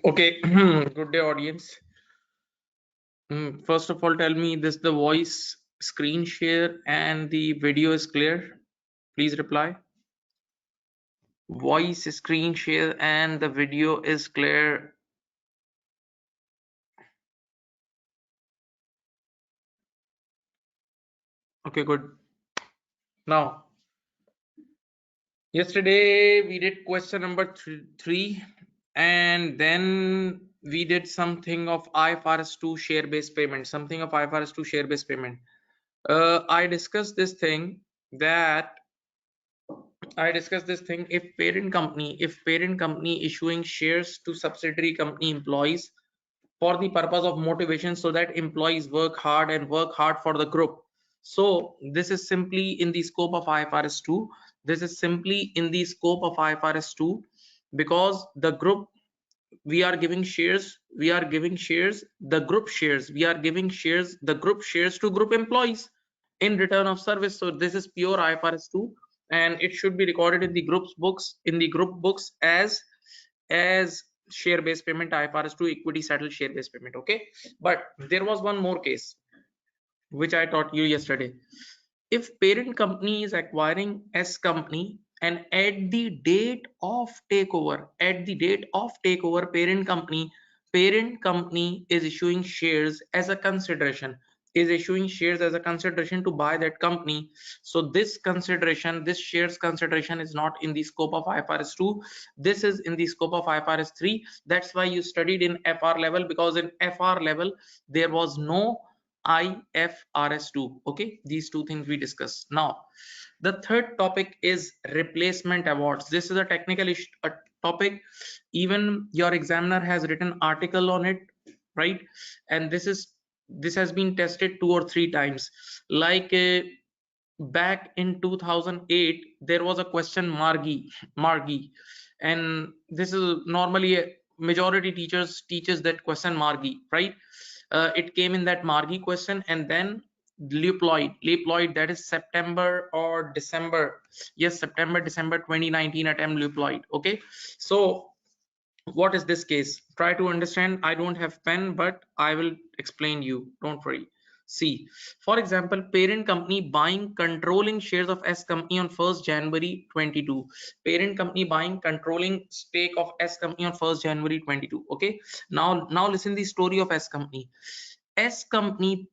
Okay, good day, audience. First of all, tell me this the voice screen share and the video is clear. Please reply. Voice screen share and the video is clear. Okay, good. Now, yesterday we did question number three, and then we did something of IFRS 2 share-based payment. Something of IFRS 2 share-based payment. I discussed this thing that if parent company issuing shares to subsidiary company employees for the purpose of motivation so that employees work hard for the group. So this is simply in the scope of IFRS 2. This is simply in the scope of IFRS 2 because the group we are giving shares, the group shares, the group shares to group employees in return of service. So this is pure IFRS 2 and it should be recorded in the group books as share based payment, IFRS 2 equity settled share based payment. Okay, but there was one more case which I taught you yesterday. If parent company is acquiring S company and at the date of takeover, parent company is issuing shares as a consideration, to buy that company. So this shares consideration is not in the scope of IFRS 2. This is in the scope of IFRS 3. That's why you studied in FR level, because in FR level there was no IFRS 2. Okay, these two things we discussed. Now the third topic is replacement awards. This is a technical topic. Even your examiner has written article on it, right? And this has been tested 2 or 3 times. Like back in 2008 there was a question margi, and this is normally a majority teaches that question margi, right? It came in that margi question, and then Leupold, that is September or December, yes, December 2019 attempt Leupold. Okay, so what is this case? Try to understand. I don't have pen, but I will explain you, don't worry. See, for example, parent company buying controlling shares of S company on 1st January 22. Parent company buying controlling stake of S company on 1st January 22. Okay, now listen the story of S company. S company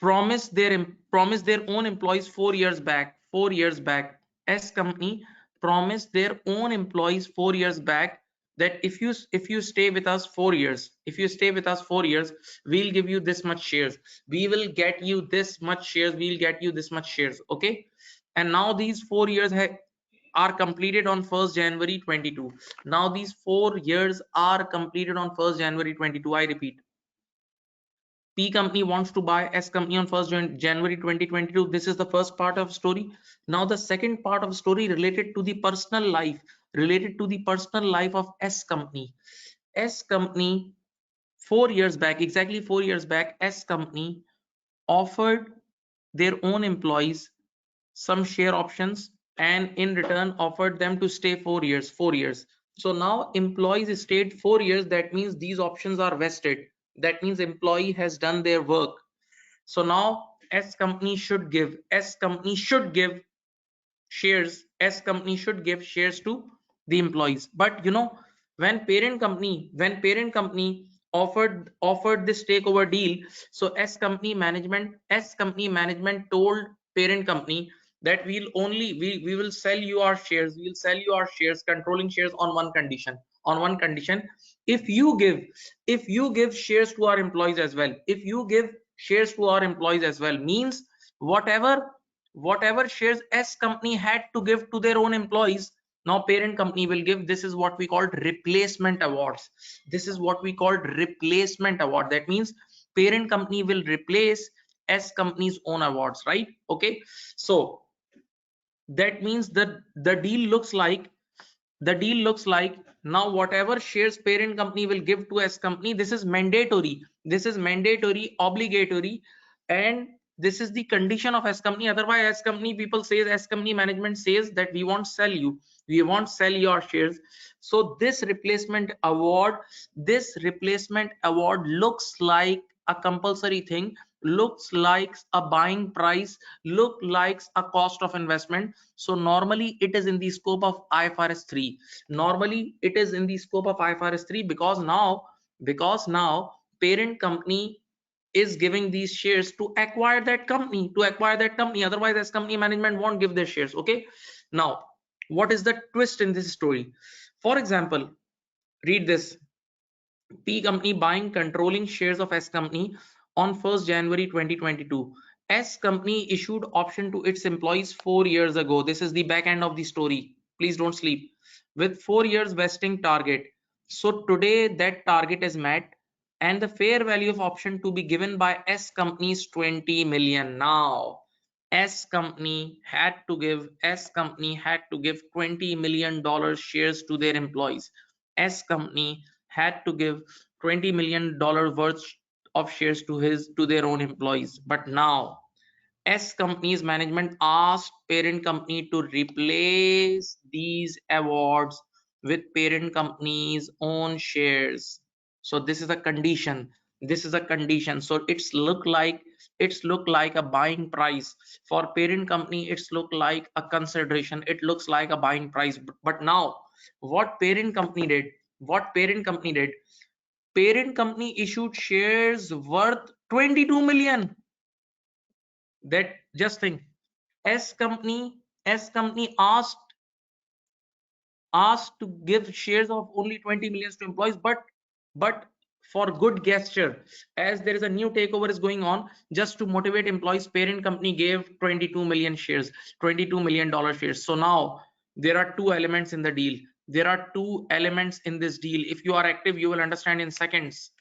promised their own employees 4 years back. S company promised their own employees 4 years back that if you stay with us 4 years, we'll give you this much shares, we'll get you this much shares. Okay, and now these 4 years are completed on 1st January 22. Now these 4 years are completed on 1st January 22. I repeat, P company wants to buy S company on 1st January 2022. This is the first part of story. Now the second part of story related to the personal life, of S company. S company 4 years back, exactly 4 years back, S company offered their own employees some share options and in return offered them to stay 4 years. So now employees stayed 4 years. That means these options are vested. That means employee has done their work. So now S company should give shares. S company should give shares to the employees. But you know, when parent company offered this takeover deal, so S company management told parent company that we will sell you our shares, controlling shares on one condition, if you give shares to our employees as well. Means whatever shares S company had to give to their own employees, now parent company will give. This is what we called replacement awards. That means parent company will replace S company's own awards, right? Okay, so that means that the deal looks like now whatever shares parent company will give to S company, this is mandatory, obligatory, and this is the condition of S company. Otherwise S company management says that we won't sell you, we won't sell your shares. So this replacement award looks like a compulsory thing, looks like a buying price, look like a cost of investment. So normally it is in the scope of IFRS 3. Normally it is in the scope of IFRS 3 because now parent company is giving these shares to acquire that company, otherwise as company management won't give their shares. Okay, now what is the twist in this story? For example, read this: P company buying controlling shares of S company on 1st January 2022. S company issued option to its employees 4 years ago. This is the back end of the story. Please don't sleep. With 4 years vesting target. So today that target is met and the fair value of option to be given by S company is 20 million. Now S company had to give $20 million shares to their employees. S company had to give $20 million worth of shares to their own employees. But now S company's management asked parent company to replace these awards with parent company's own shares. So this is a condition. So it's look like a buying price for parent company. It's look like a consideration. It looks like a buying price. But now, what parent company did? What parent company did? Parent company issued shares worth 22 million. That, just think, S company asked to give shares of only 20 millions to employees, but for good gesture, as there is a new takeover is going on, just to motivate employees, parent company gave 22 million shares, $22 million shares. So now there are two elements in the deal. There are two elements in this deal. If you are active, you will understand in seconds.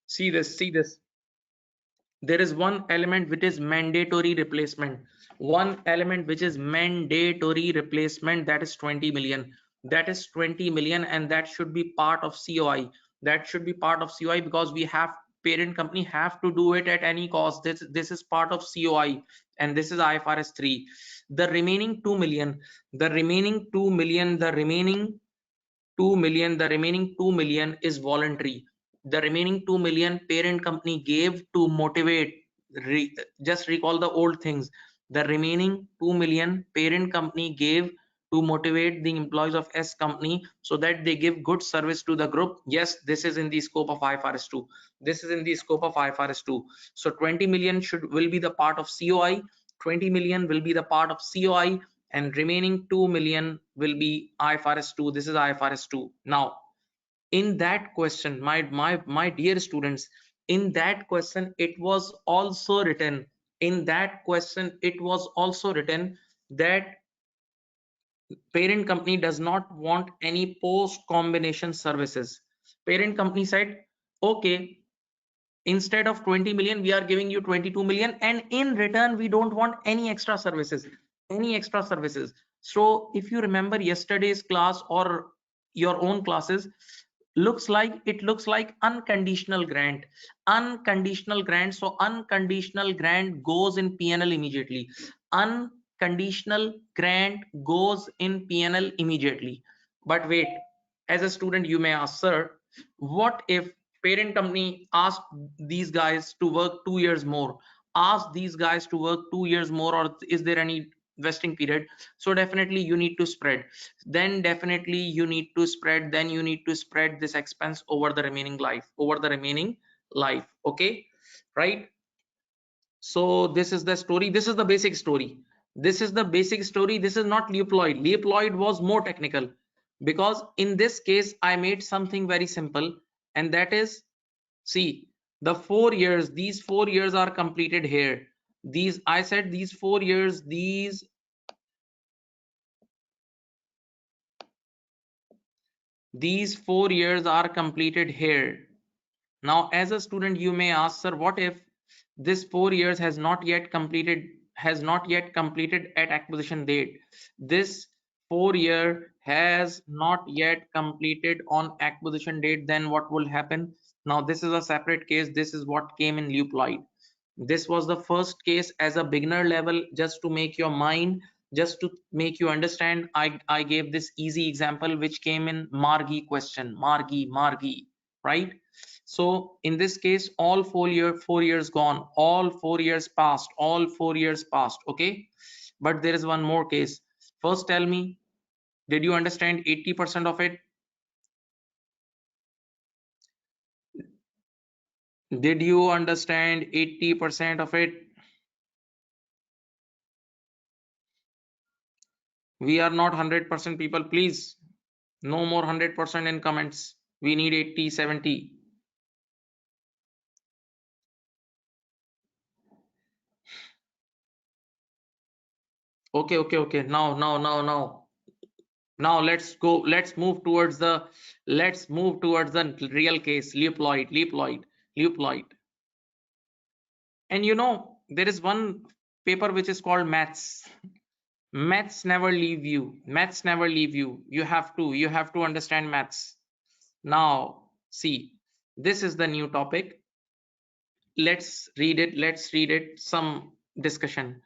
See this. There is one element which is mandatory replacement, that is 20 million. And that should be part of COI. Because we have, parent company have to do it at any cost. This is part of COI, and this is IFRS 3. The remaining 2 million, the remaining 2 million, the remaining 2 million is voluntary. The remaining 2 million parent company gave to motivate. Just recall the old things. The remaining 2 million parent company gave to motivate the employees of S company so that they give good service to the group. Yes, this is in the scope of IFRS 2. So 20 million will be the part of COI. 20 million will be the part of COI, and remaining 2 million will be IFRS 2. This is IFRS 2. Now, in that question, my dear students, in that question it was also written, that parent company does not want any post combination services. Parent company said, okay, instead of 20 million we are giving you 22 million, and in return we don't want any extra services. So if you remember yesterday's class or your own classes, it looks like unconditional grant. So unconditional grant goes in PNL immediately. Unconditional grant goes in PNL immediately. But wait, as a student you may ask, sir, what if parent company asked these guys to work 2 years more? Or is there any vesting period? So definitely you need to spread. Then you need to spread this expense over the remaining life. Okay, right? So this is the story. This is the basic story. This is not Leuploid. Leuploid was more technical, because in this case I made something very simple, and that is, see, the 4 years, these 4 years are completed here. I said these 4 years, these 4 years are completed here. Now, as a student, you may ask, sir, what if this 4 years has not yet completed at acquisition date? This 4 year has not yet completed on acquisition date. Then what will happen? Now, this is a separate case. This is what came in Leuploid. This was the first case as a beginner level, just to make your mind just to make you understand, I gave this easy example which came in Margi question, Margi, right? So in this case, all 4 years gone, all 4 years passed, all 4 years passed. Okay, but there is one more case. First tell me, did you understand 80% of it? Did you understand 80% of it? We are not 100% people, please. No more 100% in comments. We need 80, 70. Okay. Now let's go. Let's move towards the real case. Leuploid. And you know, there is one paper which is called maths. Maths never leave you. Maths never leave you. You have to understand maths. Now, see, this is the new topic. Let's read it. Some discussion.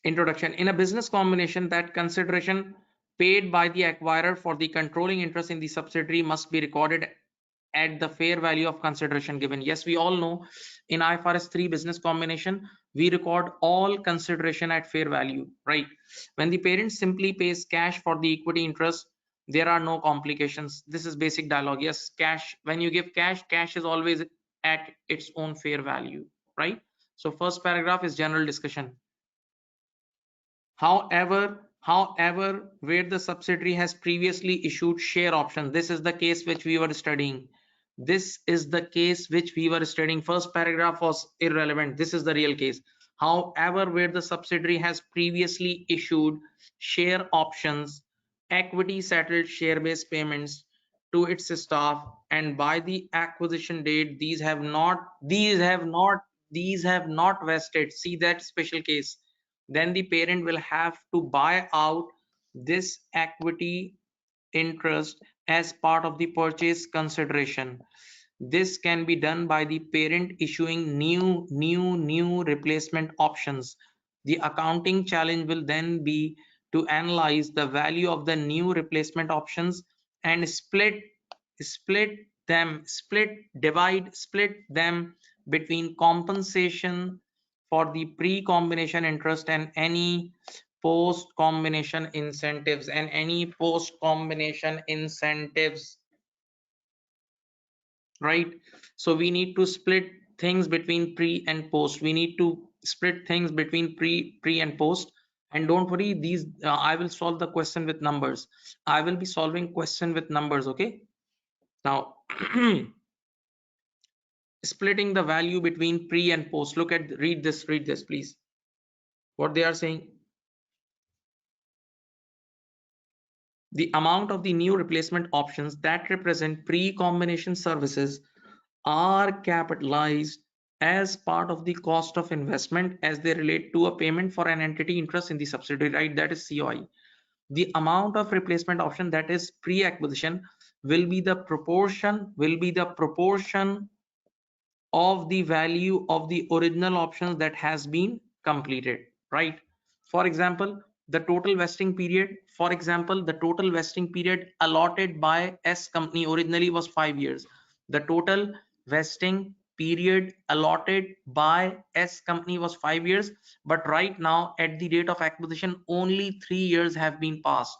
Introduction. In a business combination, that consideration paid by the acquirer for the controlling interest in the subsidiary must be recorded at the fair value of consideration given. Yes, we all know in IFRS 3 business combination, we record all consideration at fair value, right? When the parent simply pays cash for the equity interest, there are no complications. This is basic dialogue. Yes, cash, when you give cash, cash is always at its own fair value, right? So first paragraph is general discussion. However, where the subsidiary has previously issued share option, this is the case which we were studying. First paragraph was irrelevant. This is the real case. However, where the subsidiary has previously issued share options, equity settled share-based payments to its staff, and by the acquisition date, these have not vested. See that special case, then the parent will have to buy out this equity interest as part of the purchase consideration. This can be done by the parent issuing new replacement options. The accounting challenge will then be to analyze the value of the new replacement options and split them between compensation for the pre-combination interest and any post-combination incentives. Right? So we need to split things between pre and post. Pre and post. And don't worry, these I will solve the question with numbers. I will be solving question with numbers. Okay. Now, splitting the value between pre and post. Read this, please. What they are saying. The amount of the new replacement options that represent pre-combination services are capitalized as part of the cost of investment as they relate to a payment for an entity interest in the subsidiary, right? That is COI. The amount of replacement option that is pre-acquisition will be the proportion of the value of the original options that has been completed, right? For example, the total vesting period allotted by S company originally was 5 years. The total vesting period allotted by S company was 5 years, but right now at the date of acquisition only 3 years have been passed.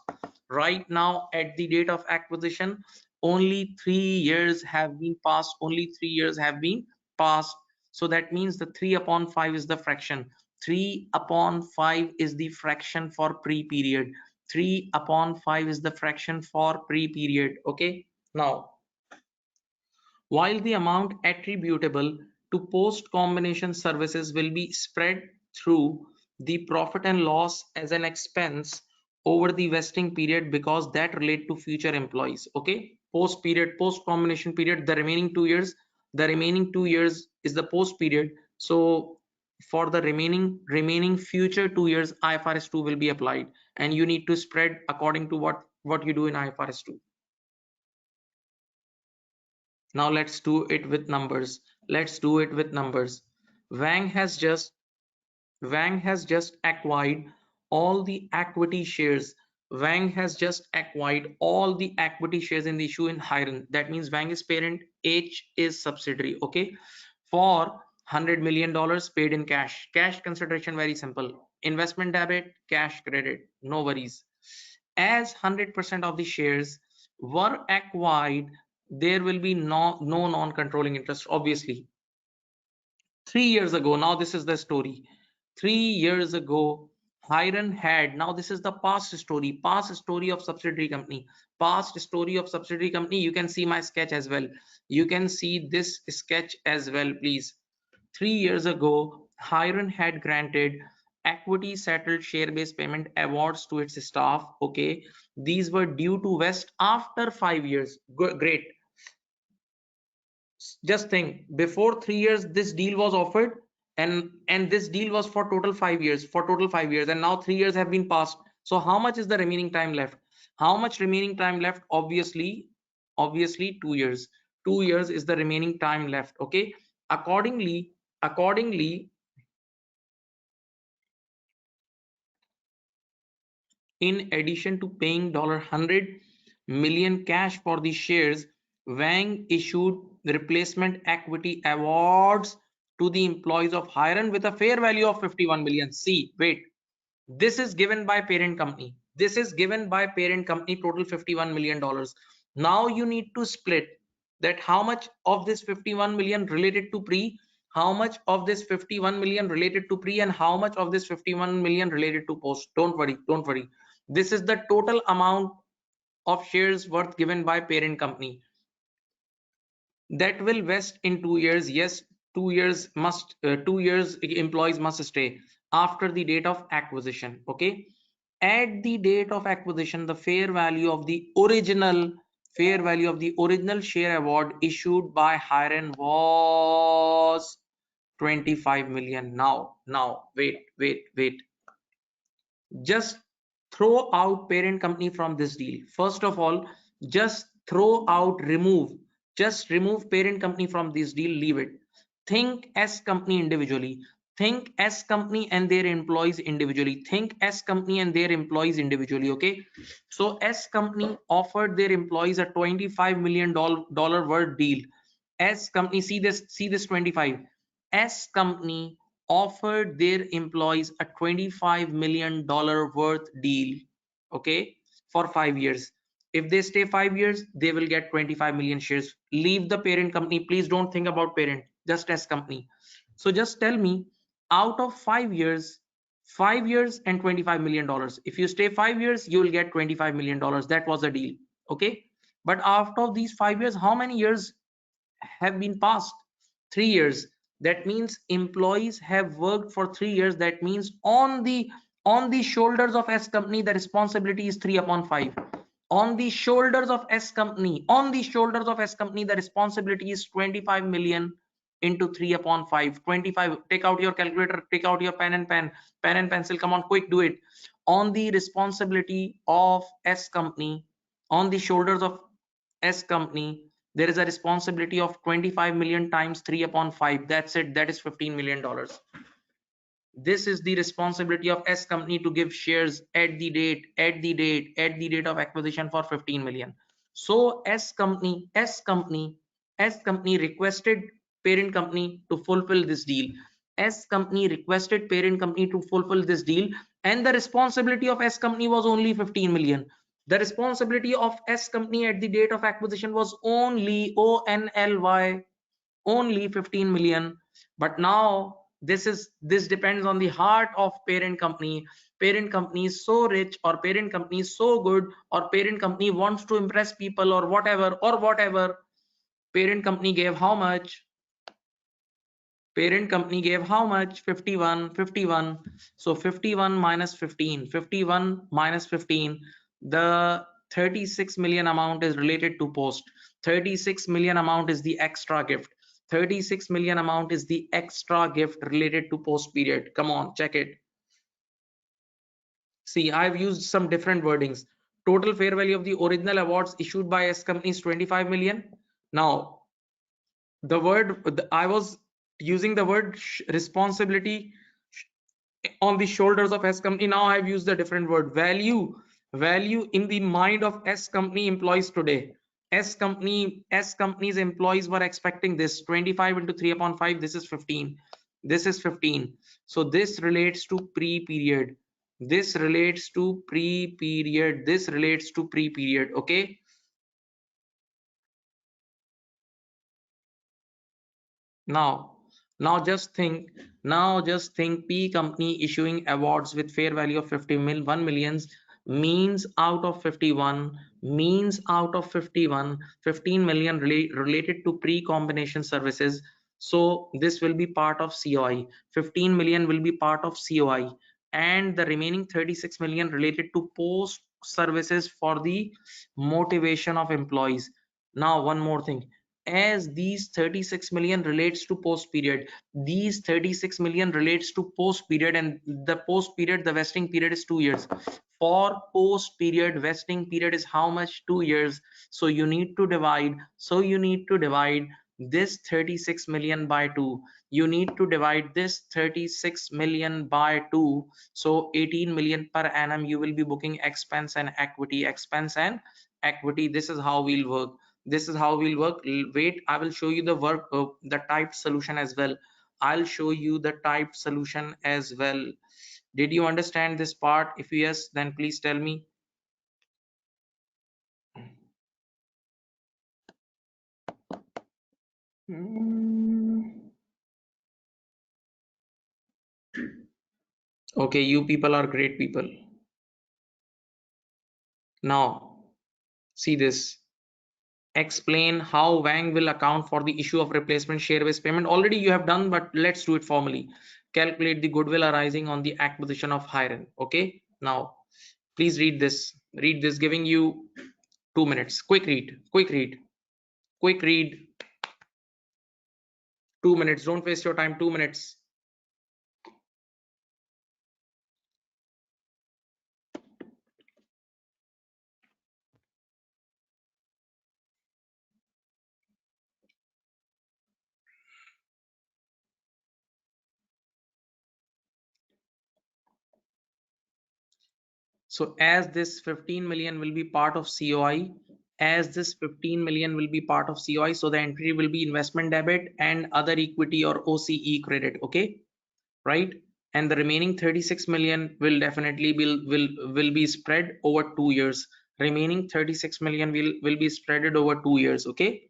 Right now at the date of acquisition only 3 years have been passed. So that means the 3 upon 5 is the fraction. 3 upon 5 is the fraction for pre-period. 3 upon 5 is the fraction for pre-period. Okay. Now, while the amount attributable to post-combination services will be spread through the profit and loss as an expense over the vesting period because that relate to future employees. Okay. Post-combination period, the remaining 2 years is the post period. So for the remaining future 2 years, IFRS 2 will be applied, and you need to spread according to what you do in IFRS 2. Now let's do it with numbers. Wang has just Wang has just acquired all the equity shares. Wang has just acquired all the equity shares in the issue in Hiren. That means Wang is parent, H is subsidiary. Okay, for $100 million paid in cash. Cash consideration, very simple. Investment debit, cash credit, no worries. As 100% of the shares were acquired, there will be no non-controlling interest, obviously. 3 years ago, now this is the story. 3 years ago, Hiren had, now this is the past story of subsidiary company. Past story of subsidiary company. You can see my sketch as well. You can see this sketch as well, please. 3 years ago, Hiren had granted equity settled share-based payment awards to its staff. Okay, these were due to vest after 5 years. Great. Just think, before 3 years this deal was offered, and this deal was for total 5 years, and now 3 years have been passed. So how much is the remaining time left? How much remaining time left? Obviously 2 years. 2 years is the remaining time left. Okay, accordingly, in addition to paying $100 million cash for the shares, Wang issued replacement equity awards to the employees of Hiren with a fair value of 51 million. See, wait, this is given by parent company. This is given by parent company, total $51 million. Now you need to split that how much of this 51 million related to pre, how much of this 51 million related to pre, and how much of this 51 million related to post. Don't worry. This is the total amount of shares worth given by parent company that will vest in 2 years. Yes, 2 years must 2 years employees must stay after the date of acquisition. Okay, at the date of acquisition, the fair value of the original share award issued by Hiren was 25 million. Now wait, just throw out parent company from this deal. First of all, just remove parent company from this deal. Leave it. Think as company individually. Think as company and their employees individually. Okay, so S company offered their employees a $25 million worth deal. S company, see this 25. S company offered their employees a $25 million worth deal. Okay, for 5 years. If they stay 5 years, they will get 25 million shares. Leave the parent company. Please don't think about parent, just as company. So just tell me, out of 5 years, 5 years and $25 million. If you stay 5 years, you will get $25 million. That was the deal. Okay, but after these 5 years, how many years have been passed? 3 years. That means employees have worked for 3 years. That means on the shoulders of S company, the responsibility is 3/5. On the shoulders of S company, the responsibility is 25 million into 3/5. 25. Take out your calculator, take out your pen and pencil. Come on, quick, do it. On the responsibility of S company, on the shoulders of S company, there is a responsibility of 25 million times 3/5. That's it. That is $15 million. This is the responsibility of S company to give shares at the date of acquisition for 15 million. So S company requested parent company to fulfill this deal. S company requested parent company to fulfill this deal, and the responsibility of S company was only 15 million. The responsibility of S company at the date of acquisition was only only 15 million. But now this depends on the heart of parent company. Parent company is so rich, or parent company is so good, or parent company wants to impress people, or whatever. Parent company gave how much? Parent company gave how much? 51. So 51 minus 15, the 36 million amount is related to post. 36 million amount is the extra gift. 36 million amount is the extra gift related to post period. Come on, check it. See, I've used some different wordings. Total fair value of the original awards issued by S company is 25 million. Now, I was using the word responsibility on the shoulders of S company. Now I've used a different word. Value in the mind of S company employees today. S company's employees were expecting this 25 into 3 upon 5. This is 15. This is 15. So this relates to pre-period. This relates to pre-period. This relates to pre-period. Okay. Now, now just think P company issuing awards with fair value of 1 millions means out of 51, means out of 51, 15 million related to pre-combination services. So this will be part of COI. 15 million will be part of COI, and the remaining 36 million related to post services for the motivation of employees. Now, one more thing, as these 36 million relates to post period, these 36 million relates to post period, and the post period, the vesting period is 2 years. For post period, vesting period is how much? 2 years. So you need to divide this 36 million by 2. You need to divide this 36 million by 2. So 18 million per annum you will be booking expense and equity, expense and equity. This is how we'll work. This is how we'll work. Wait, I will show you the work, the typed solution as well. I'll show you the typed solution as well. Did you understand this part? If yes, then please tell me. Okay, you people are great people. Now see this. Explain how Wang will account for the issue of replacement share-based payment. Already you have done, but let's do it formally. Calculate the goodwill arising on the acquisition of Hiren. Okay, now please read this. Read this, giving you 2 minutes. Quick read, quick read, quick read. 2 minutes. Don't waste your time. 2 minutes. So as this 15 million will be part of COI, as this 15 million will be part of COI, so the entry will be investment debit and other equity or OCE credit. Okay, right? And the remaining 36 million will definitely will be spread over 2 years. Remaining 36 million will be spreaded over 2 years. Okay.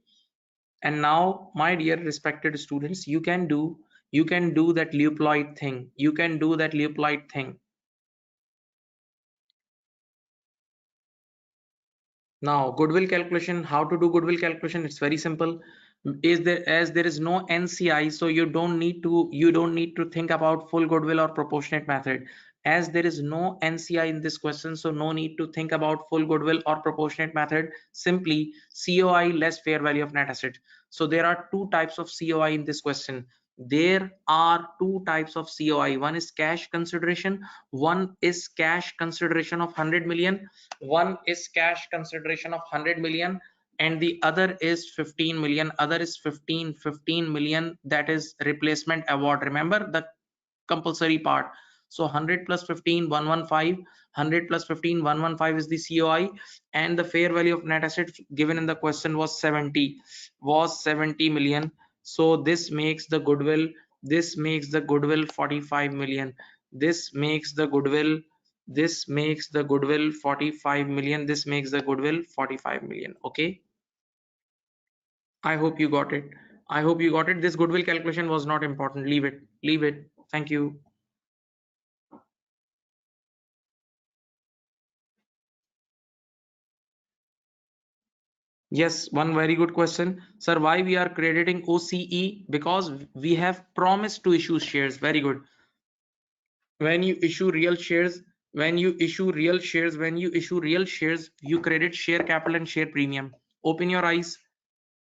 And now, my dear respected students, you can do that Leupold thing. You can do that Leupold thing. Now, goodwill calculation, how to do goodwill calculation? It's very simple. Is there, as there is no NCI, so you don't need to think about full goodwill or proportionate method. As there is no NCI in this question, so no need to think about full goodwill or proportionate method. Simply COI less fair value of net asset. So there are two types of COI in this question. There are two types of COI. One is cash consideration. One is cash consideration of 100 million. One is cash consideration of 100 million, and the other is 15 million. Other is 15 million, that is replacement award. Remember the compulsory part. So 100 plus 15 115, 100 plus 15 115 is the COI, and the fair value of net assets given in the question was 70 million. So this makes the goodwill, 45 million. This makes the goodwill, 45 million. This makes the goodwill 45 million. Okay, I hope you got it. I hope you got it. This goodwill calculation was not important. Leave it, leave it. Thank you. Yes, one very good question, sir. Why we are crediting OCE? Because we have promised to issue shares. Very good. When you issue real shares, you credit share capital and share premium. Open your eyes.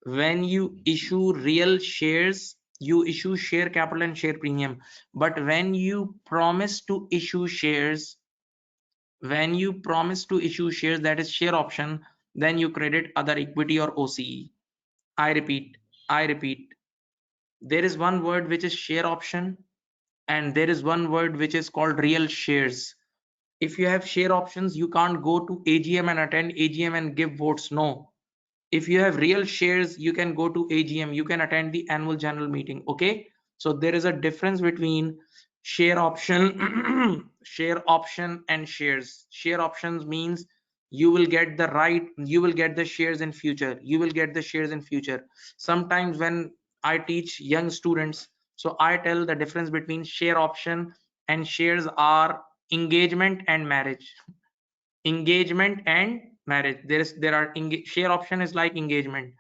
When you issue real shares, you issue share capital and share premium. But when you promise to issue shares, that is share option, then you credit other equity or OCE. I repeat, there is one word which is share option. and there is one word which is called real shares. If you have share options, you can't go to AGM and attend AGM and give votes. No. If you have real shares, you can go to AGM, you can attend the annual general meeting. Okay, so there is a difference between share option share option and shares. Share options means you will get the right, you will get the shares in future, you will get the shares in future. Sometimes when I teach young students, so I tell the difference between share option and shares are engagement and marriage. Engagement and marriage, there are share option is like engagement,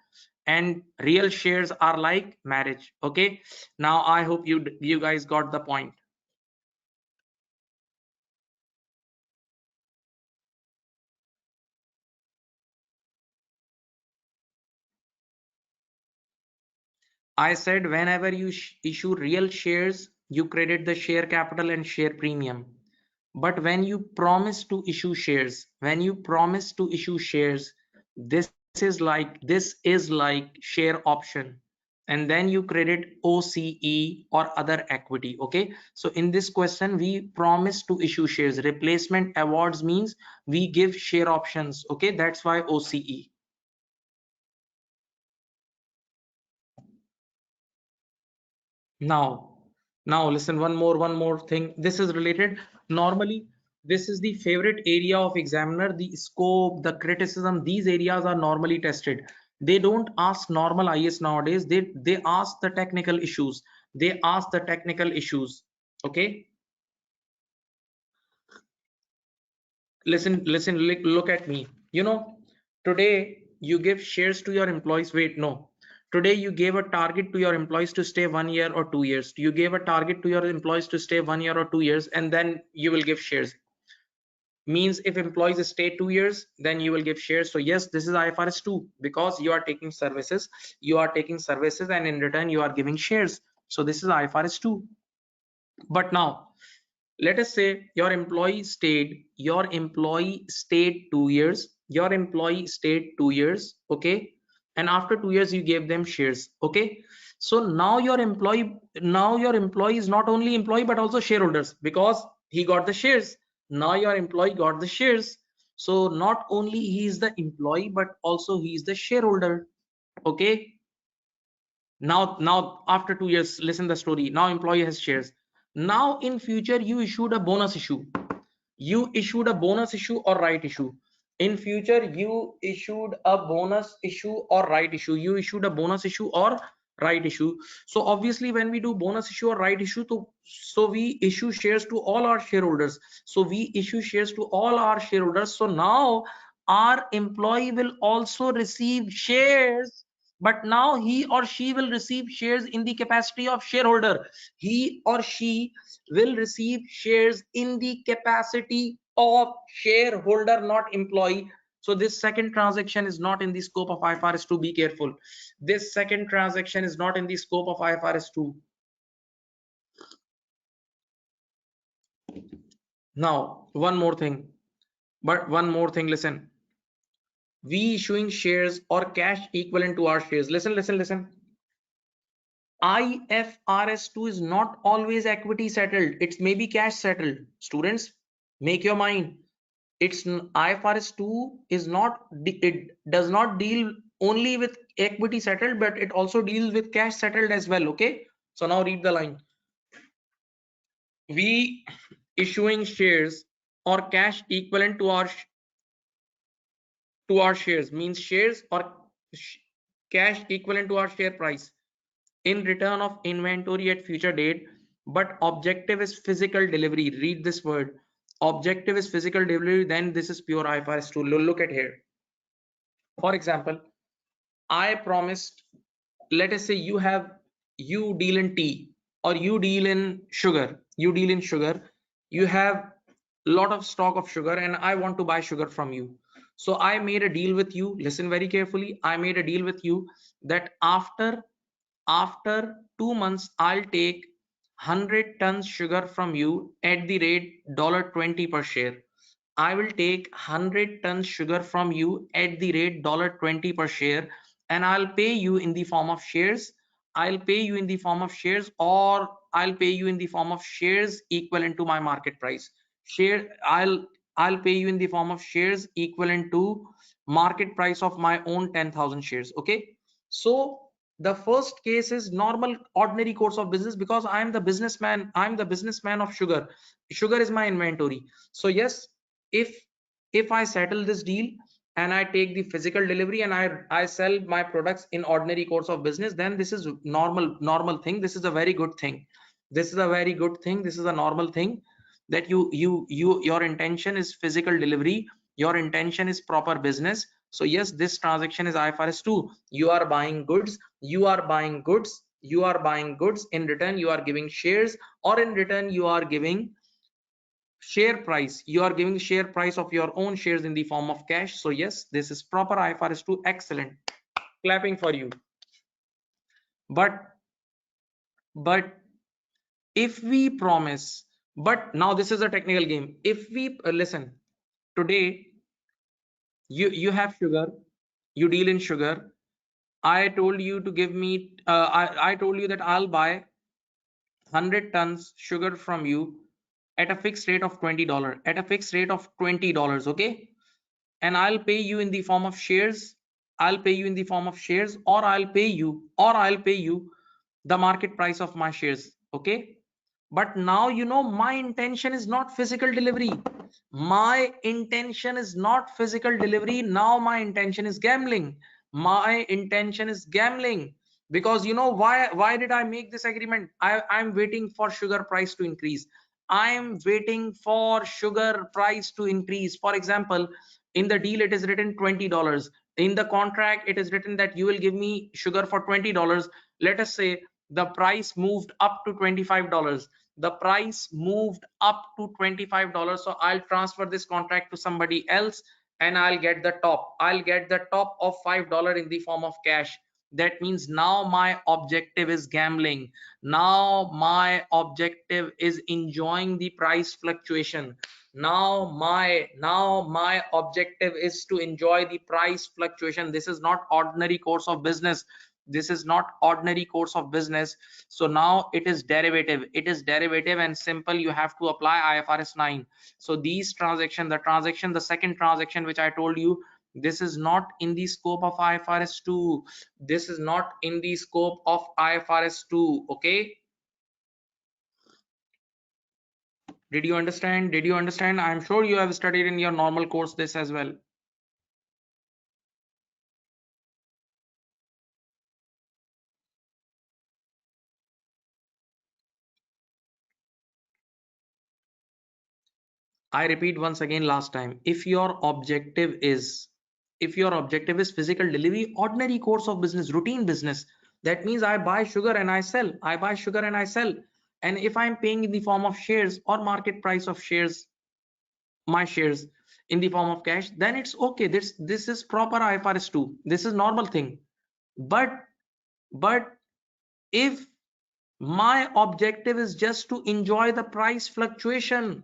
and real shares are like marriage. Okay, now I hope you guys got the point. I said whenever you issue real shares, you credit the share capital and share premium. But when you promise to issue shares, when you promise to issue shares, this this is like share option. And then you credit OCE or other equity. Okay. So in this question, we promise to issue shares. Replacement awards means we give share options. Okay. That's why OCE. Now, now listen, one more thing. This is related. Normally, this is the favorite area of examiner, the scope, the criticism. These areas are normally tested. They don't ask normal IS nowadays. They ask the technical issues. They ask the technical issues. Okay. Listen, look at me. Today you give shares to your employees. Wait, no. Today you gave a target to your employees to stay 1 year or 2 years. You gave a target to your employees to stay 1 year or 2 years, and then you will give shares. Means if employees stay 2 years, then you will give shares. So yes, this is IFRS 2 because you are taking services. You are taking services, and in return you are giving shares. So this is IFRS 2. But now let us say your employee stayed 2 years, okay, and after 2 years you gave them shares. Okay, so now your employee is not only employee but also shareholders because he got the shares. Now your employee got the shares, so not only he is the employee but also he is the shareholder. Okay, now after 2 years, listen the story. Now employee has shares. Now in future you issued a bonus issue. You issued a bonus issue or right issue. In future you issued a bonus issue or right issue. You issued a bonus issue or right issue. So obviously when we do bonus issue or right issue, so we issue shares to all our shareholders. So we issue shares to all our shareholders. So now our employee will also receive shares, but now he or she will receive shares in the capacity of shareholder. He or she will receive shares in the capacity of shareholder, not employee. So this second transaction is not in the scope of IFRS 2. Be careful. This second transaction is not in the scope of IFRS 2. Now, one more thing, listen. We issuing shares or cash equivalent to our shares. Listen. IFRS 2 is not always equity settled. It's maybe cash settled. Students, make your mind. It's IFRS 2 is not, it does not deal only with equity settled, but it also deals with cash settled as well. Okay, so now read the line. We issuing shares or cash equivalent to our shares means shares or cash equivalent to our share price in return of inventory at future date, but objective is physical delivery. Read this word. Objective is physical delivery, then this is pure IFRS 2. Look at here. For example, I promised, let us say you deal in tea or you deal in sugar. You have a lot of stock of sugar and I want to buy sugar from you. So I made a deal with you. Listen very carefully. I made a deal with you that after 2 months, I'll take 100 tons sugar from you at the rate $20 per share. I will take 100 tons sugar from you at the rate $20 per share, and I'll pay you in the form of shares. I'll pay you in the form of shares, or I'll pay you in the form of shares equivalent to my market price. I'll pay you in the form of shares equivalent to market price of my own 10,000 shares. Okay, so the first case is normal ordinary course of business, because I am the businessman. I'm the businessman of sugar. Sugar is my inventory. So yes, if I settle this deal and I take the physical delivery and I sell my products in ordinary course of business, then this is normal thing. This is a very good thing. This is a very good thing. This is a normal thing, that your intention is physical delivery, your intention is proper business. So yes, this transaction is IFRS 2. You are buying goods, you are buying goods, you are buying goods. In return you are giving shares, or in return you are giving share price. You are giving share price of your own shares in the form of cash. So yes, this is proper IFRS 2. Excellent, clapping for you. But if we promise, but now this is a technical game. If we listen, today you have sugar, you deal in sugar. I told you to give me I told you that I'll buy 100 tons sugar from you at a fixed rate of $20, at a fixed rate of $20. Okay, and I'll pay you in the form of shares. I'll pay you in the form of shares, or I'll pay you the market price of my shares. Okay, but now my intention is not physical delivery. My intention is not physical delivery. Now my intention is gambling. My intention is gambling, because why did I make this agreement? I'm waiting for sugar price to increase. I'm waiting for sugar price to increase. For example, in the deal it is written $20. In the contract it is written that you will give me sugar for $20. Let us say the price moved up to $25. The price moved up to $25. So I'll transfer this contract to somebody else, and I'll get the top of $5 in the form of cash. That means now my objective is gambling. Now my objective is enjoying the price fluctuation. Now my objective is to enjoy the price fluctuation. This is not ordinary course of business. This is not ordinary course of business. So now it is derivative. It is derivative and simple. You have to apply IFRS 9. So these the second transaction which I told you, this is not in the scope of IFRS 2. This is not in the scope of IFRS 2. Okay, did you understand? Did you understand? I'm sure you have studied in your normal course this as well. I repeat once again last time, if your objective is physical delivery, ordinary course of business, routine business, that means I buy sugar and I sell. I buy sugar and I sell. And if I'm paying in the form of shares or market price of shares, my shares in the form of cash, then it's okay. This is proper IFRS 2. This is normal thing. But if my objective is just to enjoy the price fluctuation,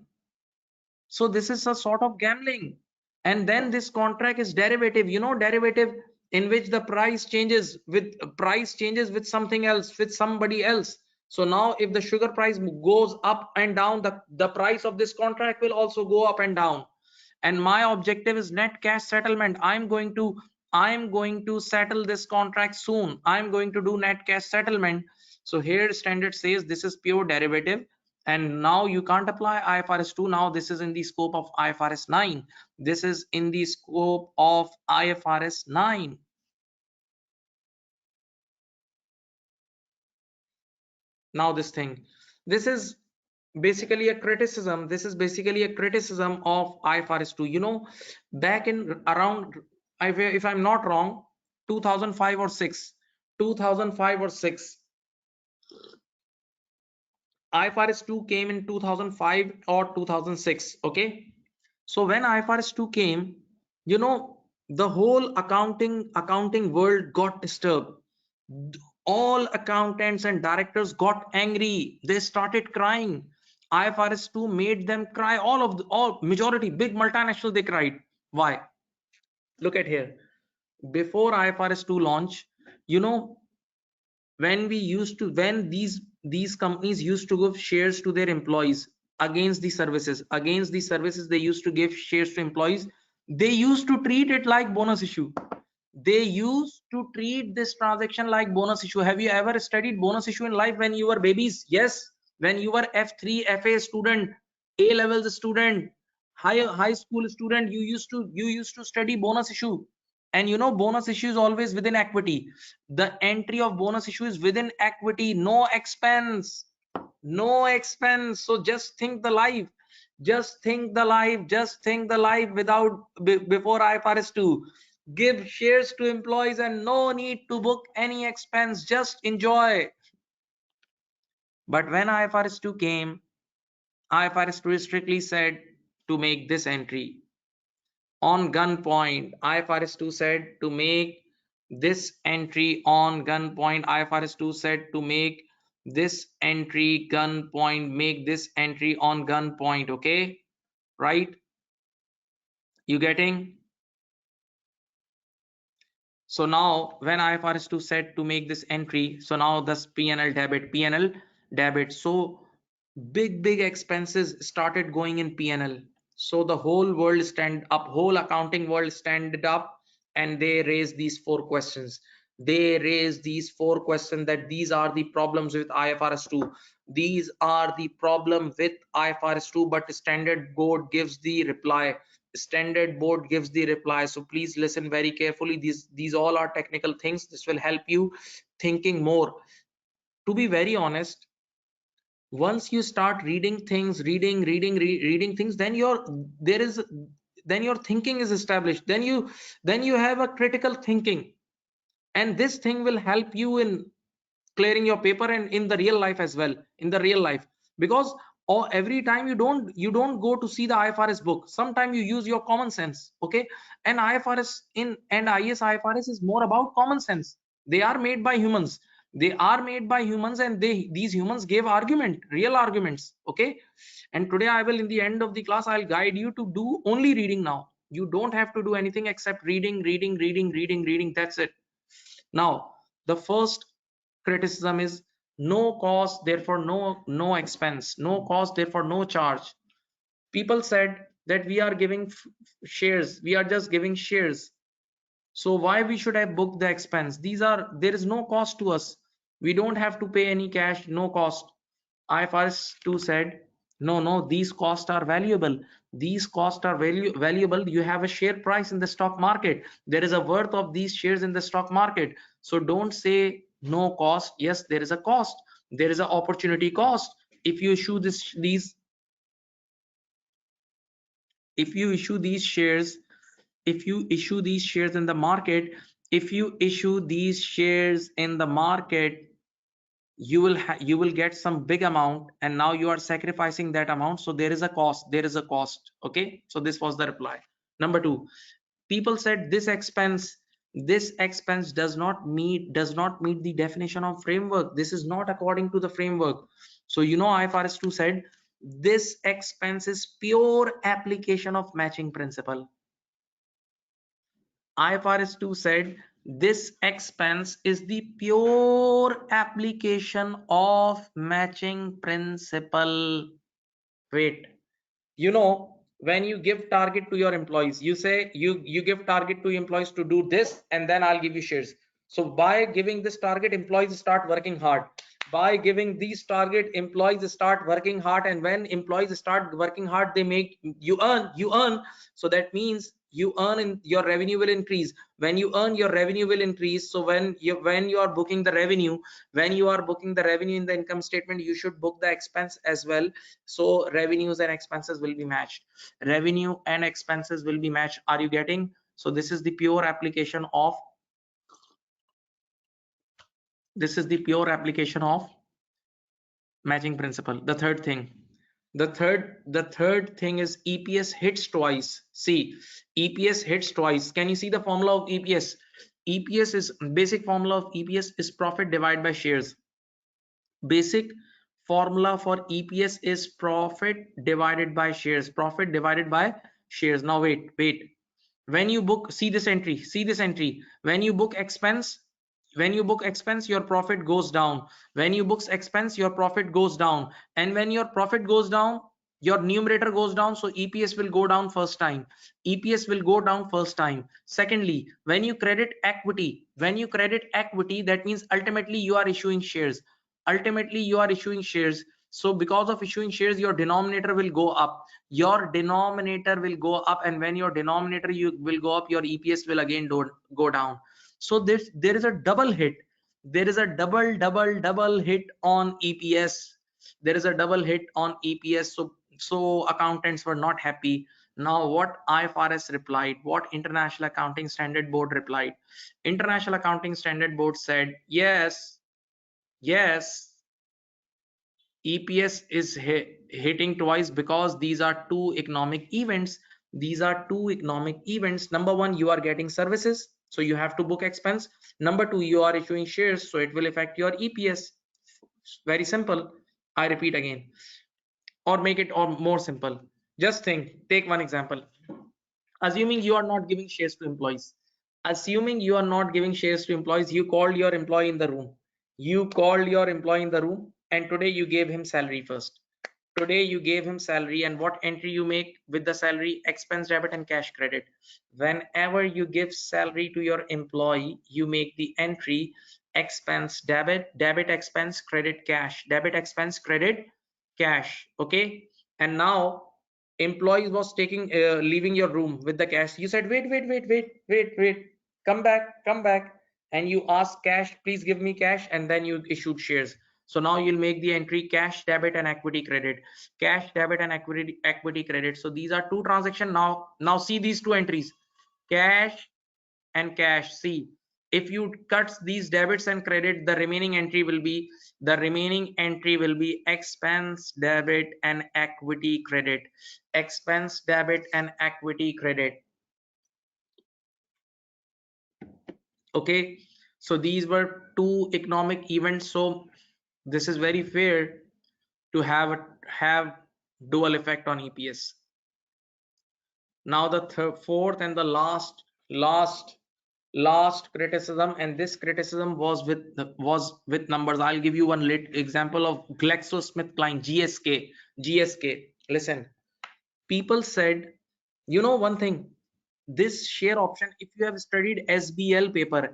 so this is a sort of gambling. And then this contract is derivative, derivative in which the price changes with something else, with somebody else. So now if the sugar price goes up and down, the price of this contract will also go up and down. And my objective is net cash settlement. I'm going to settle this contract soon. I'm going to do net cash settlement. So here standard says this is pure derivative, and now you can't apply IFRS 2. Now this is in the scope of IFRS 9. This is in the scope of IFRS 9. Now this is basically a criticism. This is basically a criticism of IFRS 2. Back in around, if I'm not wrong, 2005 or 6, 2005 or 6, IFRS 2 came in 2005 or 2006. Okay, so when IFRS 2 came, the whole accounting world got disturbed. All accountants and directors got angry. They started crying. IFRS 2 made them cry. All majority big multinational, they cried. Why? Look at here. Before IFRS 2 launch, you know when these these companies used to give shares to their employees against the services. Against the services, they used to give shares to employees. They used to treat it like bonus issue. They used to treat this transaction like bonus issue. Have you ever studied bonus issue in life when you were babies? Yes. When you were F3 FA student, A levels student, high school student, you used to study bonus issue. And you know, bonus issue is always within equity. The entry of bonus issue is within equity, no expense. No expense. So just think the life, just think the life without before IFRS 2. Give shares to employees and no need to book any expense, just enjoy. But when IFRS 2 came, IFRS 2 strictly said to make this entry on gunpoint. IFRS 2 said to make this entry on gunpoint. IFRS 2 said to make this entry gunpoint, make this entry on gunpoint. Okay, right? You getting? So now when IFRS 2 said to make this entry, so now this P&L debit. So big expenses started going in P&L. So the whole world stand up, whole accounting world stand up, and they raise these four questions. They raise these four questions that these are the problems with IFRS 2. These are the problem with IFRS 2, but standard board gives the reply. Standard board gives the reply. So please listen very carefully. These all are technical things. This will help you thinking more. To be very honest, once you start reading things, reading things, then your thinking is established. Then you have a critical thinking, and this thing will help you in clearing your paper and in the real life as well. In the real life, because every time you don't go to see the IFRS book. Sometimes you use your common sense. Okay, and IFRS in and IS IFRS is more about common sense. They are made by humans. They are made by humans, and these humans gave real arguments. Okay, and today I will, in the end of the class, I'll guide you to do only reading. Now you don't have to do anything except reading. That's it. Now the first criticism is no cost, therefore no expense. No cost, therefore no charge. People said that we are giving shares, we are just giving shares, so why we should have booked the expense? There is no cost to us. We don't have to pay any cash, no cost. IFRS 2 said, no, these costs are valuable. These costs are valuable. You have a share price in the stock market. There is a worth of these shares in the stock market. So don't say no cost. Yes, there is a cost. There is an opportunity cost. If you issue if you issue these shares, if you issue these shares in the market, if you issue these shares in the market, you will get some big amount, and now you are sacrificing that amount. So there is a cost. Okay, so this was the reply. Number two, people said this expense does not meet the definition of framework. This is not according to the framework. So IFRS 2 said this expense is pure application of matching principle. IFRS 2 said this expense is the pure application of matching principle. Wait, when you give target to your employees, you say you give target to employees to do this, and then I'll give you shares. So by giving this target, employees start working hard. By giving these target, employees start working hard, and when employees start working hard, they make you earn. So that means you earn, and your revenue will increase. When you earn, your revenue will increase. So when you are booking the revenue, in the income statement, you should book the expense as well. So revenues and expenses will be matched. Revenue and expenses will be matched. Are you getting? So this is the pure application of matching principle. The third thing is EPS hits twice. See, EPS hits twice. Can you see the formula of EPS? Basic formula of EPS is profit divided by shares. Basic formula for EPS is profit divided by shares. Now wait. When you book, see this entry. When you book expense, when you book expense, your profit goes down. When you book expense, your profit goes down. And when your profit goes down, your numerator goes down, so EPS will go down first time. EPS will go down first time. Secondly, when you credit equity, that means ultimately you are issuing shares. So because of issuing shares, your denominator will go up. And when your denominator you will go up, your EPS will again go down. So there is a double hit. There is a double hit on EPS. So accountants were not happy. Now what IFRS replied, what International Accounting Standard Board replied? International Accounting Standard Board said, yes, EPS is hitting twice because these are two economic events. Number one, you are getting services, so you have to book expense. Number two, you are issuing shares, so it will affect your EPS. Very simple. I repeat again, or make it or more simple. Just take one example. Assuming you are not giving shares to employees. You called your employee in the room. And today you gave him salary first. And what entry you make with the salary? Expense debit and cash credit. Whenever you give salary to your employee, you make the entry expense debit expense credit cash, okay. And now employee was leaving your room with the cash. You said, wait, come back. And you ask cash, please give me cash, and then you issued shares. So now you'll make the entry cash debit and equity credit. So these are two transactions. Now see these two entries, cash and cash. See, if you cut these debits and credit, the remaining entry will be expense debit and equity credit. Okay, so these were two economic events. So this is very fair to have dual effect on EPS. Now the fourth and the last criticism, and this criticism was with numbers. I'll give you one example of GlaxoSmithKline, GSK. Listen, people said, one thing, this share option, if you have studied SBL paper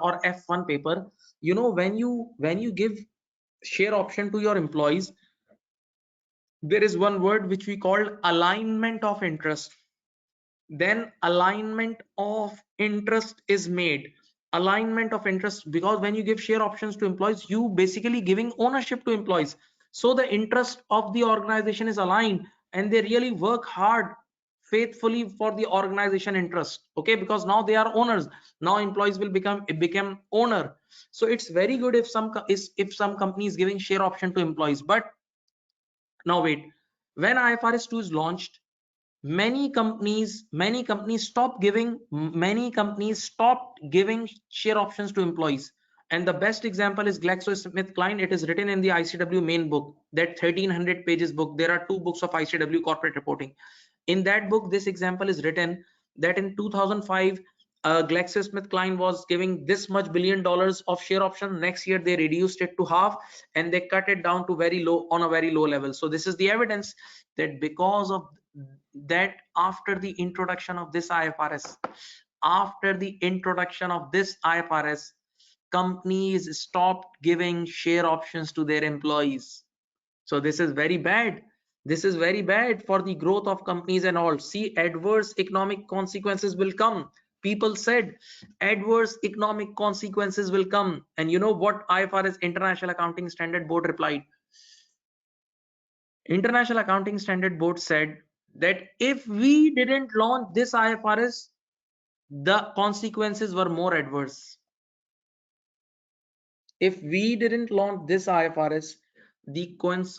or F1 paper, when you give share option to your employees, there is one word which we call alignment of interest. Then alignment of interest is made. Because when you give share options to employees, you basically giving ownership to employees, so the interest of the organization is aligned, and they really work hard faithfully for the organization interest. Okay, because now they are owners. Now employees will become owner. So it's very good if some company is giving share option to employees. But now wait, when IFRS 2 is launched, many companies stopped giving share options to employees. And the best example is GlaxoSmithKline. It is written in the ICAEW main book, that 1300 pages book. There are two books of ICAEW corporate reporting. In that book, this example is written, that in 2005, GlaxoSmithKline was giving this much $1 billion of share option. Next year they reduced it to half, and they cut it down to on a very low level. So this is the evidence that because of that, after the introduction of this IFRS, companies stopped giving share options to their employees. So this is very bad. For the growth of companies and all. See, adverse economic consequences will come. People said adverse economic consequences will come. And you know what IFRS, International Accounting Standard Board, replied? International Accounting Standard Board said that if we didn't launch this IFRS, the consequences were more adverse. If we didn't launch this IFRS, the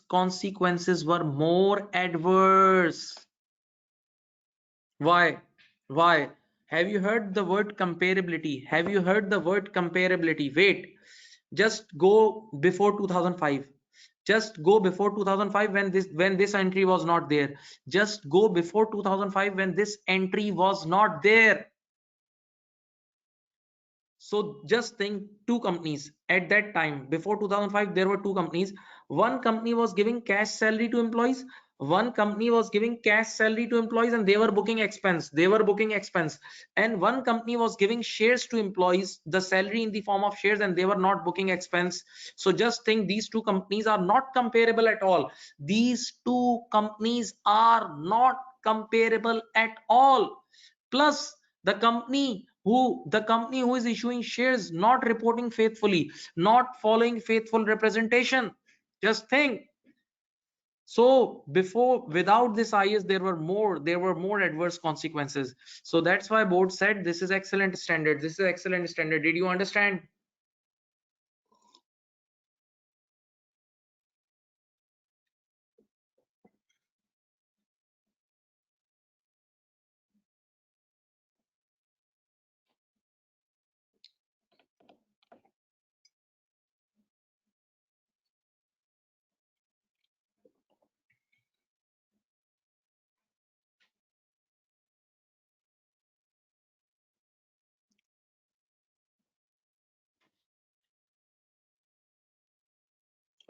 consequences were more adverse. Why? Have you heard the word comparability? Wait, just go before 2005. When this entry was not there. Just go before 2005 when this entry was not there. So just think, two companies at that time, before 2005, there were two companies. One company was giving cash salary to employees. One company was giving cash salary to employees and they were booking expense. They were booking expense. And one company was giving shares to employees, the salary in the form of shares, and they were not booking expense. So just think, these two companies are not comparable at all. These two companies are not comparable at all. Plus, the company who is issuing shares not reporting faithfully, not following faithful representation. Just think. So before, without this IS, there were more adverse consequences. So that's why board said this is excellent standard, this is excellent standard. Did you understand?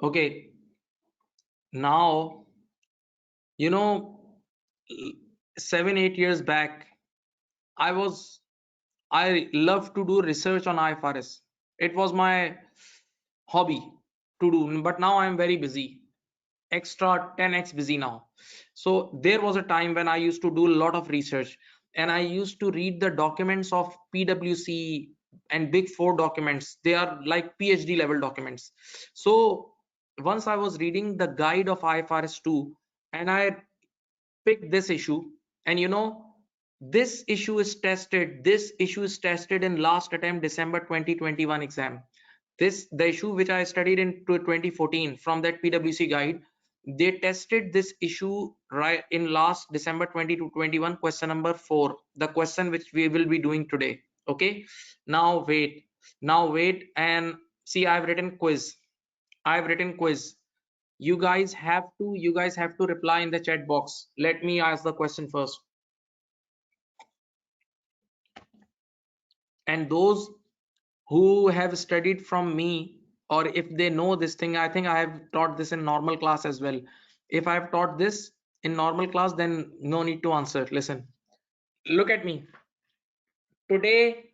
Okay, now, you know 7 8 years back, i was I love to do research on IFRS. It was my hobby to do, but now I am very busy, extra 10x busy now. So there was a time when I used to do a lot of research, and I used to read the documents of PwC and Big Four documents. They are like PhD level documents. So once I was reading the guide of IFRS 2, and I picked this issue, and this issue is tested in last attempt December 2021 exam. The issue which I studied in 2014 from that PwC guide, they tested this issue right in last December 2021, question number 4, the question which we will be doing today. Okay, now wait and see. I've written quiz. You guys have to reply in the chat box. Let me ask the question first. And those who have studied from me, or if they know this thing, I think I have taught this in normal class as well. If I have taught this in normal class, then no need to answer. Listen, look at me. Today,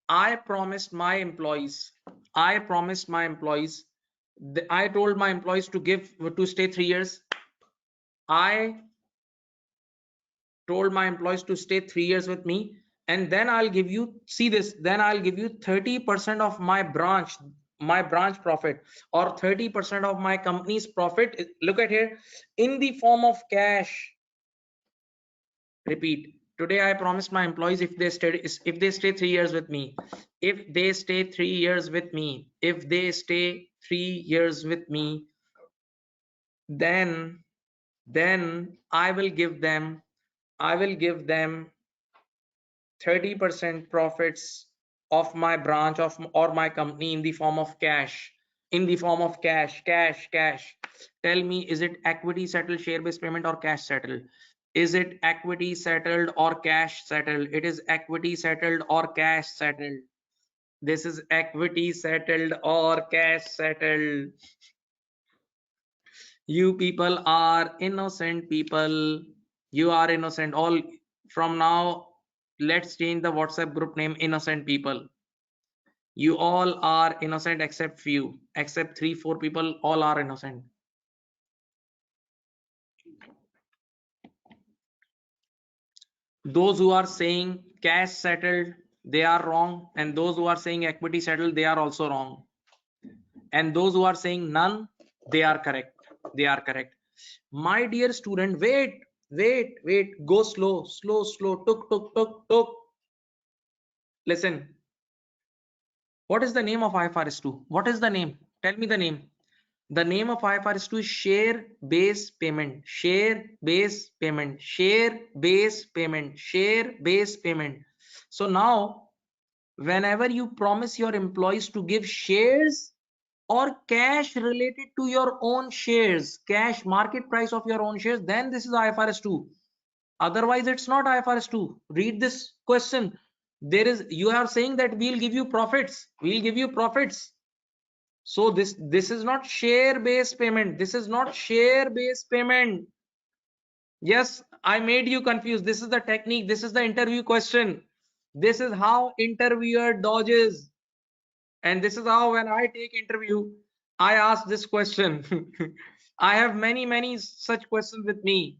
I promised my employees, I told my employees to stay 3 years. I told my employees to stay 3 years with me, and then I'll give you, see this, then I'll give you 30% of my branch profit, or 30% of my company's profit. Look at here, in the form of cash. Repeat. Today I promised my employees, if they stay 3 years with me, then I will give them 30% profits of my branch of or my company in the form of cash. Cash. Tell me, is it equity settled share based payment or cash settled? Is it equity settled or cash settled? It is equity settled or cash settled. This is equity settled or cash settled. You people are innocent people. You are innocent. All from now, let's change the WhatsApp group name innocent people. You all are innocent except few, except 3 4 people, all are innocent. Those who are saying cash settled, they are wrong, and those who are saying equity settled, they are also wrong. And those who are saying none, they are correct. My dear student, wait, go slow. Tuk. Listen, what is the name of IFRS 2? What is the name? Tell me the name. The name of IFRS 2 is share base payment. So now, whenever you promise your employees to give shares or cash related to your own shares, cash market price of your own shares, then this is IFRS 2. Otherwise, it's not IFRS 2. Read this question. There is, you are saying that we'll give you profits, we'll give you profits. So this is not share based payment, this is not share based payment. Yes, I made you confused. This is the technique, this is the interview question, this is how interviewer dodges, and this is how when I take interview I ask this question. I have many such questions with me.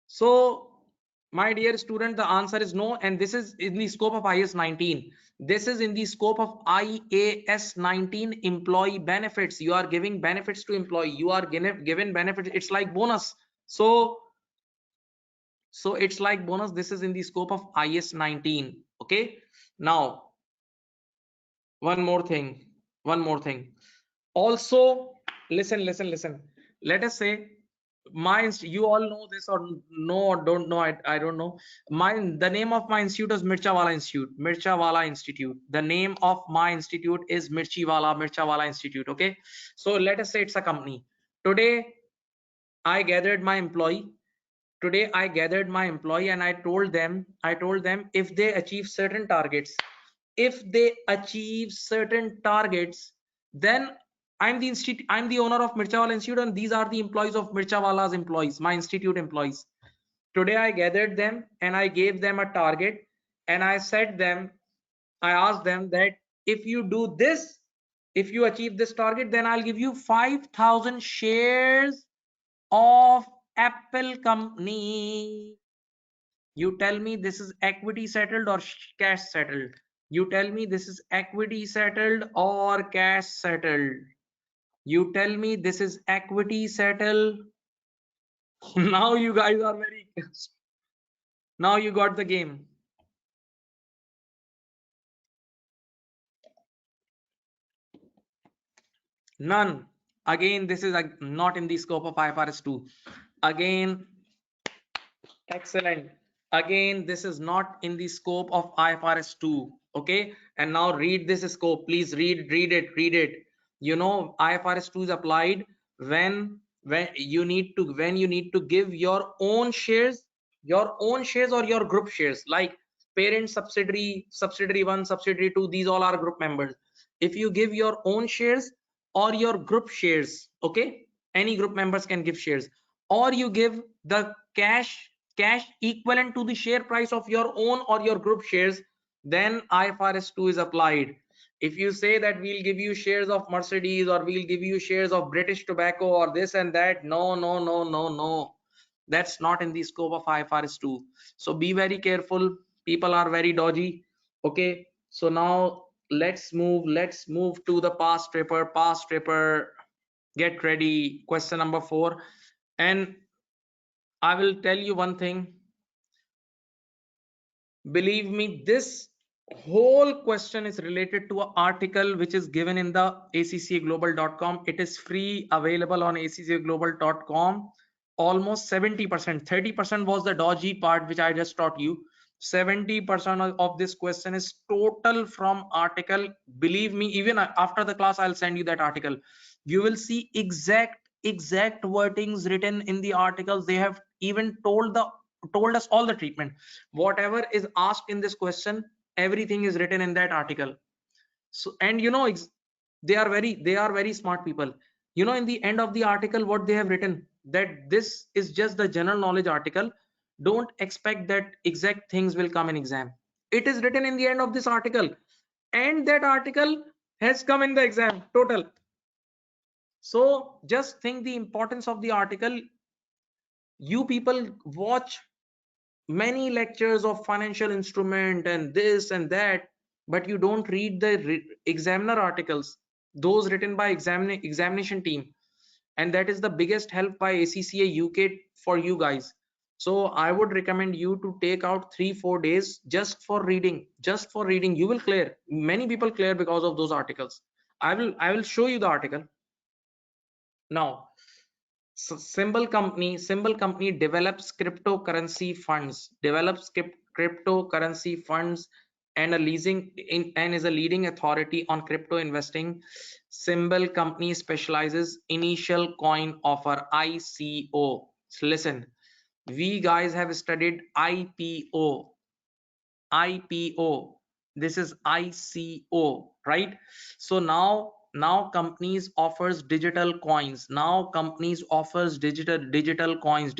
So my dear student, the answer is no, and this is in the scope of IS 19. This is in the scope of IAS 19 employee benefits. You are giving benefits to employee, you are given benefits, it's like bonus. So it's like bonus. This is in the scope of IS 19. Okay, now one more thing, one more thing. Also, listen. Let us say you all know this or no, or don't know, I don't know. The name of my institute is Mirchawala Institute. The name of my institute is Mirchawala Institute. Okay, so let us say it's a company. Today I gathered my employee. And I told them if they achieve certain targets, then I'm the owner of Mirchawala Institute, and these are the employees of Mirchawala's employees, my institute employees. Today I gathered them and I gave them a target, and I asked them that if you do this, if you achieve this target, then I'll give you 5,000 shares of Apple company. You tell me this is equity settled or cash settled. You tell me this is equity settled or cash settled. You tell me this is equity settled. Now you guys are very, now you got the game. None. Again, this is not in the scope of IFRS 2. Again, excellent. Again, this is not in the scope of IFRS 2. Okay, and now read this scope, please. Read it. You know, IFRS 2 is applied when you need to give your own shares, or your group shares, like parent, subsidiary 1, subsidiary 2, these all are group members. If you give your own shares or your group shares, okay, any group members can give shares, or you give the cash equivalent to the share price of your own or your group shares, then IFRS 2 is applied. If you say that we'll give you shares of Mercedes, or we'll give you shares of British Tobacco, or this and that, no, that's not in the scope of IFRS 2. So be very careful, people are very dodgy. Okay, so now let's move to the past paper. Get ready, question number 4. And I will tell you one thing, believe me, this whole question is related to an article which is given in the accaglobal.com. It is free, available on accaglobal.com. Almost 70%, 30% was the dodgy part which I just taught you. 70% of this question is total from article. Believe me, even after the class I'll send you that article. You will see exact wordings written in the articles. They have even told us all the treatment. Whatever is asked in this question, everything is written in that article. So, and you know, they are very smart people. You know, in the end of the article what they have written, that this is just the general knowledge article, don't expect that exact things will come in exam. It is written in the end of this article, and that article has come in the exam total. So just think the importance of the article. You people watch many lectures of financial instrument and this and that, but you don't read the examiner articles, those written by examination team, and that is the biggest help by ACCA UK for you guys. So I would recommend you to take out 3-4 days just for reading. You will clear. Many people clear because of those articles. I will show you the article now. So symbol company develops cryptocurrency funds and is a leading authority on crypto investing. Symbol company specializes initial coin offer, ICO. So listen, We guys have studied IPO. IPO. This is ICO, right? So now companies offers digital coins. Now companies offers digital coins,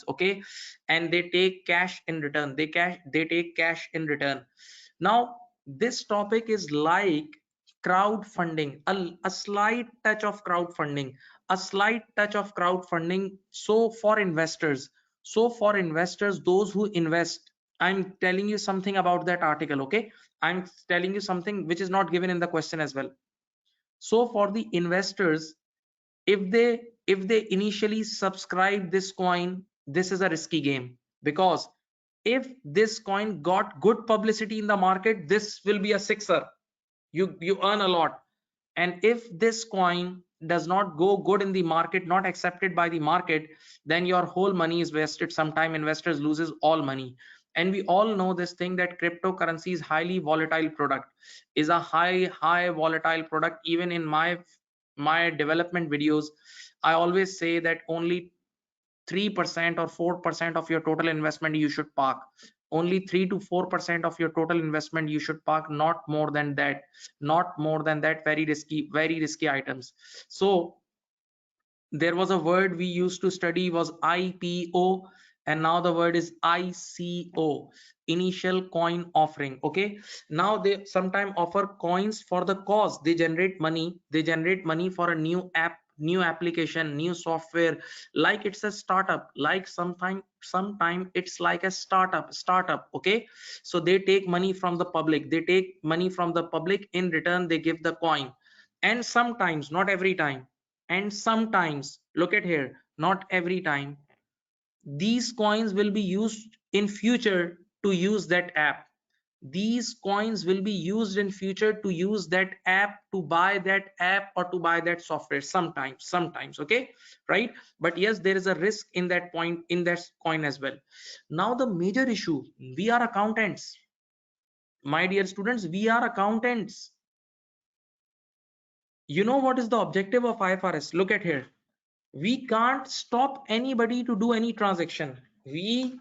okay? And they take cash in return. They take cash in return. Now this topic is like crowdfunding, a slight touch of crowdfunding, a slight touch of crowdfunding. So for investors, those who invest, I'm telling you something about that article, okay? I'm telling you something which is not given in the question as well. So for the investors, if they initially subscribe this coin, this is a risky game, because if this coin got good publicity in the market, this will be a sixer. You earn a lot. And if this coin does not go good in the market, not accepted by the market, then your whole money is wasted. Sometime investors loses all money. And we all know this thing, that cryptocurrency is highly volatile product, is a high volatile product. Even in my development videos, I always say that only 3% or 4% of your total investment you should park. Only 3 to 4% of your total investment you should park, not more than that. Not more than that. Very risky items. So there was a word we used to study was IPO, and now the word is ICO, initial coin offering, okay? Now they sometime offer coins for the cause. They generate money for a new app, new application, new software. Like it's a startup, like sometime it's like a startup, okay? So they take money from the public, in return they give the coin. And sometimes, not every time, and sometimes, look at here, not every time, these coins will be used in future to use that app. These coins will be used in future to use that app, to buy that app, or to buy that software. Sometimes, okay, right? But yes, there is a risk in that point, in that coin as well. Now the major issue, we are accountants, my dear students, we are accountants. You know what is the objective of IFRS? Look at here. We can't stop anybody to do any transaction. We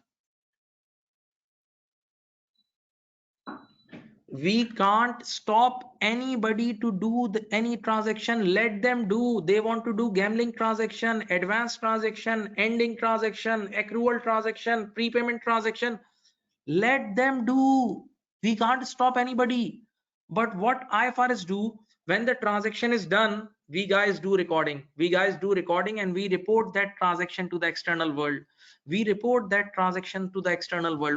can't stop anybody to do any transaction. Let them do. They want to do gambling transaction, advanced transaction, ending transaction, accrual transaction, prepayment transaction. Let them do. We can't stop anybody. But what IFRS do, when the transaction is done, we guys do recording. And we report that transaction to the external world.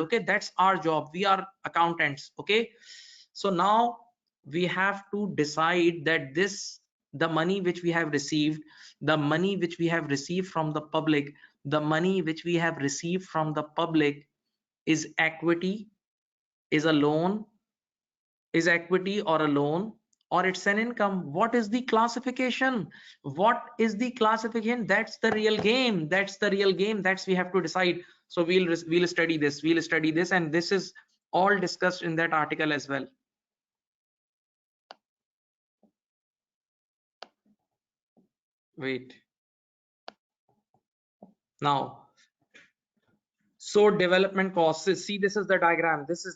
Okay, that's our job. We are accountants, okay? So now we have to decide that the money which we have received, from the public, is equity, is a loan, is equity or a loan, or it's an income. What is the classification? That's the real game. That's we have to decide. So we'll study this, and this is all discussed in that article as well. Wait. Now, so development costs, see, this is the diagram. This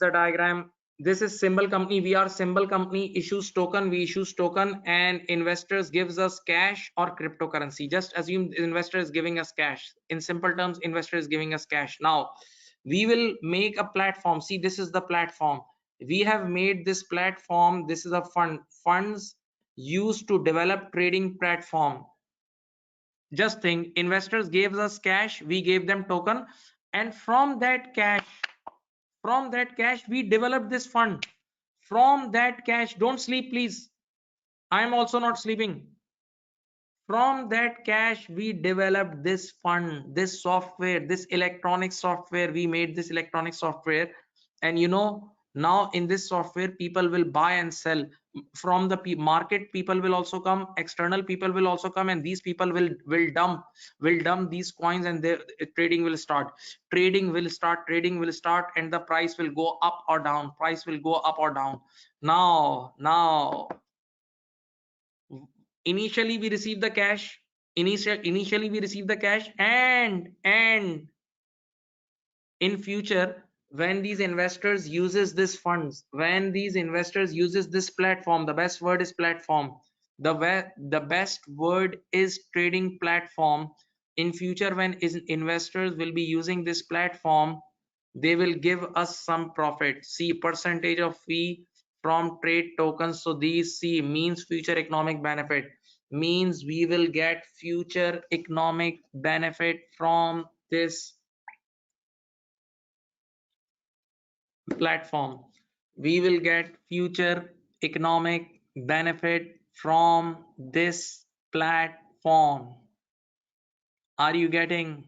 is symbol company. We are symbol company. Issues token, we issues token, and investors gives us cash or cryptocurrency. Just assume investor is giving us cash. In simple terms, investor is giving us cash. Now we will make a platform. See, this is the platform. We have made this platform. This is a funds used to develop trading platform. Just think, investors gave us cash, we gave them token, and from that cash we developed this fund. From that cash, don't sleep please, I am also not sleeping. From that cash we developed this fund, this software, this electronic software. We made this electronic software, and now in this software people will buy and sell. From the market, people will also come, external people will also come, and these people will dump these coins, and the trading will start. And the price will go up or down. Now initially we receive the cash. And in future, when these investors uses this funds, when these investors uses this platform, the best word is platform, the best word is trading platform. In future, when investors will be using this platform, they will give us some profit. See, percentage of fee from trade tokens. So these C means future economic benefit, means we will get future economic benefit from this platform. We will get future economic benefit from this platform. Are you getting?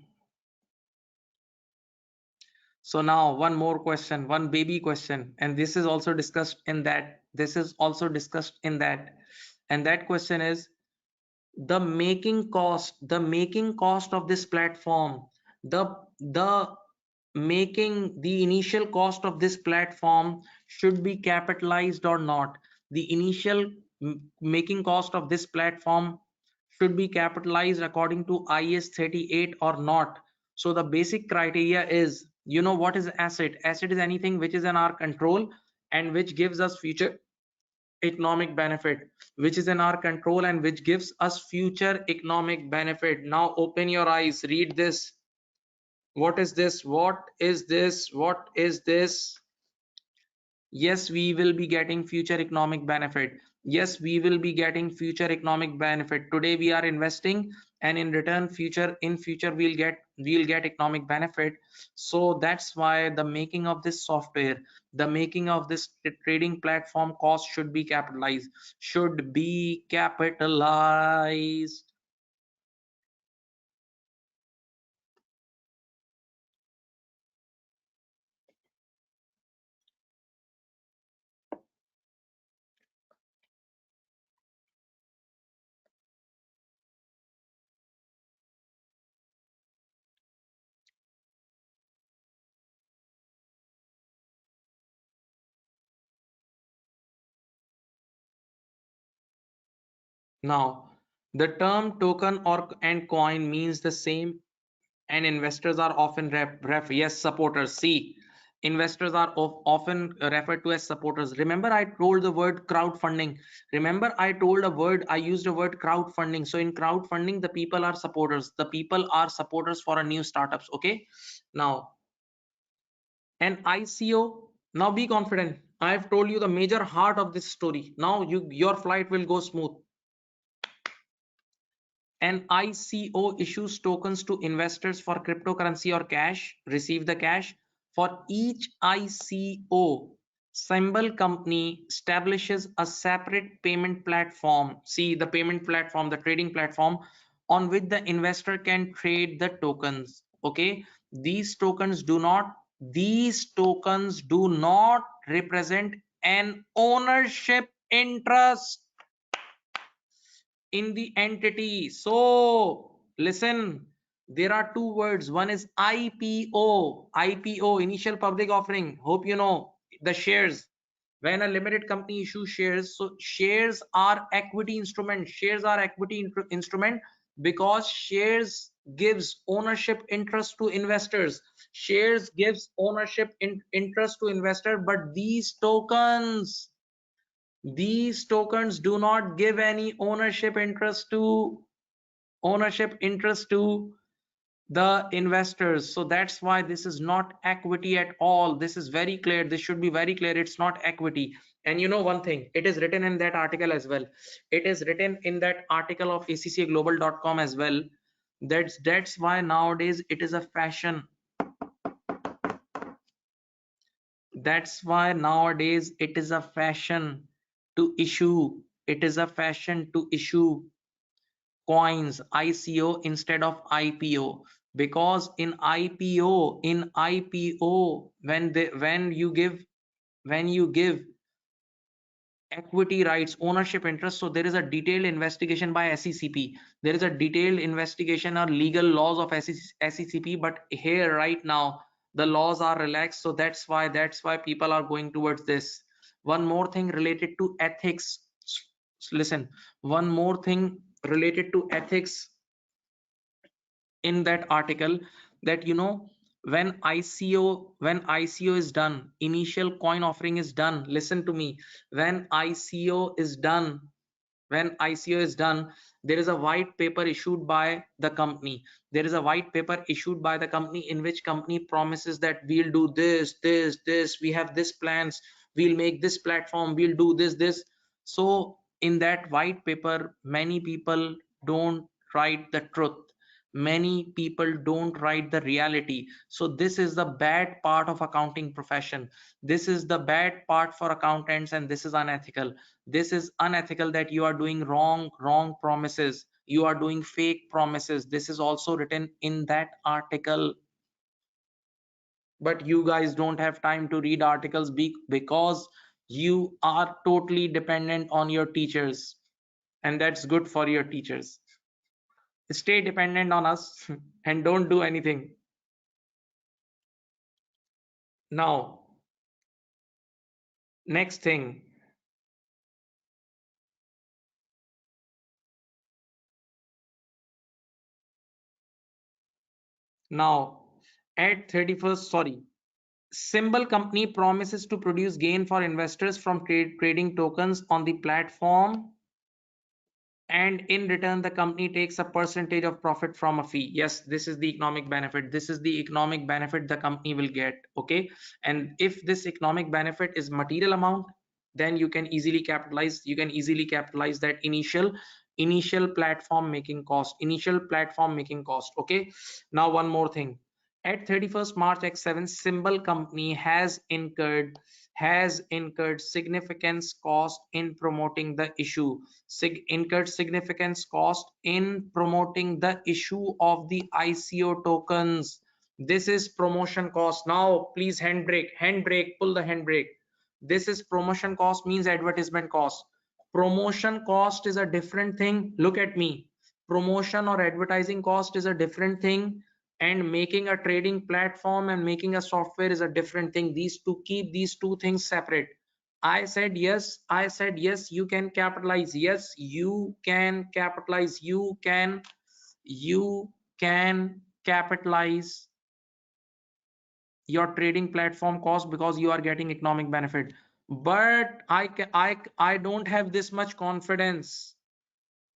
So now one more question, one baby question, and this is also discussed in that. This is also discussed in that. And that question is the making cost of this platform, the making the initial cost of this platform should be capitalized or not. The initial making cost of this platform should be capitalized according to IS 38 or not. So the basic criteria is, you know what is asset? Asset is anything which is in our control and which gives us future economic benefit, which is in our control and which gives us future economic benefit. Now open your eyes, read this. What is this? What is this? What is this? Yes, we will be getting future economic benefit. Yes, we will be getting future economic benefit. Today we are investing, and in return in future we'll get economic benefit. So that's why the making of this software, the making of this trading platform cost should be capitalized, should be capitalized. Now the term token or and coin means the same, and investors are often yes, supporters. See, investors are often referred to as supporters. Remember I told the word crowdfunding. Remember I used a word crowdfunding. So in crowdfunding, the people are supporters, the people are supporters for a new startups. Okay, now an ICO. Now be confident, I have told you the major heart of this story. Now your flight will go smooth. An ICO issues tokens to investors for cryptocurrency or cash. Receive the cash. For each ICO, symbol company establishes a separate payment platform. See, the payment platform, the trading platform on which the investor can trade the tokens. Okay, these tokens do not represent an ownership interest in the entity. So listen, there are two words. One is IPO. IPO, initial public offering. Hope you know the shares. When a limited company issues shares, so shares are equity instrument. Shares are equity instrument because shares gives ownership interest to investors. Shares gives ownership interest to investor, but these tokens do not give any ownership interest to the investors. So that's why this is not equity at all. This is very clear, this should be very clear, it's not equity. And you know one thing, it is written in that article as well. It is written in that article of accaglobal.com as well. That's why nowadays it is a fashion. That's why nowadays it is a fashion to issue. It is a fashion to issue coins ICO instead of IPO, because in IPO when you give equity rights, ownership interest, so there is a detailed investigation by SECP. There is a detailed investigation or legal laws of SECP, but here right now the laws are relaxed. So that's why people are going towards this. One more thing related to ethics. Listen, one more thing related to ethics in that article, that when ICO is done, initial coin offering is done, listen to me, when ICO is done, when ICO is done, there is a white paper issued by the company. There is a white paper issued by the company in which company promises that we'll do this, we have this plans, we'll make this platform, we'll do this. So in that white paper, many people don't write the truth. Many people don't write the reality. So this is the bad part of accounting profession. This is the bad part for accountants, and this is unethical. This is unethical that you are doing wrong promises, you are doing fake promises. This is also written in that article, but you guys don't have time to read articles because you are totally dependent on your teachers, and that's good for your teachers. Stay dependent on us and don't do anything. Now, next thing. Now, at 31st, sorry, symbol company promises to produce gain for investors from trading tokens on the platform, and in return the company takes a percentage of profit from a fee. Yes, this is the economic benefit. This is the economic benefit the company will get. Okay, and if this economic benefit is material amount, then you can easily capitalize, that initial platform making cost. Okay, now one more thing. At 31st March X7, symbol company has incurred significant cost in promoting the issue, incurred significant cost in promoting the issue of the ICO tokens. This is promotion cost. Now please handbrake, pull the handbrake. This is promotion cost, means advertisement cost. Promotion cost is a different thing. Look at me. Promotion or advertising cost is a different thing, and making a trading platform and making a software is a different thing. Keep these two things separate. I said yes, you can capitalize. Yes, you can capitalize. You can capitalize your trading platform cost because you are getting economic benefit. But I don't have this much confidence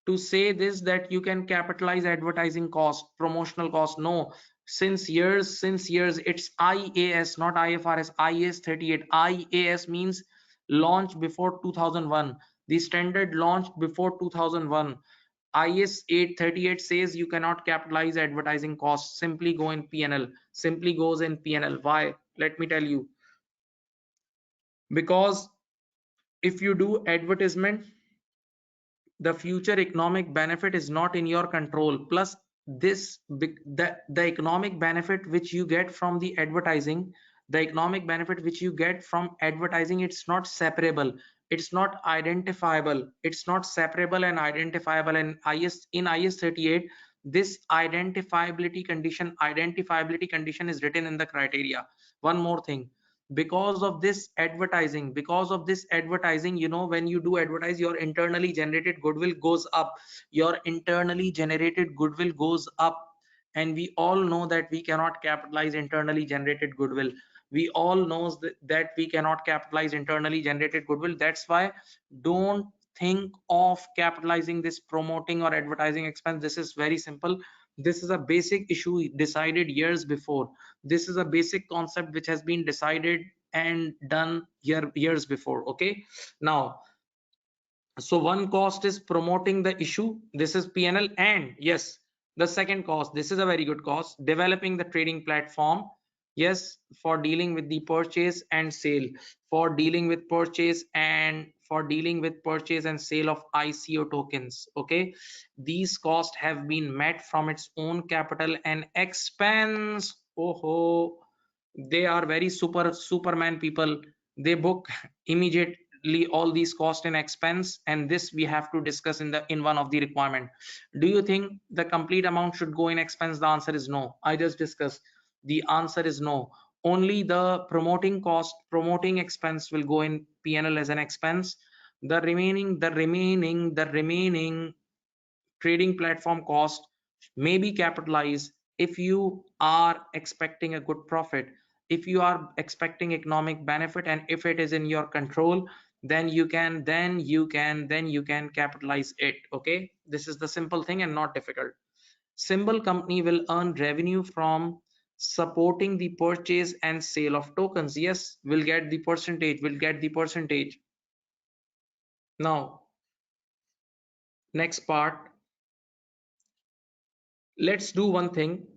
to say this, that you can capitalize advertising cost, promotional cost. No, since years it's IAS, not IFRS. IAS 38. IAS means launched before 2001. The standard launched before 2001. IAS 838 says you cannot capitalize advertising costs. Simply go in PNL. Simply goes in PNL. Why? Let me tell you. Because if you do advertisement, the future economic benefit is not in your control. Plus the economic benefit which you get from the advertising, it's not separable, it's not identifiable, it's not separable and identifiable. And in IS 38, this identifiability condition is written in the criteria. One more thing, because of this advertising, when you do advertise, your internally generated goodwill goes up. And we all know that we cannot capitalize internally generated goodwill. That's why don't think of capitalizing this promoting or advertising expense. This is very simple. This is a basic issue decided years before. This is a basic concept which has been decided and done years before. Okay, now, so one cost is promoting the issue, this is PNL. And yes, the second cost, this is a very good cost, developing the trading platform. Yes, for dealing with the purchase and sale, for dealing with purchase and sale of ICO tokens. Okay, these costs have been met from its own capital and expense. Oh, they are very superman people. They book immediately all these cost and expense, and this we have to discuss in one of the requirement. Do you think the complete amount should go in expense? The answer is no. I just discussed, the answer is no. Only the promoting expense will go in PNL as an expense. The remaining trading platform cost may be capitalized, if you are expecting a good profit, if you are expecting economic benefit, and if it is in your control, then you can capitalize it. Okay, this is the simple thing and not difficult. Symbol company will earn revenue from supporting the purchase and sale of tokens. Yes, we'll get the percentage. Now, next part, let's do one thing.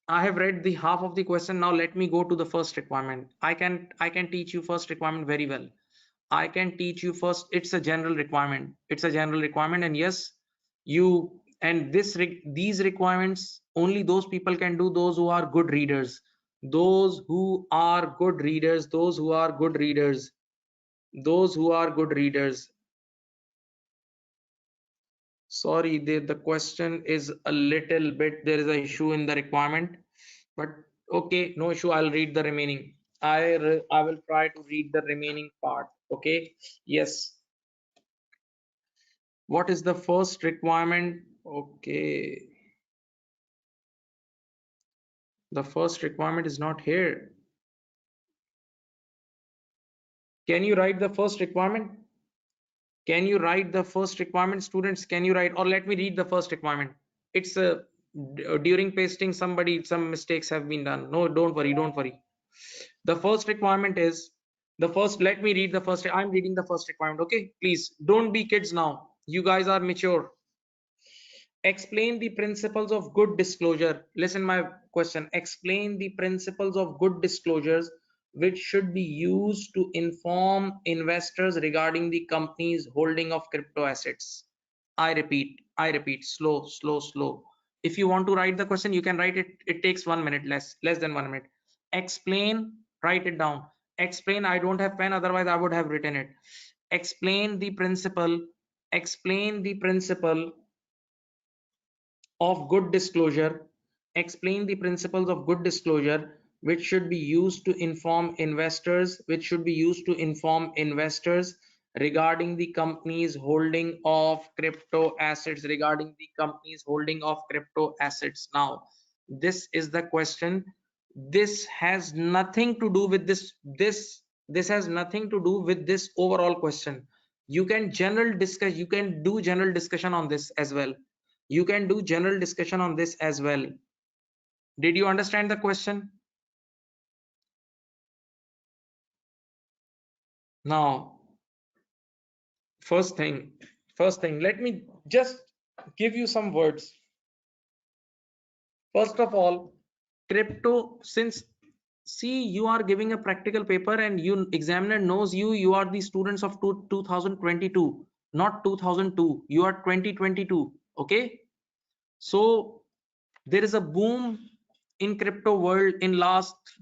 I have read the half of the question. Now let me go to the first requirement. I can teach you first requirement very well. I can teach you first. It's a general requirement. It's a general requirement, and yes, you and these requirements only those people can do, those who are good readers. Those who are good readers. Those who are good readers. Those who are good readers. Sorry, the question is a little bit, there is an issue in the requirement, but okay, no issue. I'll read the remaining. I will try to read the remaining part. Okay. Yes. What is the first requirement? Okay. The first requirement is not here. Can you write the first requirement? Can you write the first requirement, students? Can you write, or let me read the first requirement? It's a during pasting some mistakes have been done. No, don't worry, don't worry. The first requirement is the first. Let me read the first. I'm reading the first requirement. Okay, please don't be kids now. You guys are mature. Explain the principles of good disclosure. Listen my question. Explain the principles of good disclosures which should be used to inform investors regarding the company's holding of crypto assets. I repeat, slow, slow, slow. If you want to write the question, you can write it. It takes 1 minute, less than 1 minute. Explain, write it down. Explain, I don't have pen, otherwise I would have written it. Explain the principle, explain the principle of good disclosure. Explain the principles of good disclosure which should be used to inform investors, regarding the company's holding of crypto assets, Now this is the question. This has nothing to do with this has nothing to do with this overall question. You can do general discussion on this as well. You can do general discussion on this as well. Did you understand the question? Now, first thing, let me just give you some words. First of all, crypto, since see you are giving a practical paper and you examiner knows you are the students of 2022, not 2002. You are 2022. Okay. So there is a boom in crypto world in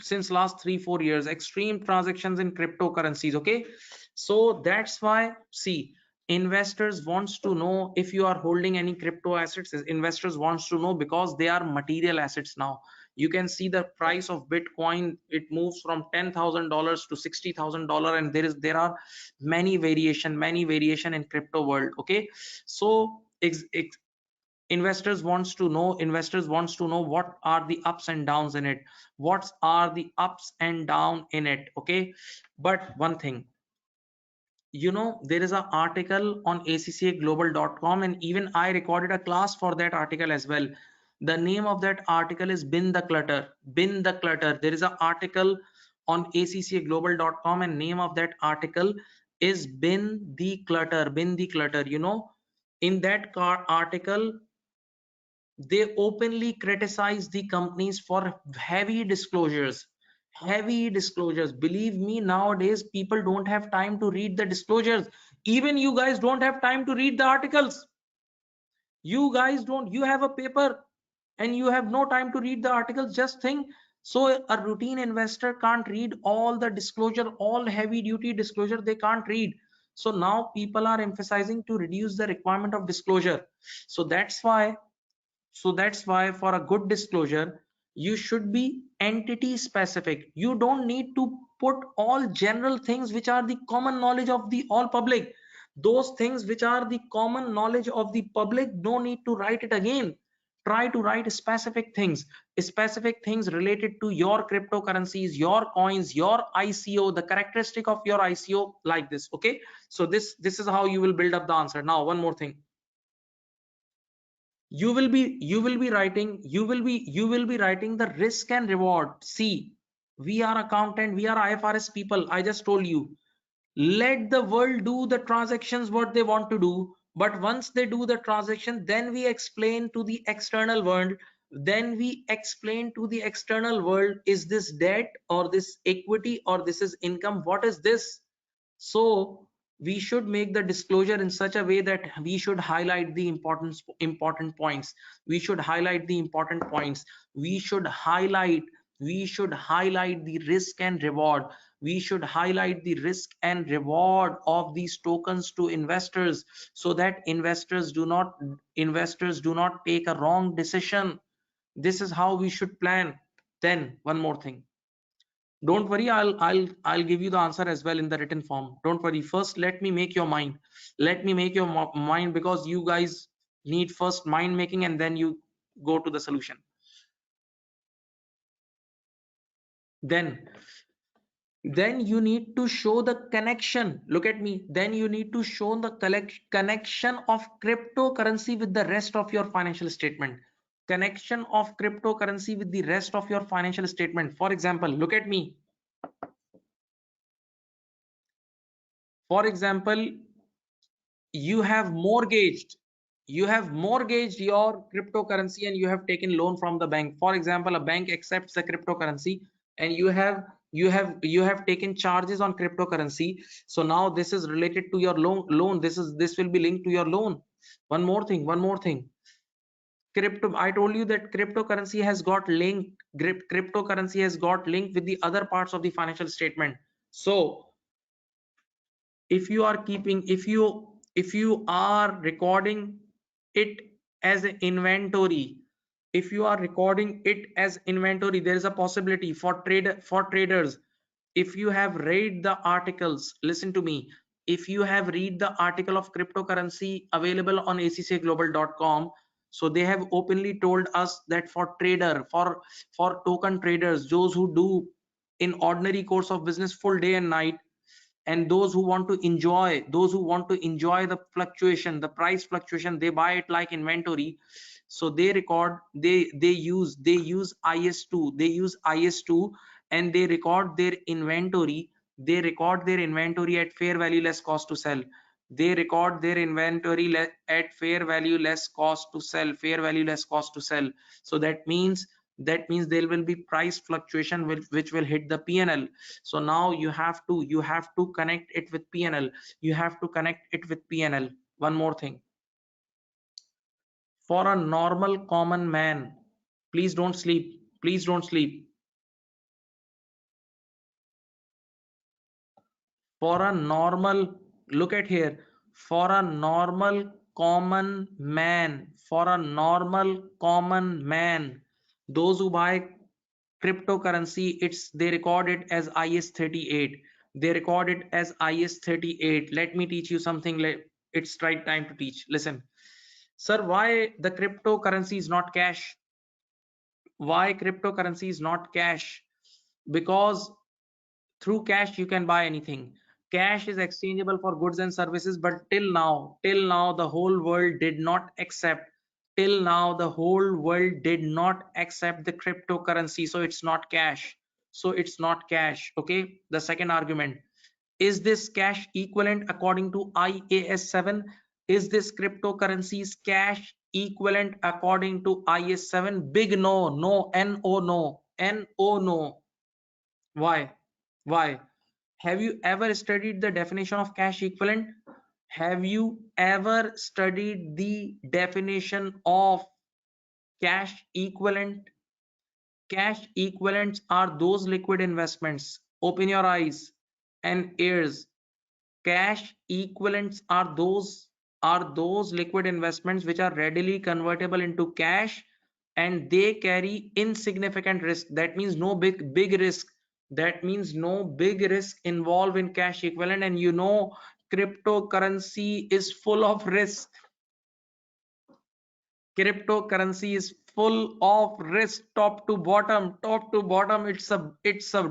since last 3-4 years, extreme transactions in cryptocurrencies. Okay, so that's why see, investors wants to know if you are holding any crypto assets. Investors wants to know because they are material assets. Now you can see the price of Bitcoin, it moves from $10,000 to $60,000, and there are many variation in crypto world. Okay, so investors wants to know what are the ups and downs in it, what are the ups and down in it. Okay, but one thing, there is an article on accaglobal.com, and even I recorded a class for that article as well. The name of that article is bin the clutter. There is an article on accaglobal.com, and name of that article is bin the clutter. In that article, they openly criticize the companies for heavy disclosures. Believe me, nowadays people don't have time to read the disclosures. Even you guys don't have time to read the articles. You guys don't, you have a paper and you have no time to read the articles. Just think, so a routine investor can't read all the disclosure, all heavy duty disclosure, they can't read. So now people are emphasizing to reduce the requirement of disclosure. So that's why for a good disclosure, you should be entity specific. You don't need to put all general things which are the common knowledge of the all public. Those things which are the common knowledge of the public, no need to write it again. try to write specific things related to your cryptocurrencies, your coins, your ICO, the characteristic of your ICO, like this. Okay, so this is how you will build up the answer. Now one more thing, you will be writing the risk and reward. See, we are accountant, we are IFRS people. I just told you, let the world do the transactions what they want to do, but once they do the transaction, then we explain to the external world, is this debt or this equity or this is income, what is this? So we should make the disclosure in such a way that we should highlight the important points. We should highlight the important points. We should highlight the risk and reward. We should highlight the risk and reward of these tokens to investors, so that investors do not take a wrong decision. This is how we should plan. Then one more thing, don't worry, I'll give you the answer as well in the written form. Don't worry, first let me make your mind. Mind, because you guys need first mind making and then you go to the solution. Then you need to show the connection. Look at me. Then you need to show the connection of cryptocurrency with the rest of your financial statement. Connection of cryptocurrency with the rest of your financial statement. For example, look at me. For example, you have mortgaged your cryptocurrency and you have taken loan from the bank. For example, a bank accepts the cryptocurrency and you have taken charges on cryptocurrency. So now this is related to your loan. This will be linked to your loan. One more thing, crypto, I told you that cryptocurrency has got linked with the other parts of the financial statement. So if you are keeping, if you are recording it as an inventory, there is a possibility for traders. If you have read the articles, listen to me, if you have read the article of cryptocurrency available on accaglobal.com, so they have openly told us that for token traders, those who do in ordinary course of business full day and night, and those who want to enjoy the fluctuation, the price fluctuation, they buy it like inventory. So they use IS2, and they record their inventory. At fair value less cost to sell. They record their inventory at fair value less cost to sell. So that means there will be price fluctuation which will hit the PNL. So now you have to connect it with PNL. One more thing, for a normal common man, please don't sleep. For a normal, look at here, for a normal common man, those who buy cryptocurrency, they record it as IS38. Let me teach you something. It's right time to teach. Listen, sir, why the cryptocurrency is not cash? Because through cash you can buy anything. Cash is exchangeable for goods and services, but till now the whole world did not accept the cryptocurrency, so it's not cash. Okay, the second argument, is this cash equivalent according to IAS 7? Is this cryptocurrency's cash equivalent according to IAS 7? Big no. No. Why? Have you ever studied the definition of cash equivalent? Have you ever studied the definition of cash equivalent? Cash equivalents are those liquid investments. Open your eyes and ears. Cash equivalents are those liquid investments which are readily convertible into cash, and they carry insignificant risk. That means no big risk. Involved in cash equivalent. And cryptocurrency is full of risk. Cryptocurrency is full of risk, top to bottom, top to bottom. It's a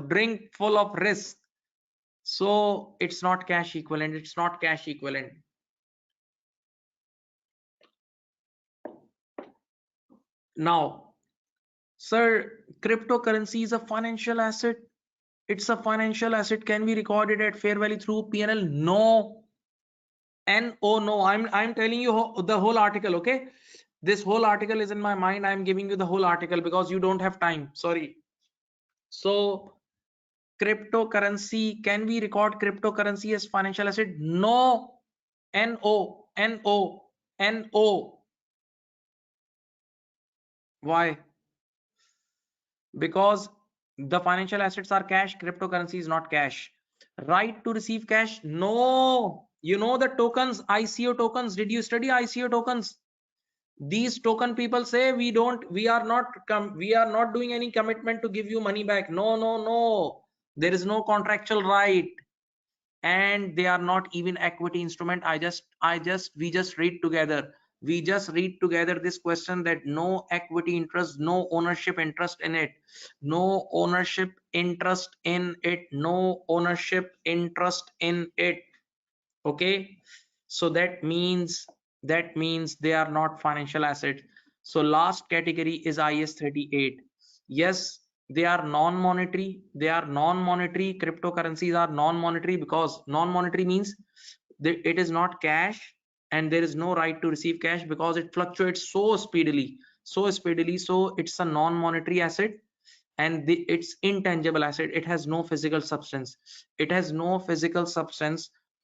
drink full of risk. So it's not cash equivalent. It's not cash equivalent. Now, sir, cryptocurrency is a financial asset. It's a financial asset. Can be recorded at fair value through P&L? No. No. I'm telling you the whole article. Okay. This whole article is in my mind. I'm giving you the whole article because you don't have time. Sorry. So cryptocurrency, can we record cryptocurrency as financial asset? No. No. Why? Because the financial assets are cash, cryptocurrency is not cash. Right to receive cash? No. You know the tokens, ICO tokens. Did you study ICO tokens? These token people say we are not doing any commitment to give you money back. No. There is no contractual right, and they are not even equity instrument. We just read together this question, that no equity interest, no ownership interest in it, no ownership interest in it, no ownership interest in it. Okay, so that means they are not financial assets. So last category is IS 38. Yes, they are non-monetary. Cryptocurrencies are non-monetary, because non-monetary means it is not cash, and there is no right to receive cash because it fluctuates so speedily. So it's a non-monetary asset, and it's intangible asset. It has no physical substance.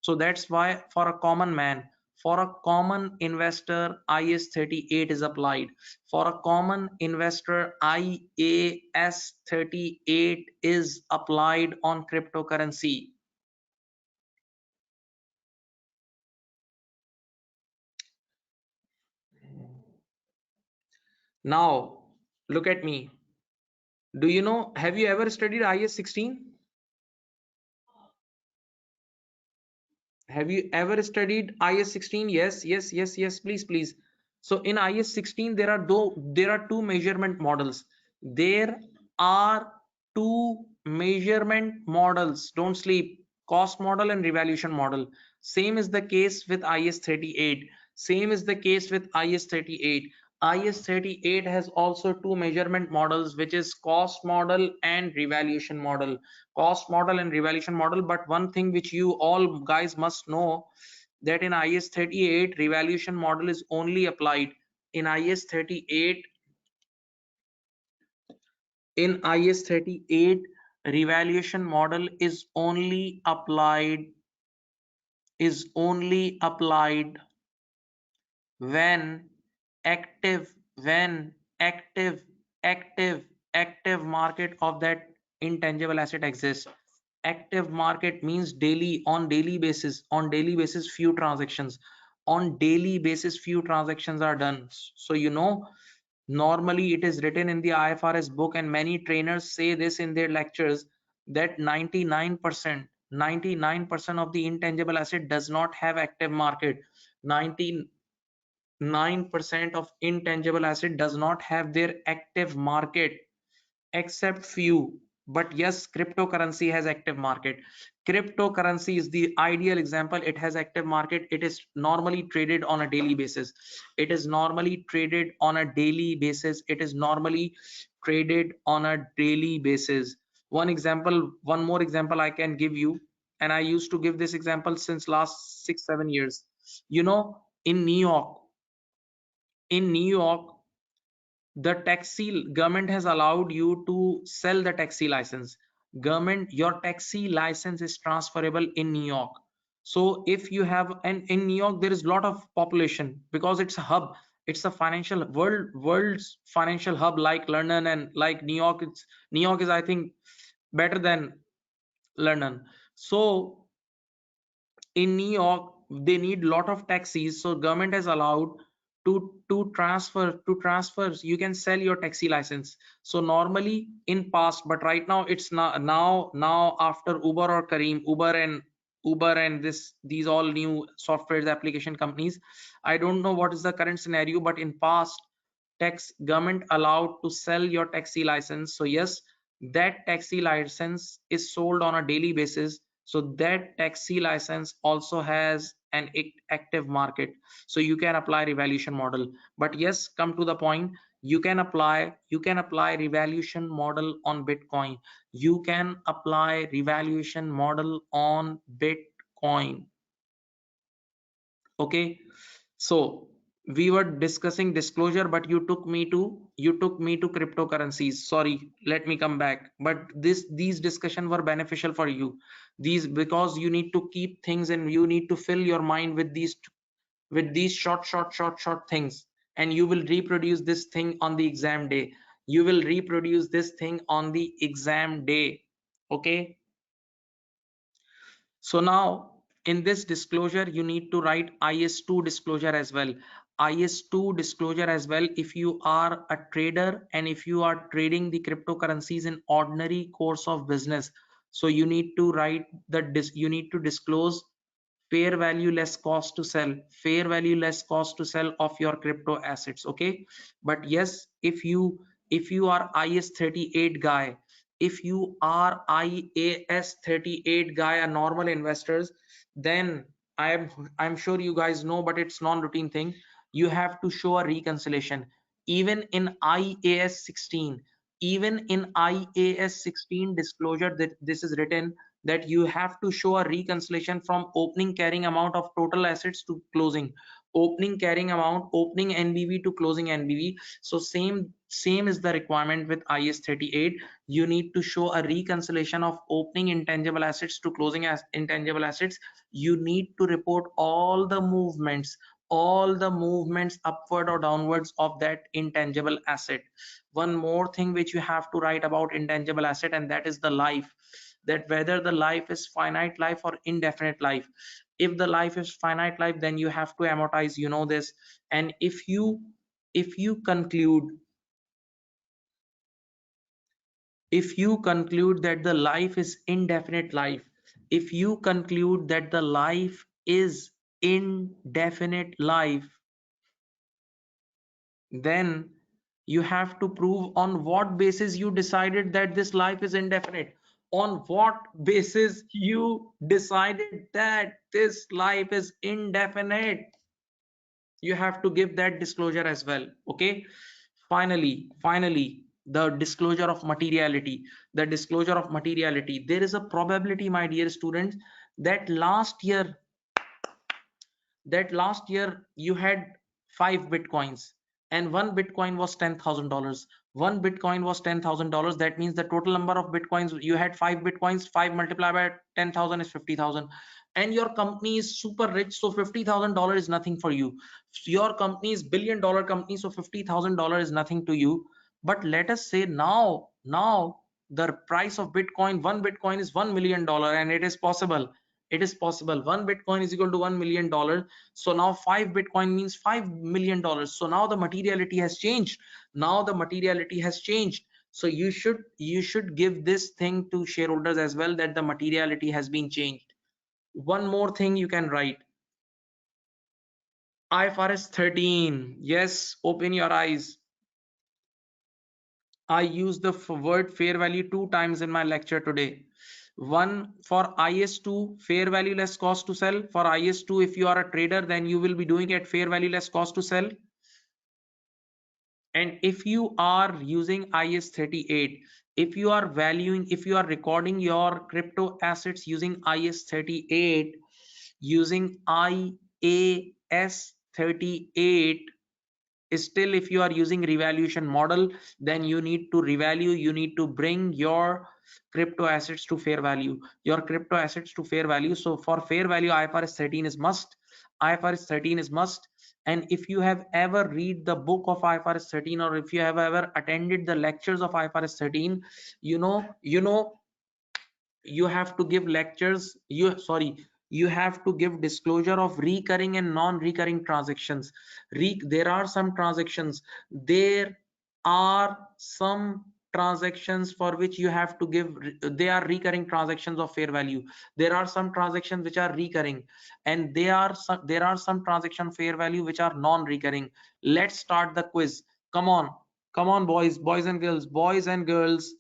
So that's why for a common man, for a common investor, IS 38 is applied. For a common investor, IAS 38 is applied on cryptocurrency. Now look at me. Do you know, have you ever studied IS 16? Have you ever studied IS 16? Yes, please. So in IS 16 there are two measurement models. There are two measurement models. Don't sleep. Cost model and revaluation model. Same is the case with IS 38. Same is the case with IS 38. IS 38 has also two measurement models, which is cost model and revaluation model. But one thing which you all guys must know, that in IS 38 revaluation model is only applied. In IS 38 revaluation model is only applied when active when active active market of that intangible asset exists. Active market means on daily basis few transactions are done. So normally it is written in the IFRS book, and many trainers say this in their lectures, that 99% of the intangible asset does not have active market. 99% of intangible asset does not have their active market, except few. But yes, cryptocurrency has active market. Cryptocurrency is the ideal example. It has active market. It is normally traded on a daily basis. One more example I can give you, and I used to give this example since last 6-7 years. In New York, the taxi government has allowed you to sell the taxi license. Your taxi license is transferable in New York. So if you have, and in New York there is a lot of population, because it's a hub. It's a world's financial hub, like London and like New York. New York is, I think, better than London. So in New York they need lot of taxis, so government has allowed to transfer you can sell your taxi license. So normally in past, but right now it's not. Now after Uber and these all new software application companies, I don't know what is the current scenario, but in past tax government allowed to sell your taxi license. So yes, that taxi license is sold on a daily basis. So that taxi license also has an active market, so you can apply revaluation model. But yes, come to the point, you can apply revaluation model on Bitcoin, you can apply revaluation model on Bitcoin. Okay, so we were discussing disclosure, but you took me to cryptocurrencies. Sorry, let me come back. But these discussion were beneficial for you, these, because you need to keep things and you need to fill your mind with these short things, and you will reproduce this thing on the exam day. You will reproduce this thing on the exam day. Okay, so now in this disclosure, you need to write IS2 disclosure as well. IS2 disclosure as well if you are a trader and if you are trading the cryptocurrencies in ordinary course of business. So you need to write you need to disclose fair value less cost to sell, fair value less cost to sell of your crypto assets. Okay, but yes, if you are IS 38 guy, if you are IAS 38 guy, a normal investors, then i'm sure you guys know, but it's non-routine thing. You have to show a reconciliation. Even in IAS 16, even in IAS 16 disclosure, that this is written that you have to show a reconciliation from opening carrying amount of total assets to closing opening carrying amount, opening NBV to closing NBV. So same is the requirement with IS 38. You need to show a reconciliation of opening intangible assets to closing as intangible assets. You need to report all the movements upward or downwards of that intangible asset. One more thing which you have to write about intangible asset, and that is the life, that whether the life is finite life or indefinite life. If the life is finite life, then you have to amortize, you know this. And if you conclude that the life is indefinite life, if you conclude that the life is indefinite life, then you have to prove on what basis you decided that this life is indefinite. On what basis you decided that this life is indefinite? You have to give that disclosure as well. Okay, finally, the disclosure of materiality. The disclosure of materiality, there is a probability, my dear students, that last year you had 5 bitcoins, and one bitcoin was $10,000. One bitcoin was $10,000. That means the total number of bitcoins, you had 5 bitcoins, 5 multiplied by 10,000 is 50,000. And your company is super rich, so $50,000 is nothing for you. Your company is $1 billion company, so $50,000 is nothing to you. But let us say now the price of bitcoin, one bitcoin is $1 million, and it is possible one bitcoin is equal to $1 million. So now 5 bitcoin means $5 million. So now the materiality has changed. So you should give this thing to shareholders as well, that the materiality has been changed. One more thing you can write, IFRS 13. Yes, open your eyes. I used the word fair value 2 times in my lecture today. One for IS2, fair value less cost to sell. For IS2, if you are a trader, then you will be doing it fair value less cost to sell. And if you are using IS 38, if you are recording your crypto assets using IS 38, using IAS 38, still if you are using revaluation model, then you need to revalue, you need to bring your crypto assets to fair value, so for fair value, IFRS 13 is must. IFRS 13 is must. And if you have ever read the book of IFRS 13, or if you have ever attended the lectures of IFRS 13, you know you have to give lectures, you have to give disclosure of recurring and non-recurring transactions. There are some transactions, there are some transactions for which you have to give, they are recurring transactions of fair value. There are some transactions which are recurring, and there are some transaction fair value which are non-recurring. Let's start the quiz. Come on, come on, boys and girls, boys and girls.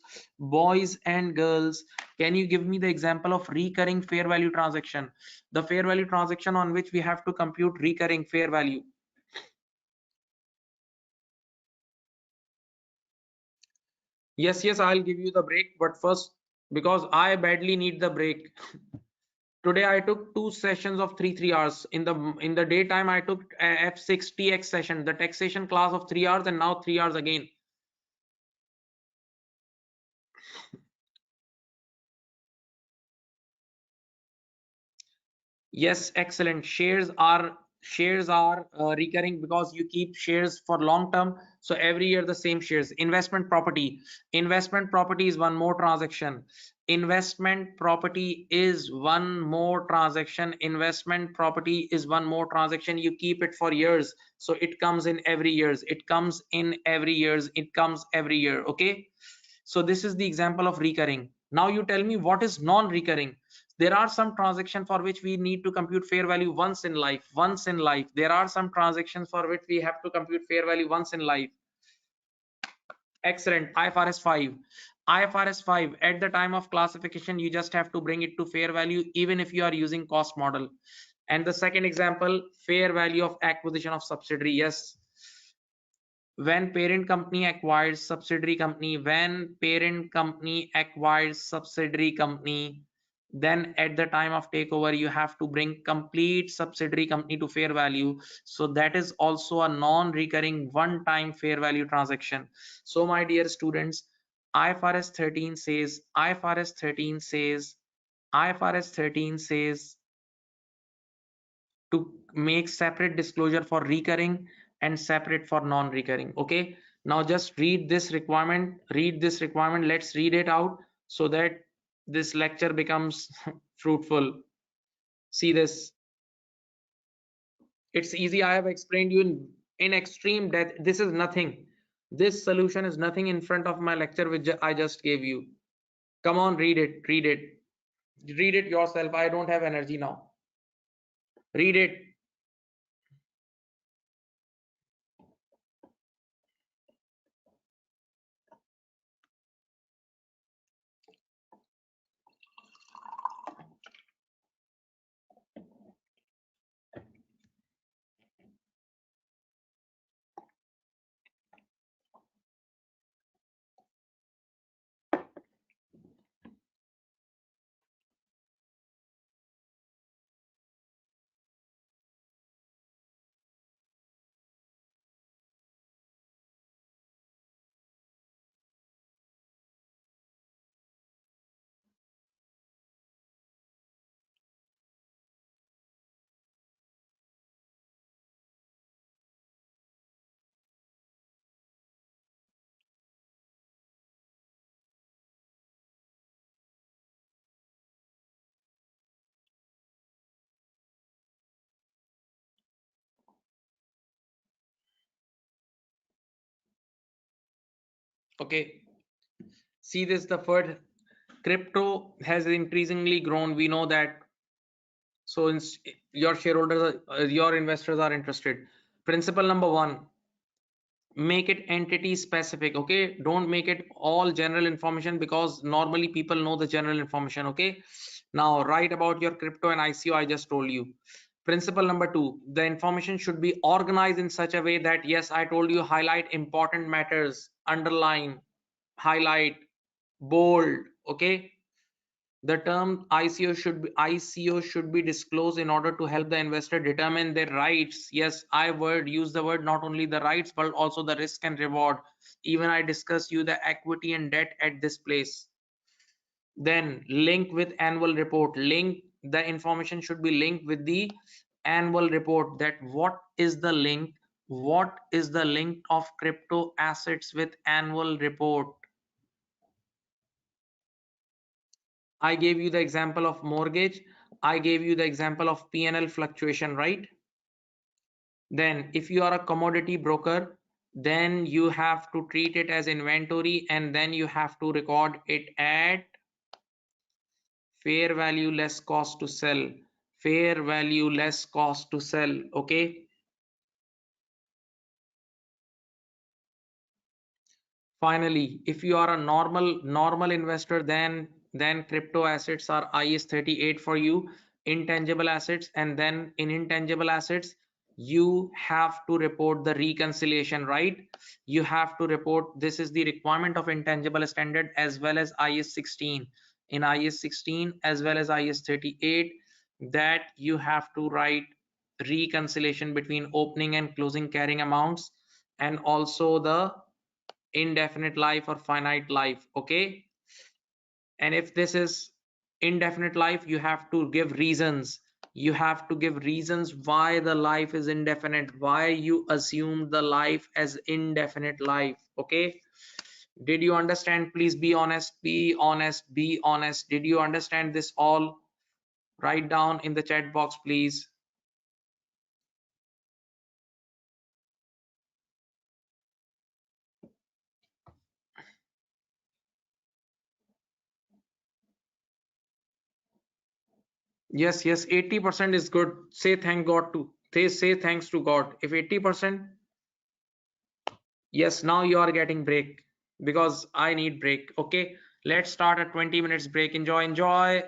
Can you give me the example of recurring fair value transaction? The fair value transaction on which we have to compute recurring fair value. Yes, I'll give you the break, but first, because I badly need the break. Today I took two sessions of 3 hours. In the daytime I took F6 TX session, the taxation class of 3 hours, and now 3 hours again. Yes, excellent. Shares are recurring because you keep shares for long term. So every year the same shares. Investment property. Investment property is one more transaction. Investment property is one more transaction. Investment property is one more transaction. You keep it for years. So it comes in every years. It comes in every years. It comes every year. Okay. So this is the example of recurring. Now you tell me what is non-recurring. There are some transactions for which we need to compute fair value once in life. Once in life. There are some transactions for which we have to compute fair value once in life. Excellent. IFRS 5. IFRS 5, at the time of classification, you just have to bring it to fair value even if you are using cost model. And the second example, fair value of acquisition of subsidiary. Yes, when parent company acquires subsidiary company, then at the time of takeover you have to bring complete subsidiary company to fair value. So that is also a non-recurring one-time fair value transaction. So my dear students, ifrs 13 says ifrs 13 says ifrs 13 says to make separate disclosure for recurring and separate for non-recurring. Okay, now just read this requirement. Let's read it out so that this lecture becomes fruitful. See this, it's easy. I have explained you in extreme depth. This is nothing. This solution is nothing in front of my lecture which I just gave you. Come on, read it yourself. I don't have energy now. Read it. Okay, see this, the third, crypto has increasingly grown, we know that. So your shareholders your investors are interested. Principle number one, make it entity specific. Okay, don't make it all general information because normally people know the general information. Okay, now write about your crypto and ICO. I just told you. Principle number two, the information should be organized in such a way that, yes, I told you, highlight important matters, underline, highlight, bold. Okay, the term ICO should be disclosed in order to help the investor determine their rights. Yes, I use the word not only the rights but also the risk and reward. Even I discuss you the equity and debt at this place. Then link with annual report. Link, the information should be linked with the annual report. That what is the link? What is the link of crypto assets with annual report? I gave you the example of mortgage. I gave you the example of P&L fluctuation, right? Then if you are a commodity broker, then you have to treat it as inventory and then you have to record it at fair value less cost to sell. Fair value less cost to sell. Okay. Finally, if you are a normal investor, then crypto assets are IS 38 for you, intangible assets, and then in intangible assets you have to report the reconciliation, right? You have to report, this is the requirement of intangible standard as well as IS 16. In IS 16 as well as IS 38, that you have to write reconciliation between opening and closing carrying amounts, and also the indefinite life or finite life. Okay, and if this is indefinite life, you have to give reasons. You have to give reasons why the life is indefinite, why you assume the life as indefinite life. Okay, did you understand? Please be honest, be honest, be honest. Did you understand this all? Write down in the chat box, please. Yes, yes, 80% is good. Say thank God to, say thanks to God. If 80%, yes, now you are getting break because I need break. Okay, let's start a 20 minutes break. Enjoy, enjoy.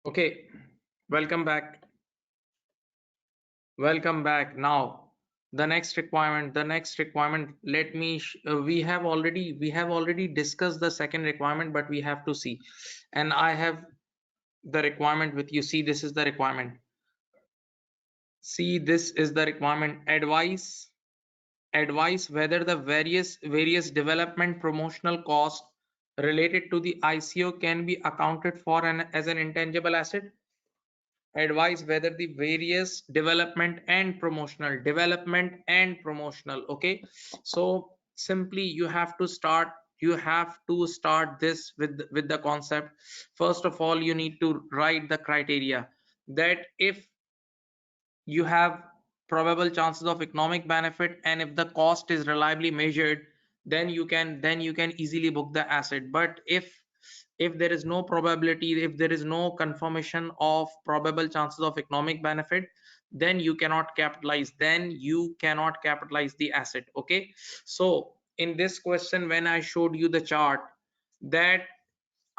Okay, welcome back. Welcome back. Now, the next requirement, let me we have already discussed the second requirement, but we have to see. And I have the requirement with you. See, this is the requirement. See, this is the requirement. Advice whether the various development promotional costs related to the ICO can be accounted for as an intangible asset. Advise whether the various development and promotional. Okay, so simply you have to start this with the concept. First of all, you need to write the criteria that if you have probable chances of economic benefit and if the cost is reliably measured, then you can easily book the asset. But if there is no probability, if there is no confirmation of probable chances of economic benefit, then you cannot capitalize the asset. Okay, so in this question, when I showed you the chart that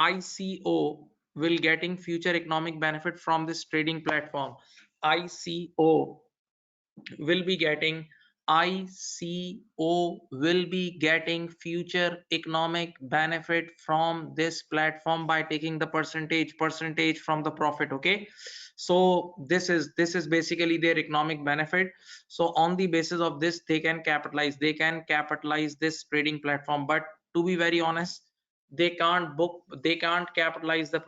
ICO will getting future economic benefit from this trading platform, ICO will be getting ICO will be getting future economic benefit from this platform by taking the percentage from the profit. Okay, so this is basically their economic benefit. So on the basis of this, they can capitalize this trading platform. But to be very honest, they can't capitalize the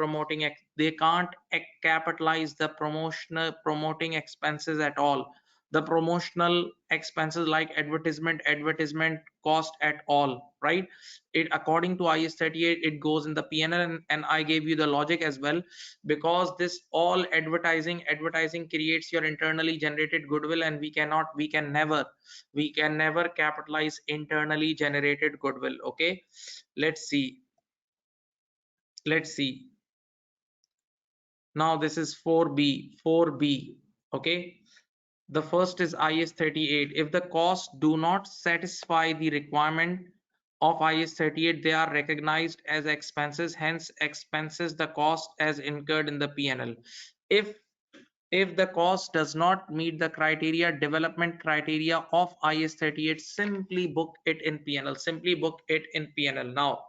capitalize the promoting expenses at all, the promotional expenses like advertisement cost at all, right? It, according to IS 38, it goes in the PNL, and I gave you the logic as well, because this all advertising creates your internally generated goodwill, and we can never capitalize internally generated goodwill. Okay, let's see. Now this is 4b. Okay, the first is IS 38. If the costs do not satisfy the requirement of IS 38, they are recognized as expenses, hence expenses the cost as incurred in the PNL. If the cost does not meet the development criteria of IS 38, simply book it in PNL. Now,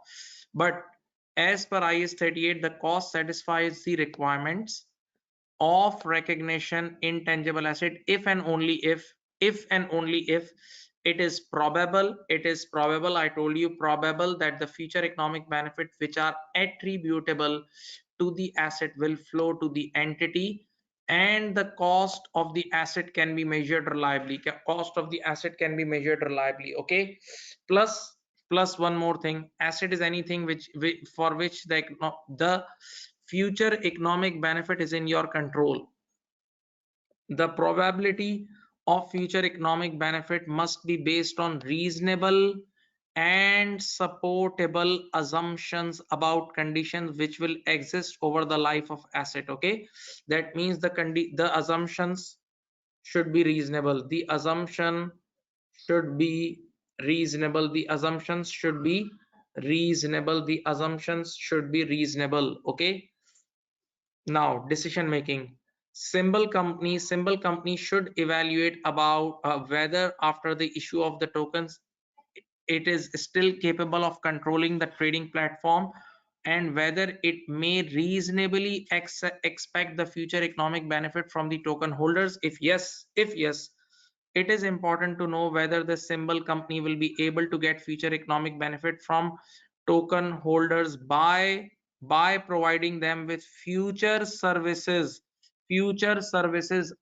but as per IS 38, the cost satisfies the requirements of recognition intangible asset if it is probable, I told you, probable that the future economic benefit which are attributable to the asset will flow to the entity, and the cost of the asset can be measured reliably. Okay, plus one more thing. Asset is anything for which the future economic benefit is in your control. The probability of future economic benefit must be based on reasonable and supportable assumptions about conditions which will exist over the life of asset. Okay, that means the assumptions should be reasonable. The assumptions should be reasonable. Okay, now decision making. Symbol company should evaluate about whether after the issue of the tokens it is still capable of controlling the trading platform, and whether it may reasonably expect the future economic benefit from the token holders. If yes, it is important to know whether the symbol company will be able to get future economic benefit from token holders by providing them with future services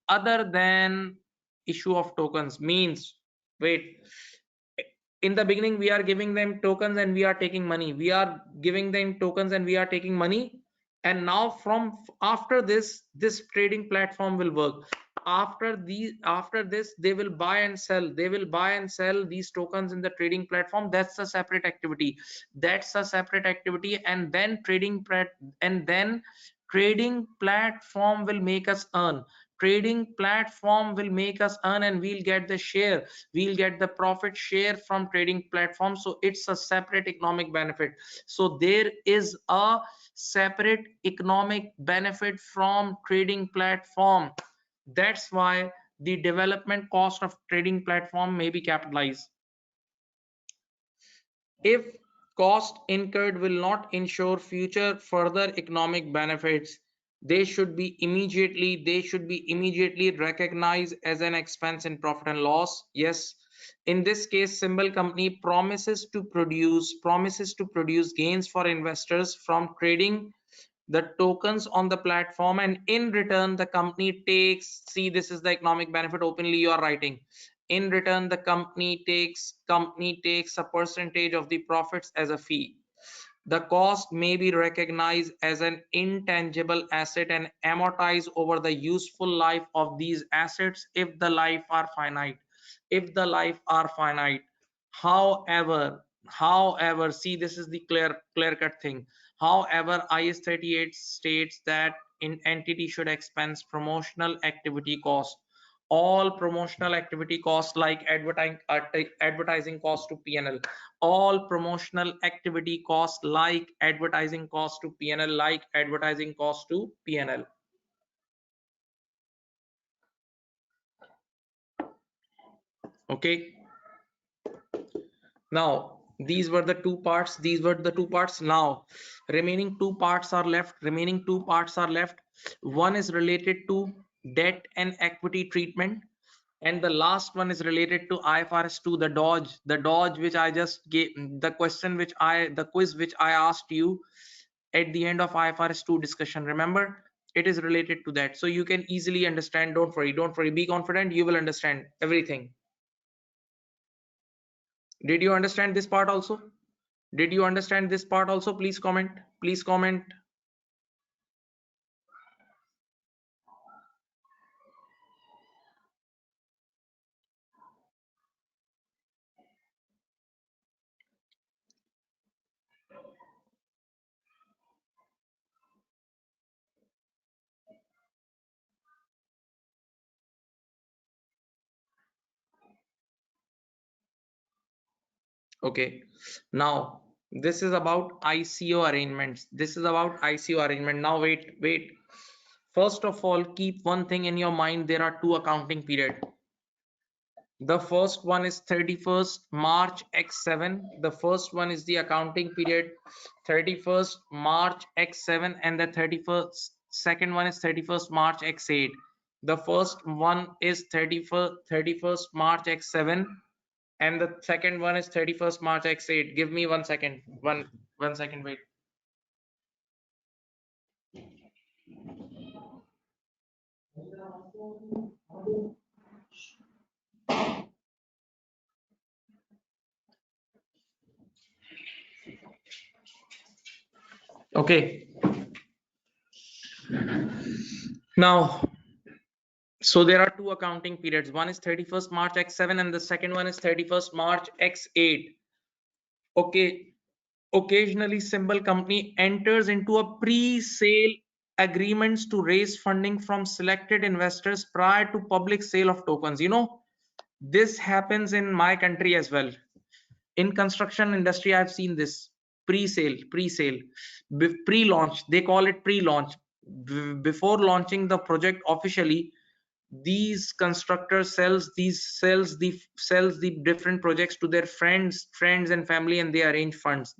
other than issue of tokens. Means, wait, in the beginning we are giving them tokens and we are taking money, and now from after this trading platform will work. After this they will buy and sell these tokens in the trading platform. That's a separate activity. And then trading platform will make us earn. And we'll get the profit share from trading platform. So it's a separate economic benefit. So there is a separate economic benefit from trading platform. That's why the development cost of trading platform may be capitalized. If cost incurred will not ensure future further economic benefits, they should be immediately recognized as an expense in profit and loss. Yes, in this case, symbol company promises to produce gains for investors from trading the tokens on the platform, and in return the company takes, see, this is the economic benefit openly you are writing, in return the company takes a percentage of the profits as a fee. The cost may be recognized as an intangible asset and amortized over the useful life of these assets if the life are finite. If the life are finite. However, see, this is the clear cut thing. However, IS 38 states that an entity should expense promotional activity cost. All promotional activity costs like advertising cost to P&L, all promotional activity costs like advertising cost to P&L, like advertising cost to P&L. Okay, now these were the two parts. Now remaining two parts are left. One is related to debt and equity treatment, and the last one is related to IFRS 2, the dodge which I just gave, the quiz which I asked you at the end of IFRS 2 discussion. Remember, it is related to that, so you can easily understand. Don't worry, be confident, you will understand everything. Did you understand this part also? Please comment. Okay, now this is about ICO arrangements. Now wait. First of all, keep one thing in your mind. There are two accounting periods. The first one is 31st March X7. The first one is the accounting period 31st March X7, and the 31st second one is 31st March X8. The first one is 31st March X7, and the second one is 31st March X8. Give me 1 second. One second, wait. Okay. Now, so there are two accounting periods. One is 31st March X7 and the second one is 31st March X8. Okay. Occasionally, symbol company enters into a pre-sale agreements to raise funding from selected investors prior to public sale of tokens. This happens in my country as well. In construction industry, I've seen this pre-sale, pre-launch. They call it pre-launch. Before launching the project officially, these constructors sells the different projects to their friends and family, and they arrange funds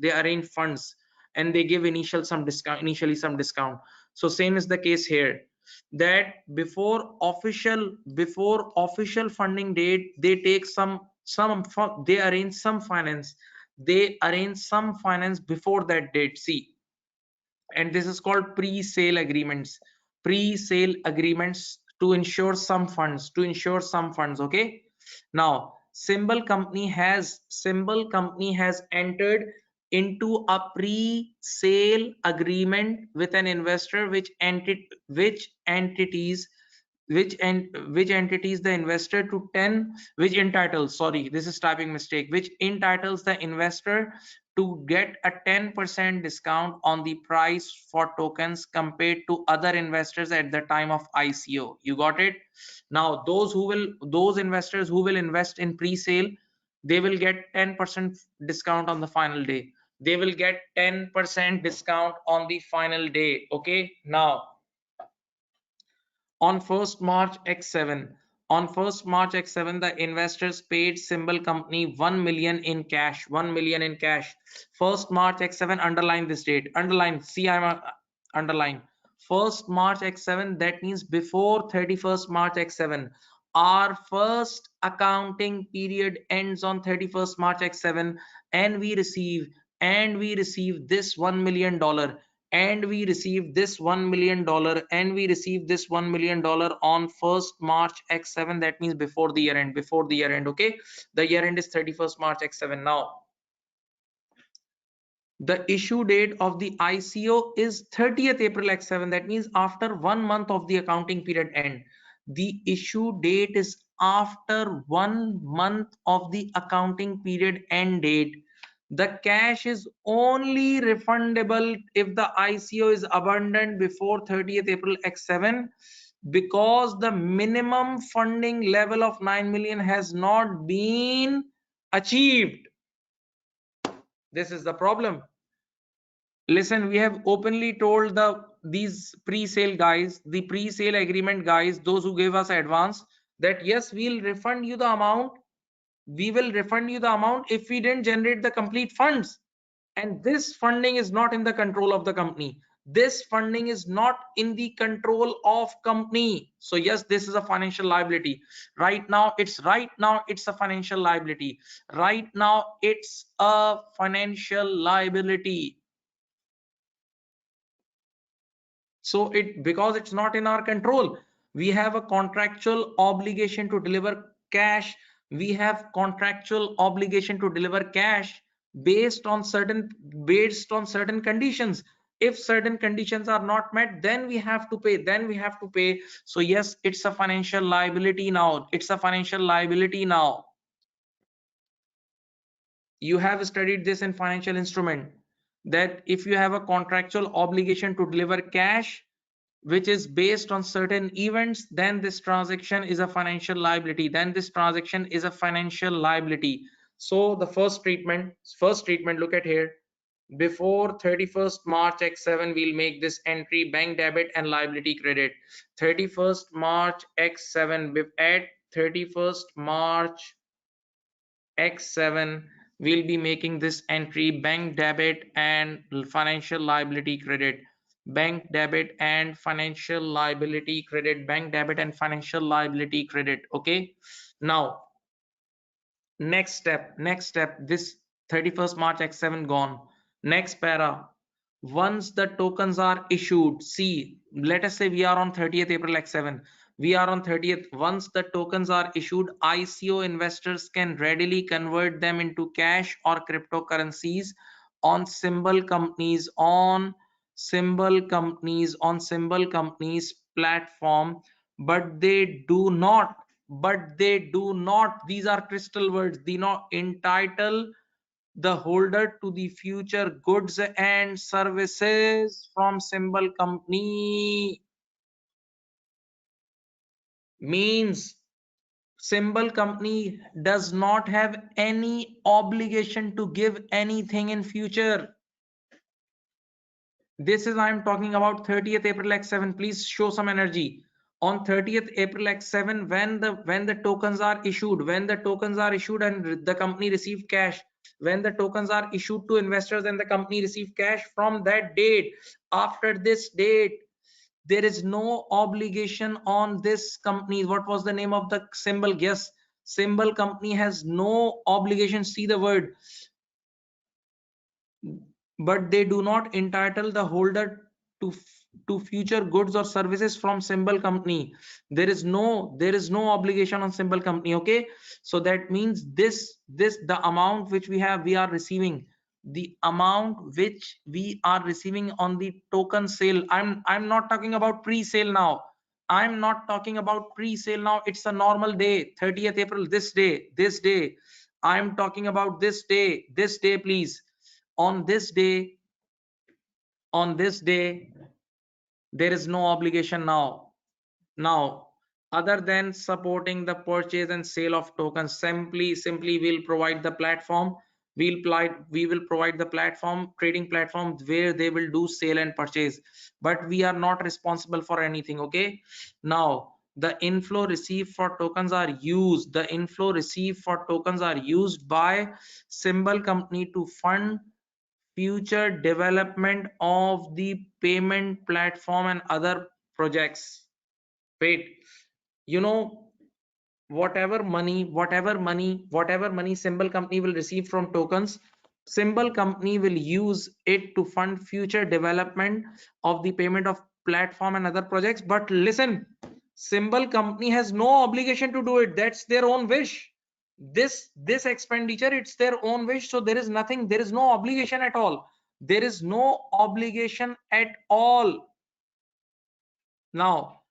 and they give initially some discount. So same is the case here, that before official funding date, they take they arrange some finance before that date. See, and this is called pre-sale agreements to ensure some funds. Okay, now symbol company has entered into a pre-sale agreement with an investor, which entities the investor to 10 which entitles sorry this is typing mistake which entitles the investor to get a 10% discount on the price for tokens compared to other investors at the time of ICO. You got it? Now those investors who will invest in pre-sale, they will get 10% discount on the final day. they will get 10% discount on the final day. Okay, now on 1st March X7, on 1st March X7, the investors paid symbol company 1 million in cash. 1 million in cash. 1st March X7, underline this date. Underline. See, underline. 1st March X7, that means before 31st March X7. Our first accounting period ends on 31st March X7, and we receive this $1 million, and we receive this $1 million, and we receive this $1 million on 1st March X7. That means before the year end. Before the year end. Okay, the year end is 31st March X7. Now the issue date of the ICO is 30th April X7. That means after 1 month of the accounting period end. The issue date is after 1 month of the accounting period end date. The cash is only refundable if the ICO is abandoned before 30th April X7, because the minimum funding level of 9 million has not been achieved. This is the problem. Listen, we have openly told these pre-sale guys, the pre-sale agreement guys, those who gave us advance, that yes, we'll refund you the amount. We will refund you the amount if we didn't generate the complete funds. And this funding is not in the control of the company. This funding is not in the control of company. So yes, this is a financial liability. Right now it's a financial liability. Right now it's a financial liability. So because it's not in our control, we have a contractual obligation to deliver cash. We have contractual obligation to deliver cash based on certain conditions. If certain conditions are not met, then we have to pay. So yes, it's a financial liability now. You have studied this in financial instrument, that if you have a contractual obligation to deliver cash which is based on certain events, then this transaction is a financial liability. So the first treatment, look at here. Before 31st March X7, we'll make this entry: bank debit and liability credit. 31st March X7, at 31st March X7, we'll be making this entry: bank debit and financial liability credit. Bank debit and financial liability credit. Okay, now next step, this 31st March X7 gone. Next para: once the tokens are issued, see, let us say we are on 30th April X7, we are on 30th. Once the tokens are issued, ICO investors can readily convert them into cash or cryptocurrencies on symbol companies platform. But they do not, these are crystal words, they not entitle the holder to the future goods and services from symbol company. Means symbol company does not have any obligation to give anything in future. This is, I'm talking about 30th April X7. Please show some energy. On 30th April X7, when the tokens are issued, and the company receive cash, when the tokens are issued to investors and the company receive cash, from that date, after this date, there is no obligation on this company. What was the name of the symbol? Yes, symbol company has no obligation. See the word. But they do not entitle the holder to future goods or services from symbol company. There is no obligation on symbol company. Okay, so that means the amount which we are receiving, on the token sale. I'm not talking about pre-sale now. It's a normal day, 30th April, this day. I'm talking about this day, please. On this day, there is no obligation now, other than supporting the purchase and sale of tokens. Simply we'll provide the platform. we will provide the platform, trading platform, where they will do sale and purchase, but we are not responsible for anything. Okay, now the inflow received for tokens are used, the inflow received for tokens are used by symbol company to fund future development of the payment platform and other projects. Wait, you know, whatever money symbol company will receive from tokens, symbol company will use it to fund future development of the payment of platform and other projects. But listen, symbol company has no obligation to do it, that's their own wish. This expenditure, it's their own wish, so there is nothing, there is no obligation at all, there is no obligation at all. Now,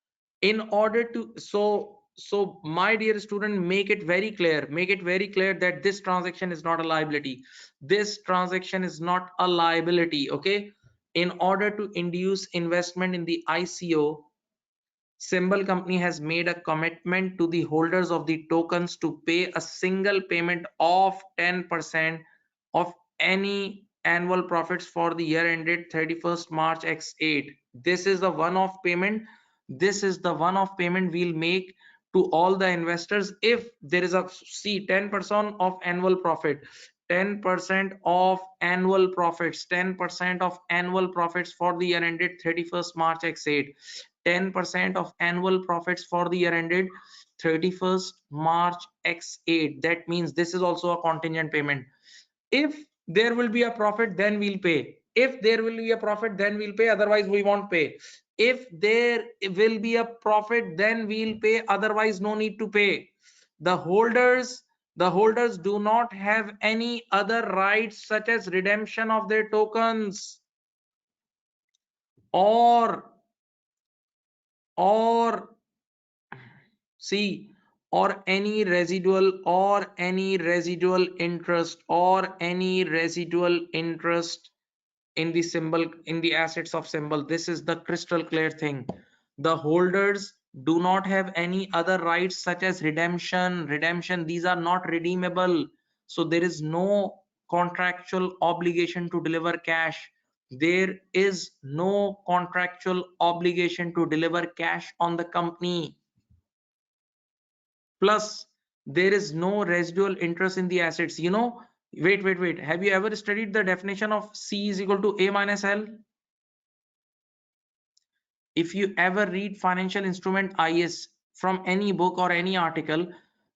in order to, so my dear student, make it very clear, make it very clear that this transaction is not a liability, this transaction is not a liability. Okay, in order to induce investment in the ICO, symbol company has made a commitment to the holders of the tokens to pay a single payment of 10% of any annual profits for the year ended 31st March X8. This is the one-off payment, this is the one-off payment we'll make to all the investors. If there is a, see, 10% of annual profit, 10% of annual profits, 10% of annual profits for the year ended 31st March X8, 10% of annual profits for the year ended 31st March X8. That means this is also a contingent payment. If there will be a profit, then we'll pay. If there will be a profit, then we'll pay, otherwise we won't pay. If there will be a profit, then we'll pay, otherwise no need to pay. The holders do not have any other rights such as redemption of their tokens or see, or any residual interest in the symbol, in the assets of symbol. This is the crystal clear thing. The holders do not have any other rights such as redemption, these are not redeemable, so there is no contractual obligation to deliver cash, there is no contractual obligation to deliver cash on the company. Plus, there is no residual interest in the assets. You know, wait, have you ever studied the definition of C is equal to A minus L? If you ever read financial instrument IS from any book or any article,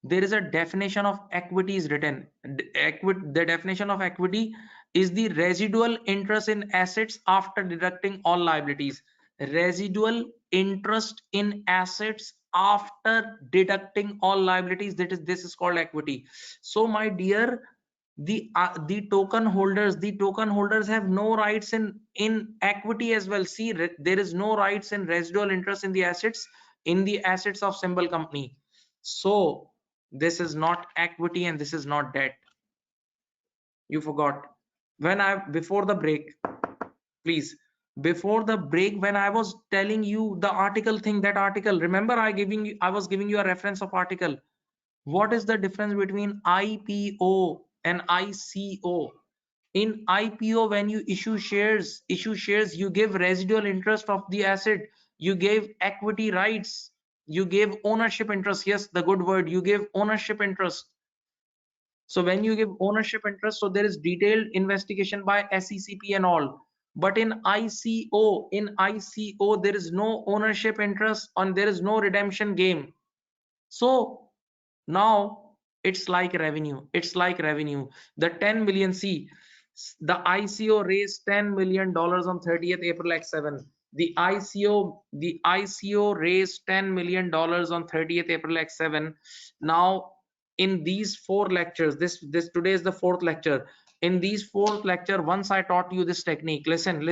there is a definition of equity is written. The definition of equity is the residual interest in assets after deducting all liabilities. Residual interest in assets after deducting all liabilities, that is, this is called equity. So my dear, the token holders have no rights in equity as well. See, there is no rights in residual interest in the assets of symbol company. So this is not equity and this is not debt. You forgot when I, before the break, please, before the break, when I was telling you the article thing, that article, remember I was giving you a reference of article. What is the difference between IPO and ICO? In IPO, when you issue shares, you give residual interest of the asset, you gave equity rights, you gave ownership interest. Yes, the good word, you give ownership interest. So when you give ownership interest, so there is detailed investigation by SECP and all. But in ICO, there is no ownership interest and there is no redemption gain. So now it's like revenue, the 10 million. See, the ICO raised $10 million on 30th April X7. The ICO raised $10 million on 30th April X7. Now in these 4 lectures, this today is the 4th lecture. In these 4th lecture, once I taught you this technique, listen.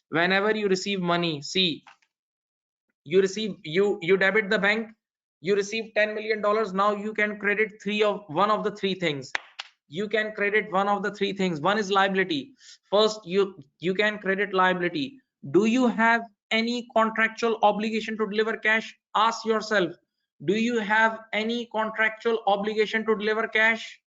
Whenever you receive money, see, you debit the bank, you receive $10 million. Now you can credit one of the three things. You can credit one of the three things. One is liability. First, you can credit liability. Do you have any contractual obligation to deliver cash? Ask yourself, do you have any contractual obligation to deliver cash?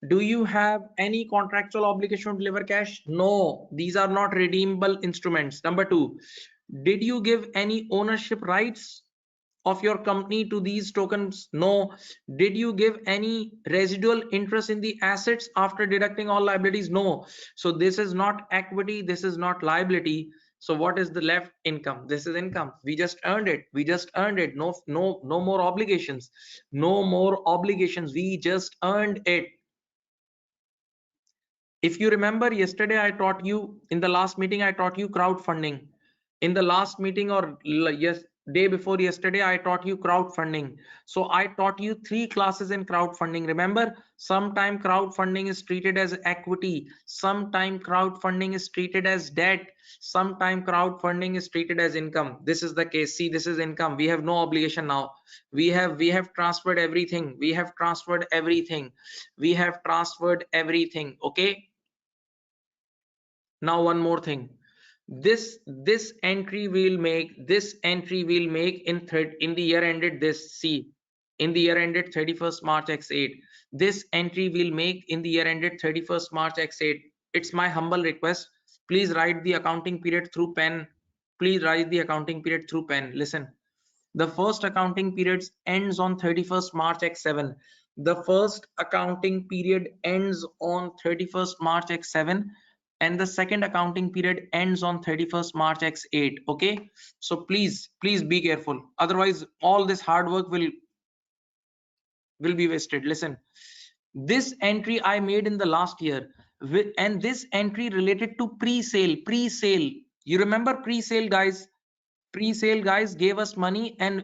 Do you have any contractual obligation to deliver cash? No, these are not redeemable instruments. Number two, did you give any ownership rights of your company to these tokens? No. Did you give any residual interest in the assets after deducting all liabilities? No. So this is not equity, this is not liability. So what is the left? Income. This is income. We just earned it. We just earned it. No more obligations. No more obligations. We just earned it. If you remember, yesterday I taught you, in the last meeting I taught you crowdfunding. In the last meeting, or yes, day before yesterday, I taught you crowdfunding. So I taught you 3 classes in crowdfunding. Remember, sometime crowdfunding is treated as equity, sometime crowdfunding is treated as debt, sometime crowdfunding is treated as income. This is the case. See, this is income. We have no obligation now. We have transferred everything. We have transferred everything. We have transferred everything. Okay. Now one more thing. This entry will make, in the year ended, this, see, in the year ended 31st March X8, this entry will make in the year ended 31st March X8. It's my humble request, please write the accounting period through pen. Please write the accounting period through pen. Listen, the first accounting period ends on 31st March X7. The first accounting period ends on 31st March X7, and the second accounting period ends on 31st March X8. Okay, so please be careful, otherwise all this hard work will be wasted. Listen, this entry I made in the last year, and this entry related to pre-sale. You remember pre-sale, guys? Pre-sale guys gave us money, and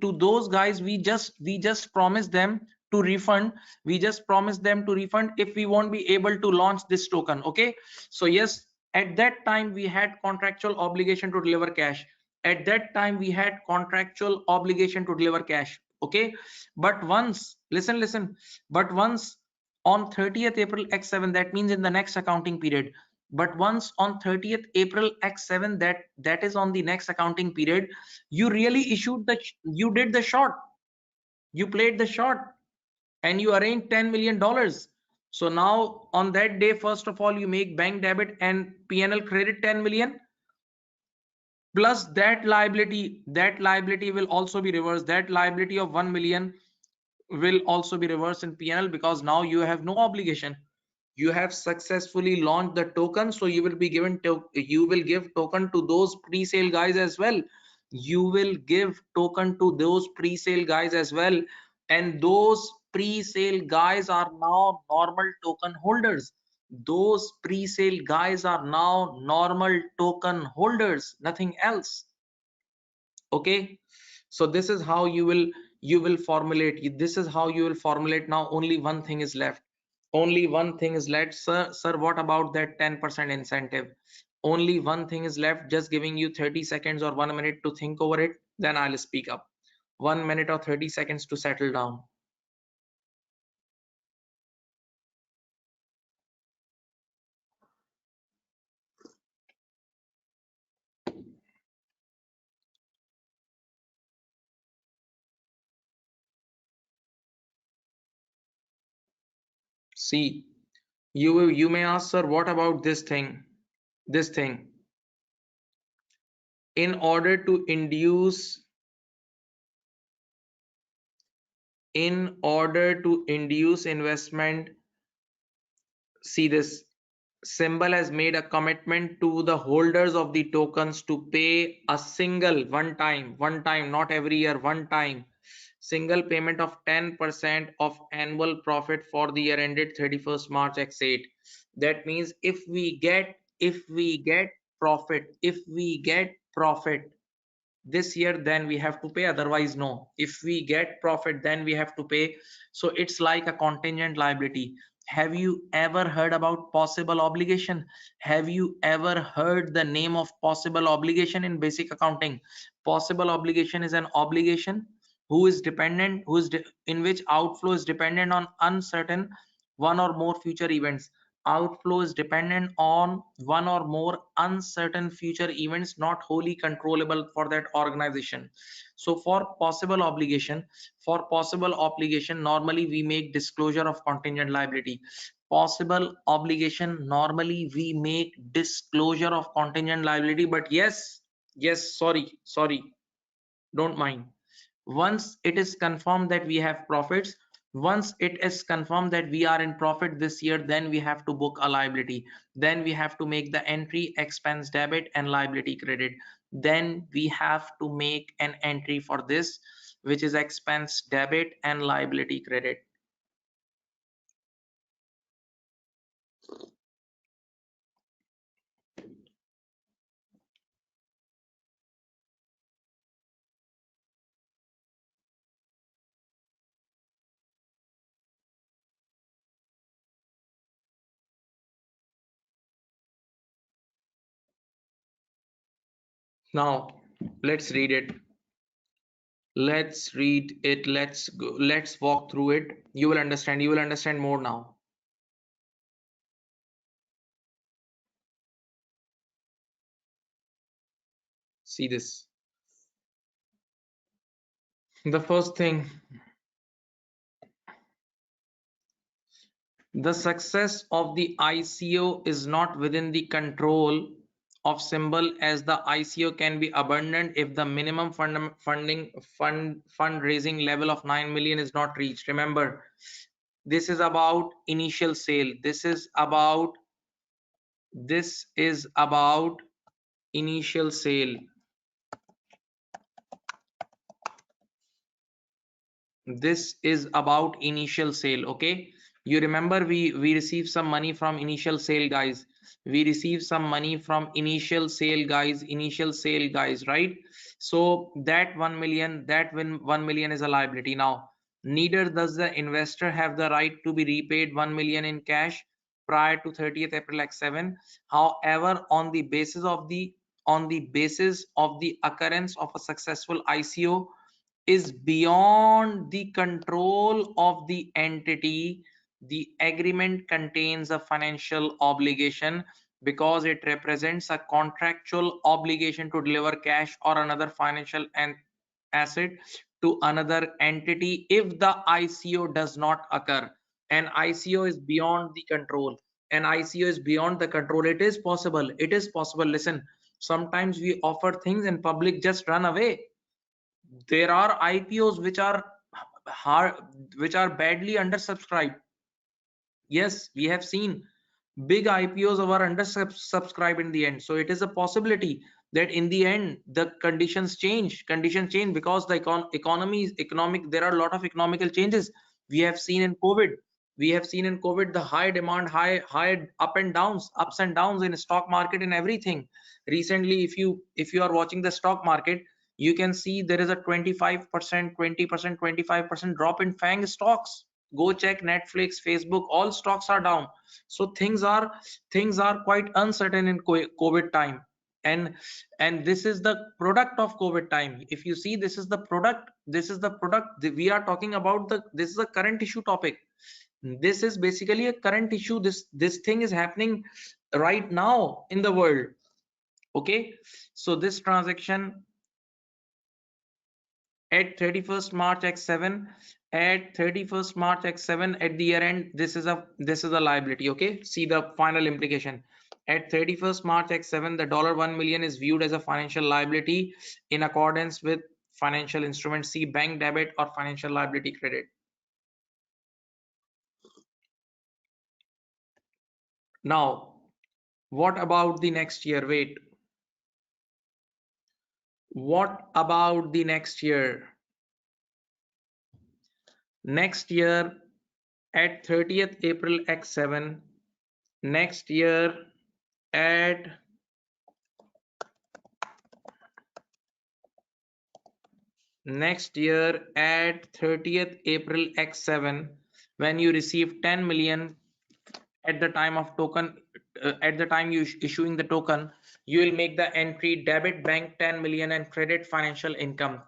to those guys we just promised them to refund. We just promised them to refund if we won't be able to launch this token. Okay, so yes, at that time we had contractual obligation to deliver cash. At that time we had contractual obligation to deliver cash. Okay, but once, listen, but once on 30th April X7, that means in the next accounting period, but once on 30th April X7, that is on the next accounting period, you really issued the, you did the short, you played the short, and you arranged $10 million. So now on that day, first of all, you make bank debit and PNL credit 10 million, plus that liability will also be reversed. That liability of 1 million will also be reversed in PNL, because now you have no obligation. You have successfully launched the token, so you will be given you will give token to those pre-sale guys as well. You will give token to those pre-sale guys as well, and those pre-sale guys are now normal token holders. Those pre-sale guys are now normal token holders, nothing else. Okay, so this is how you will formulate. This is how you will formulate. Now only one thing is left. Only one thing is left. Sir, what about that 10% incentive? Only one thing is left. Just giving you 30 seconds or 1 minute to think over it, then I'll speak up. 1 minute or 30 seconds to settle down. See, you may ask, sir, what about this thing? This thing, in order to induce investment, see, this symbol has made a commitment to the holders of the tokens to pay a single one time, not every year, one time single payment of 10% of annual profit for the year ended 31st March X8. That means if we get profit, this year, then we have to pay, otherwise no. If we get profit, then we have to pay. So it's like a contingent liability. Have you ever heard about possible obligation? Have you ever heard the name of possible obligation in basic accounting? Possible obligation is an obligation who is dependent, in which outflow is dependent on uncertain one or more future events. outflow is dependent on one or more uncertain future events not wholly controllable for that organization. So for possible obligation, normally we make disclosure of contingent liability. Possible obligation, normally we make disclosure of contingent liability. But yes, sorry, don't mind. Once it is confirmed that we have profits, once it is confirmed that we are in profit this year, then we have to book a liability. Then we have to make the entry expense debit and liability credit. Then we have to make an entry for this, which is expense debit and liability credit. Now let's read it. Let's go, let's walk through it. You will understand more now. See this. The first thing, the success of the ICO is not within the control of symbol, as the ICO can be abandoned if the minimum fundraising level of 9 million is not reached. Remember, this is about initial sale. This is about initial sale. This is about initial sale. Okay, you remember we received some money from initial sale, guys. We received some money from initial sale, guys, right? So that 1 million, 1 million is a liability. Now neither does the investor have the right to be repaid 1 million in cash prior to 30th April X7. However, on the basis of the occurrence of a successful ICO is beyond the control of the entity, the agreement contains a financial obligation because it represents a contractual obligation to deliver cash or another financial asset to another entity if the ICO does not occur. An ICO is beyond the control. An ICO is beyond the control. It is possible. It is possible. Listen, sometimes we offer things and public just run away. There are IPOs which are hard, which are badly undersubscribed. Yes, we have seen big IPOs are undersubscribed in the end. So it is a possibility that in the end the conditions change. Because the economy is economic. There are a lot of economical changes. We have seen in COVID. The high demand, high ups and downs in stock market and everything. Recently, if you are watching the stock market, you can see there is a 25%, 20%, 25% drop in FANG stocks. Go check Netflix, Facebook, all stocks are down. So things are quite uncertain in COVID time. And this is the product of COVID time. If you see, this is the product we are talking about. This is a current issue topic. This is basically a current issue. This thing is happening right now in the world. Okay, so this transaction at 31st March X7, at 31st March X7 at the year end, this is a liability. Okay, see the final implication. At 31st March X7, the $1 million is viewed as a financial liability in accordance with financial instrument C, bank debit or financial liability credit. Now, what about the next year? Wait, what about the next year? Next year at 30th April X7, next year at 30th April X7, when you receive 10 million at the time of token, at the time you issuing the token, you will make the entry debit bank 10 million and credit financial income.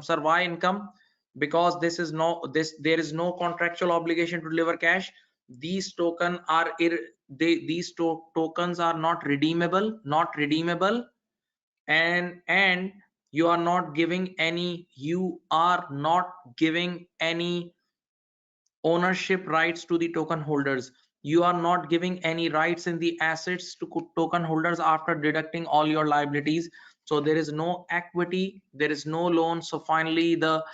Sir, why income? Because there is no contractual obligation to deliver cash. these token are tokens are not redeemable, and you are not giving any ownership rights to the token holders. You are not giving any rights in the assets to token holders after deducting all your liabilities. So there is no equity, there is no loan. So finally the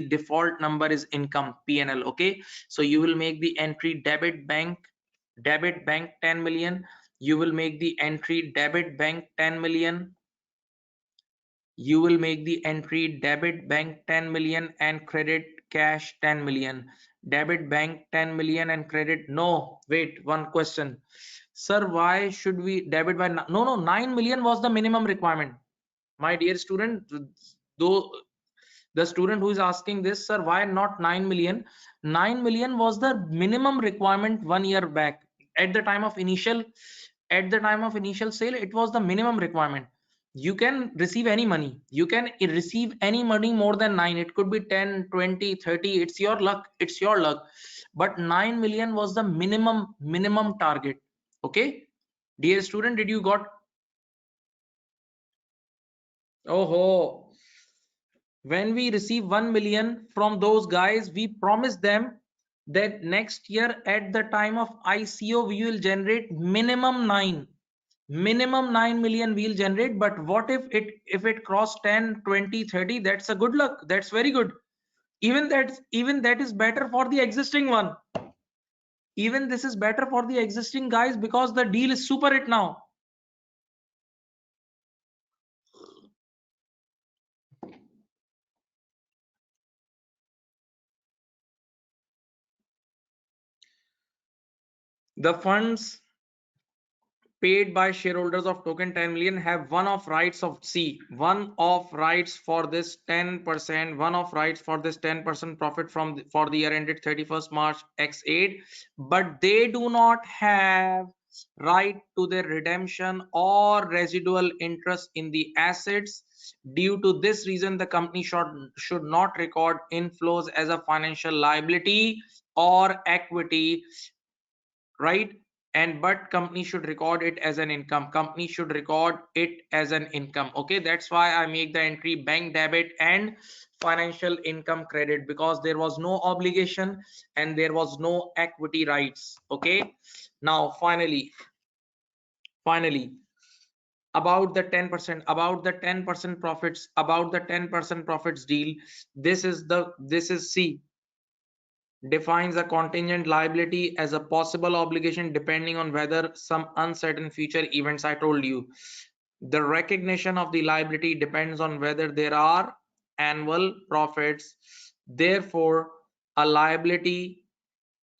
default number is income, PNL. Okay, so you will make the entry debit bank 10 million. You will make the entry debit bank 10 million. You will make the entry debit bank 10 million and credit cash 10 million. Debit bank 10 million and credit, no, wait, one question. Sir, why should we debit by, no, 9 million was the minimum requirement. My dear student, though the student who is asking this, sir, why not 9 million? 9 million was the minimum requirement 1 year back. At the time of initial sale, it was the minimum requirement. You can receive any money, you can receive any money more than 9. It could be 10, 20, 30. It's your luck, but 9 million was the minimum target. Okay, dear student, did you got? Oh, when we receive 1 million from those guys, we promise them that next year at the time of ICO we will generate minimum 9 million we'll generate. But what if it cross 10, 20, 30? That's a good luck, that's very good. Even that is better for the existing one. Even this is better for the existing guys because the deal is super hit now. The funds paid by shareholders of token 10 million have one-off rights of one-off rights for this 10%, one-off rights for this 10% profit for the year ended 31st March X8, but they do not have right to the redemption or residual interest in the assets. Due to this reason, the company should not record inflows as a financial liability or equity, right? And but company should record it as an income. Okay, that's why I make the entry bank debit and financial income credit, because there was no obligation and there was no equity rights. Okay, now finally about the 10%, about the 10% profits deal. This is C defines a contingent liability as a possible obligation depending on whether some uncertain future events. I told you the recognition of the liability depends on whether there are annual profits. Therefore a liability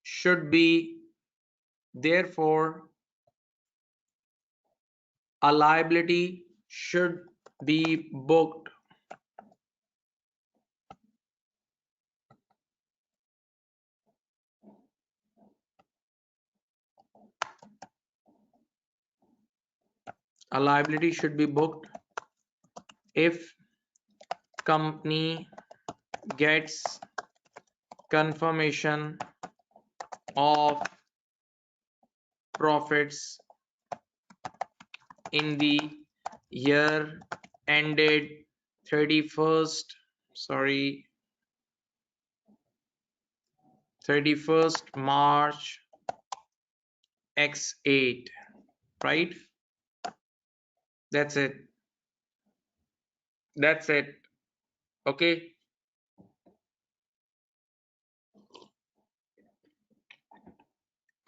should be therefore a liability should be booked a liability should be booked if company gets confirmation of profits in the year ended 31st 31st March X8, right? That's it. Okay,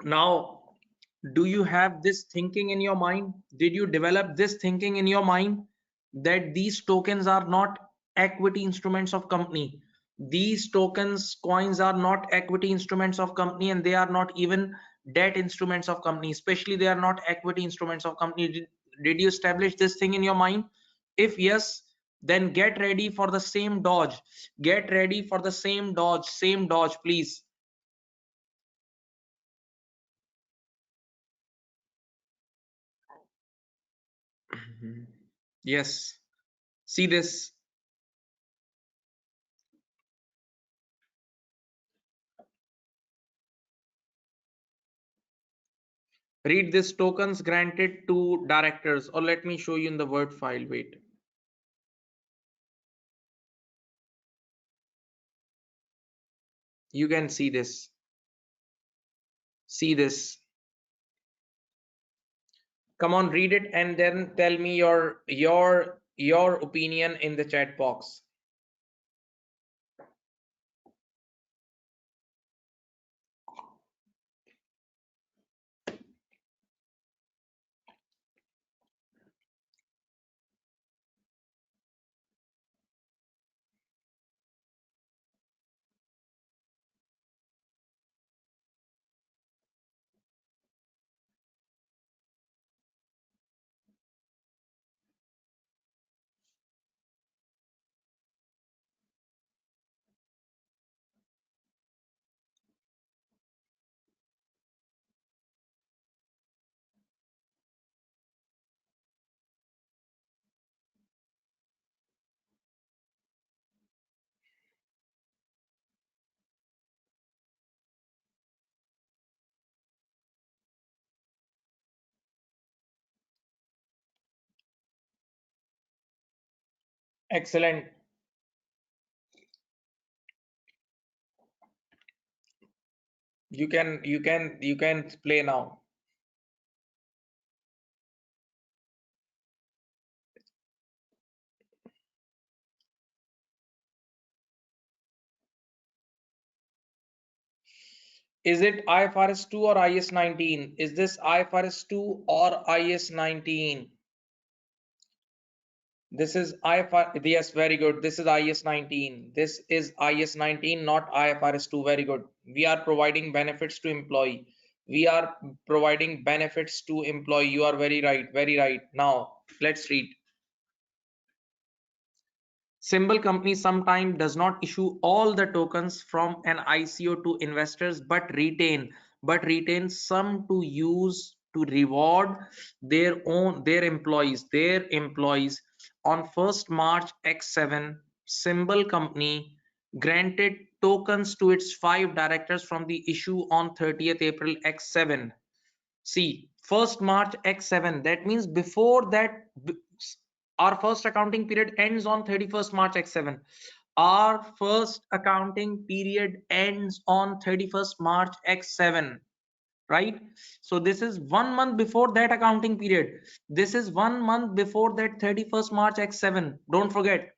now do you have this thinking in your mind? Did you develop this thinking in your mind that these tokens are not equity instruments of company? These tokens, coins are not equity instruments of company, and they are not even debt instruments of company. Especially they are not equity instruments of company. Did you establish this thing in your mind? If yes, then get ready for the same dodge. Same dodge, please. Yes, see this. Read this: tokens granted to directors, or let me show you in the Word file. Wait. You can see this. See this. Come on, read it and then tell me your opinion in the chat box. Excellent. You can play now. Is it IFRS 2 or IS 19? Is this IFRS 2 or IS 19? This is IFRS. Yes, very good. This is IS 19. This is IS 19, not IFRS 2. Very good. We are providing benefits to employee. We are providing benefits to employee. You are very right. Very right. Now, let's read. Symbol company sometimes does not issue all the tokens from an ICO to investors, but retain some to use to reward their employees. On 1st March X7, symbol company granted tokens to its 5 directors from the issue on 30th April X7. See, 1st March X7, that means before that, our first accounting period ends on 31st March X7. Our first accounting period ends on 31st March X7, right? So this is 1 month before that accounting period. This is 1 month before that 31st March X7. Don't forget.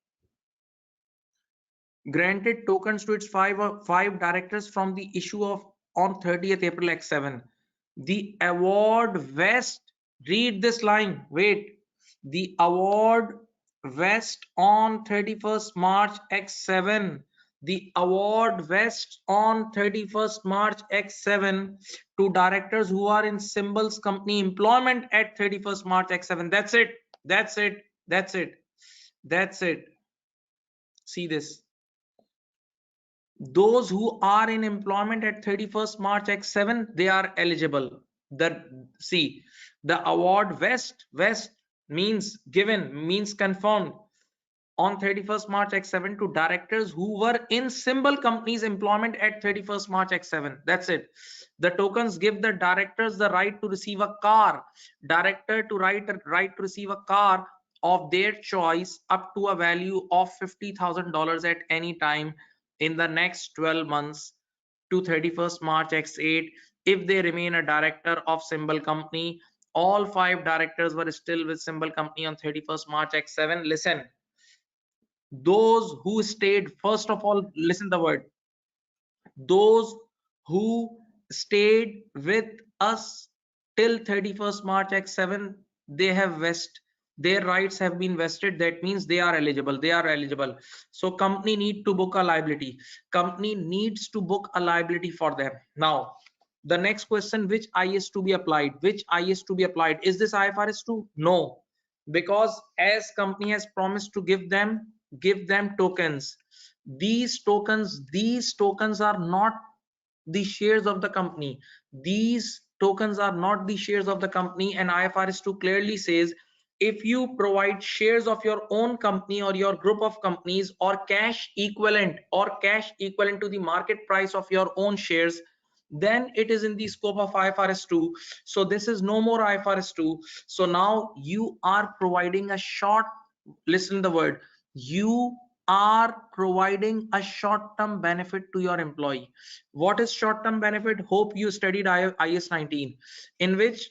Granted tokens to its five directors from the issue of on 30th April X7. The award vest, read this line, wait. The award vest on 31st March X7. The award vest on 31st March X7 to directors who are in symbols company employment at 31st March X7. That's it. That's it. That's it. That's it. See this. Those who are in employment at 31st March X7, they are eligible. The award vest means given, means confirmed on 31st March X7 to directors who were in symbol companies employment at 31st March X7. That's it. The tokens give the directors the right to receive a car. Director to right to receive a car of their choice up to a value of $50,000 at any time in the next 12 months to 31st March X8 if they remain a director of symbol company. All 5 directors were still with symbol company on 31st March X7. Listen, those who stayed, first of all, listen the word, those who stayed with us till 31st March X7, they have their rights have been vested. That means they are eligible. So company need to book a liability. Company needs to book a liability for them. Now the next question, which IS to be applied? Which IS to be applied? Is this IFRS 2? No, because as company has promised to give them tokens. These tokens are not the shares of the company. These tokens are not the shares of the company, and IFRS 2 clearly says if you provide shares of your own company or your group of companies or cash equivalent to the market price of your own shares, then it is in the scope of IFRS 2. So this is no more IFRS 2. So now you are providing a short, listen the word, you are providing a short-term benefit to your employee. What is short-term benefit? Hope you studied IS 19, in which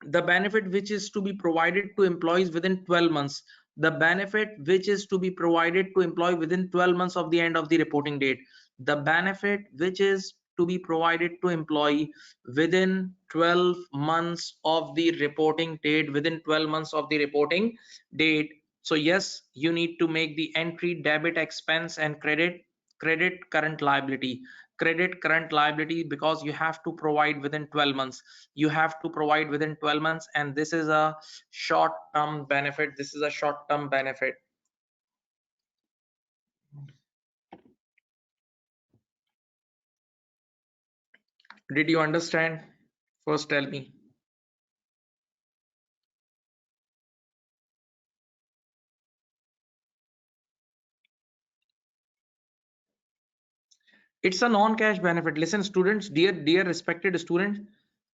the benefit which is to be provided to employees within 12 months, the benefit which is to be provided to employee within 12 months of the end of the reporting date, the benefit which is to be provided to employee within 12 months of the reporting date, within 12 months of the reporting date. So yes, you need to make the entry debit expense and credit current liability, credit current liability, because you have to provide within 12 months, you have to provide within 12 months, and this is a short term benefit, this is a short term benefit. Did you understand? First tell me. It's a non-cash benefit. Listen students, dear respected students,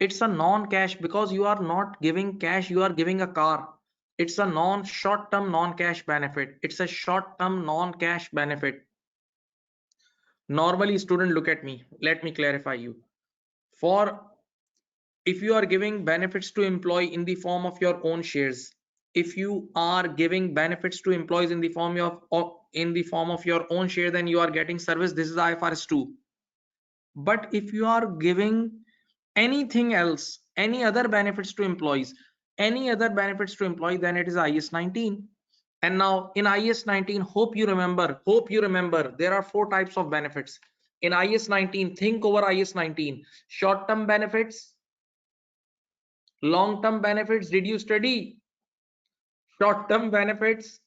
it's a non-cash, because you are not giving cash, you are giving a car. It's a non short term non-cash benefit, it's a short term non-cash benefit. Normally student, look at me, let me clarify you. For, if you are giving benefits to employee in the form of your own shares, if you are giving benefits to employees in the form of your own share, then you are getting service, this is IFRS 2. But if you are giving anything else, any other benefits to employees, any other benefits to employee, then it is IS 19. And now in IS 19, hope you remember there are 4 types of benefits in IS 19. Think over IS 19: short term benefits, long term benefits. Did you study short term benefits,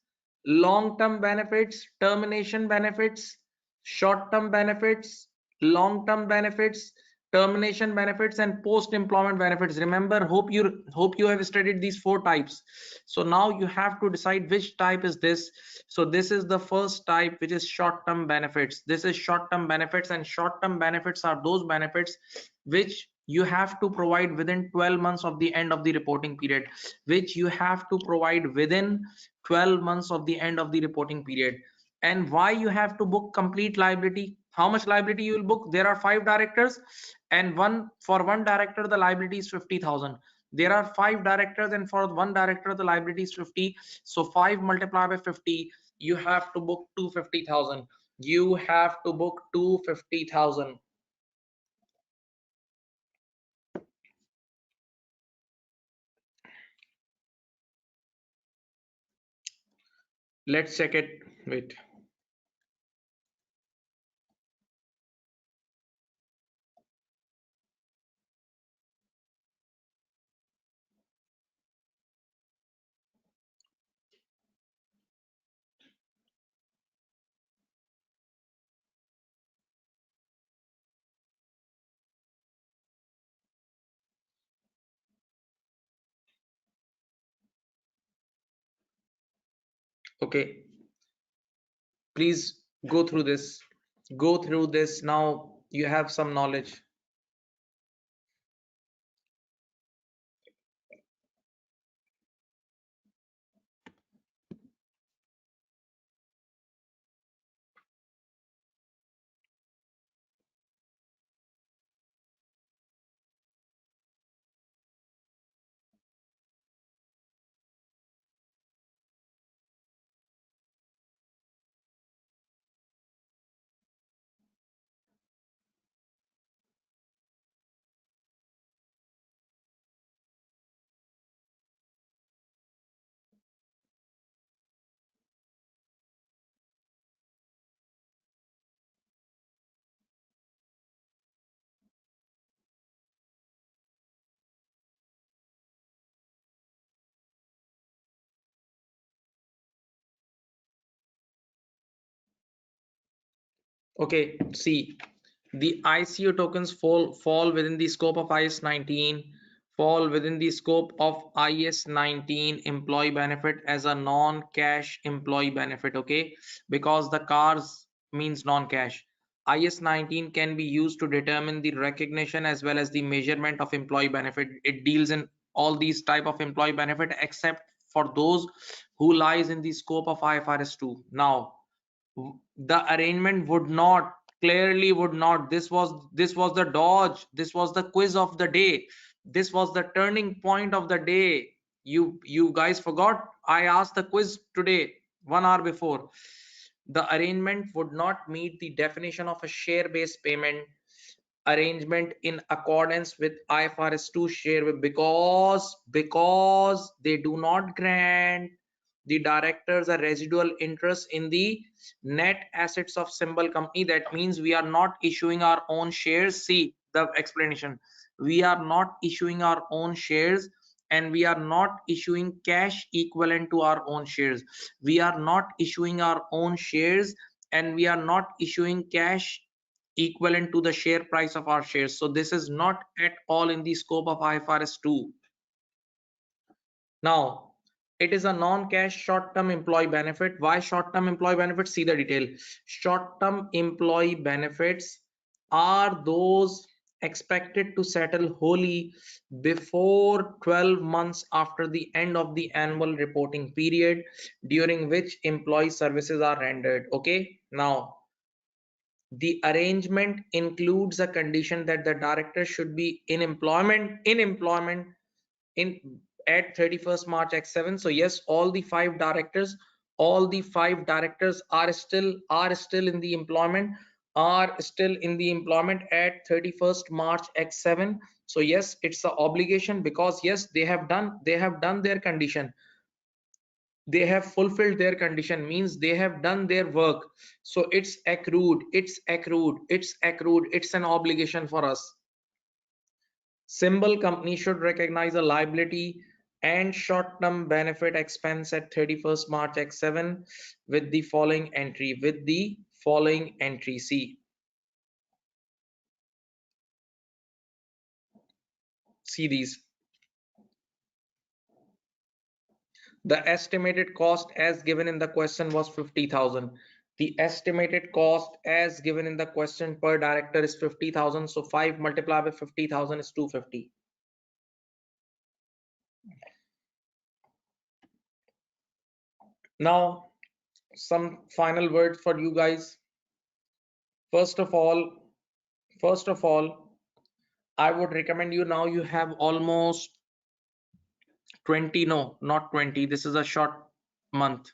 long term benefits, termination benefits, short term benefits, long term benefits, termination benefits, and post employment benefits? Remember, hope you have studied these 4 types. So now you have to decide which type is this. So this is the first type, which is short term benefits. This is short term benefits, and short term benefits are those benefits which you have to provide within 12 months of the end of the reporting period, which you have to provide within 12 months of the end of the reporting period. And why you have to book complete liability? How much liability you will book? There are 5 directors, and one director the liability is 50,000. There are 5 directors, and for one director the liability is 50. So 5 multiplied by 50, you have to book 250,000. You have to book 250,000. Let's check it. Wait. Okay, please go through this. Go through this. Now you have some knowledge. Okay, see, the ICO tokens fall within the scope of IS 19, fall within the scope of IS 19 employee benefit as a non-cash employee benefit. Okay, because the cars means non-cash. IS 19 can be used to determine the recognition as well as the measurement of employee benefit. It deals in all these type of employee benefit except for those who lies in the scope of IFRS 2. Now, the arrangement would not, clearly would not, this was the dodge, this was the quiz of the day, this was the turning point of the day. You guys forgot, I asked the quiz today 1 hour before. The arrangement would not meet the definition of a share based payment arrangement in accordance with IFRS 2 share, because they do not grant the directors a residual interest in the net assets of symbol company. That means we are not issuing our own shares. See the explanation. We are not issuing our own shares, and we are not issuing cash equivalent to our own shares. We are not issuing our own shares, and we are not issuing cash equivalent to the share price of our shares. So this is not at all in the scope of IFRS 2. Now, it is a non-cash short-term employee benefit. Why short-term employee benefits? See the detail. Short-term employee benefits are those expected to settle wholly before 12 months after the end of the annual reporting period during which employee services are rendered. Okay, now the arrangement includes a condition that the director should be in employment in at 31st March X7. So yes, all the five directors are still in the employment, at 31st March X7. So yes, it's an obligation, because yes, they have done their condition, they have fulfilled their condition, means they have done their work. So it's accrued, it's an obligation for us. Symbol company should recognize a liability and short-term benefit expense at 31st March X7 with the following entry, see these. The estimated cost as given in the question was 50,000. The estimated cost as given in the question per director is 50,000. So 5 multiplied by 50,000 is 250. Now, some final words for you guys. First of all, I would recommend you, now you have almost 20, no, not 20. This is a short month.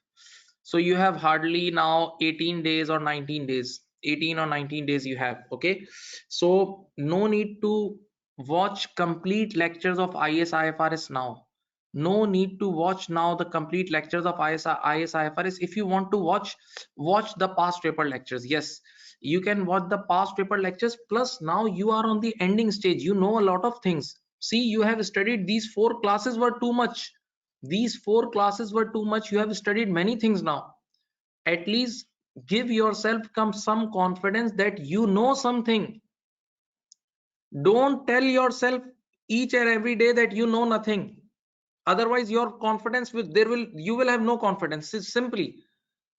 So you have hardly now 18 days or 19 days, 18 or 19 days you have. Okay, so no need to watch complete lectures of IS IFRS now. No need to watch now the complete lectures of IS IFRS. If you want to watch the past paper lectures. Yes, you can watch the past paper lectures, plus now you are on the ending stage, you know a lot of things. See, you have studied, these 4 classes were too much, you have studied many things. Now at least give yourself some confidence that you know something. Don't tell yourself each and every day that you know nothing, otherwise your confidence you will have no confidence. It's simply,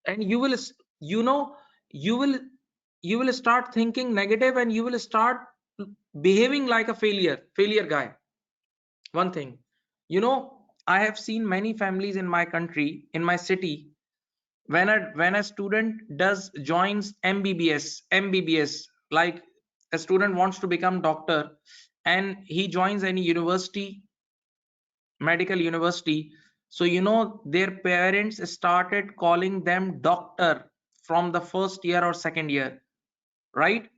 and you will, you know, you will start thinking negative, and you will start behaving like a failure guy. One thing, I have seen many families in my country, in my city, when a student joins MBBS, like a student wants to become doctor, and he joins any university, medical university. So their parents started calling them doctor from the first year or second year, right?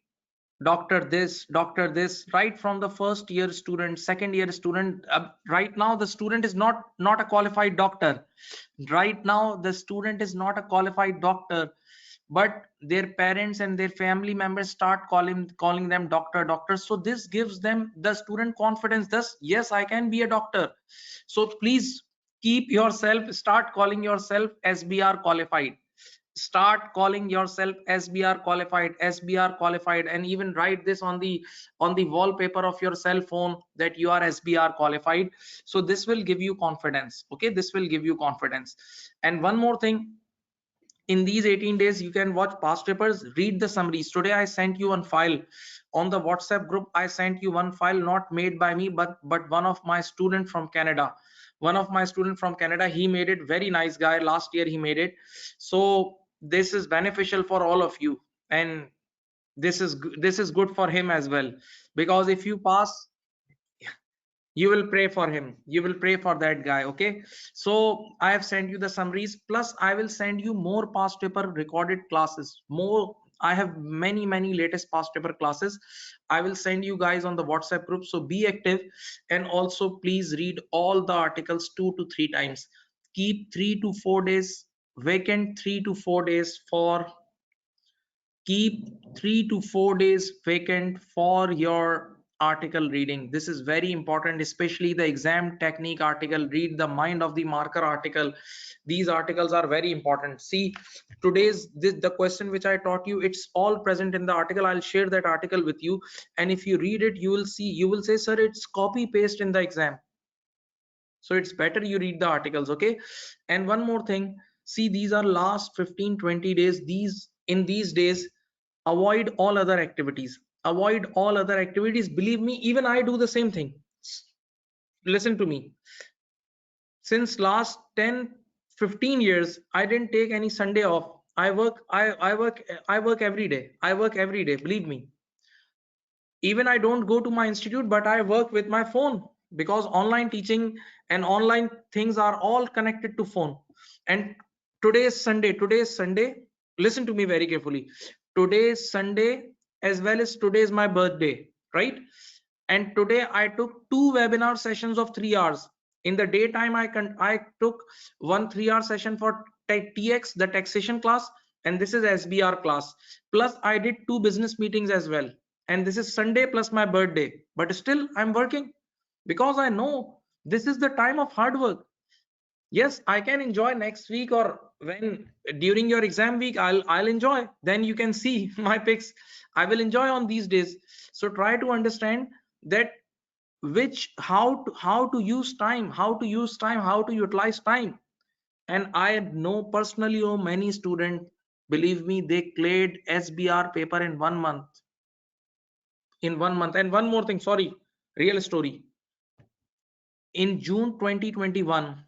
Doctor this, right from the first year student, second year student. Right now the student is not a qualified doctor. Right now the student is not a qualified doctor, but their parents and their family members start calling them doctor. So this gives them, the student, confidence, thus yes, I can be a doctor. So please keep yourself, start calling yourself SBR qualified, start calling yourself SBR qualified, and even write this on the wallpaper of your cell phone that you are SBR qualified. So this will give you confidence. Okay, this will give you confidence. And one more thing, In these 18 days, you can watch past papers, read the summaries. Today I sent you one file on the WhatsApp group. I sent you one file not made by me, but one of my student from Canada. One of my student from Canada, he made it. Very nice guy. Last year he made it. So this is beneficial for all of you, and this is good for him as well, because if you pass, you will pray for him, you will pray for that guy. Okay, so I have sent you the summaries, plus I will send you more past paper recorded classes. More, I have many latest past paper classes. I will send you guys on the WhatsApp group, so be active. And also please read all the articles 2 to 3 times. Keep 3 to 4 days vacant, 3 to 4 days for, keep 3 to 4 days vacant for your article reading. This is very important, especially the exam technique article. Read the mind of the marker article. These articles are very important. See, the question which I taught you, it's all present in the article. I'll share that article with you, and if you read it, you will see, you will say, sir, it's copy paste in the exam. So it's better you read the articles. Okay, and one more thing, see, these are last 15-20 days. In these days, avoid all other activities. Avoid all other activities. Believe me, even I do the same thing. Listen to me. Since last 10-15 years, I didn't take any Sunday off. I work every day. I work every day, believe me. Even I don't go to my institute, but I work with my phone, because online teaching and online things are all connected to phone. And today is Sunday. Listen to me very carefully. Today is Sunday, as well as today is my birthday, right? And today I took 2 webinar sessions of 3 hours. In the daytime, I took one 3-hour session for TX, the taxation class, and this is SBR class. Plus I did 2 business meetings as well. And this is Sunday plus my birthday, but still I'm working, because I know this is the time of hard work. Yes, I can enjoy next week, or when during your exam week, I'll enjoy. Then you can see my pics. I will enjoy on these days. So try to understand that how to use time, how to utilize time. And I know personally, many students, believe me, they cleared SBR paper in 1 month. In 1 month. And one more thing, sorry, real story. In June 2021,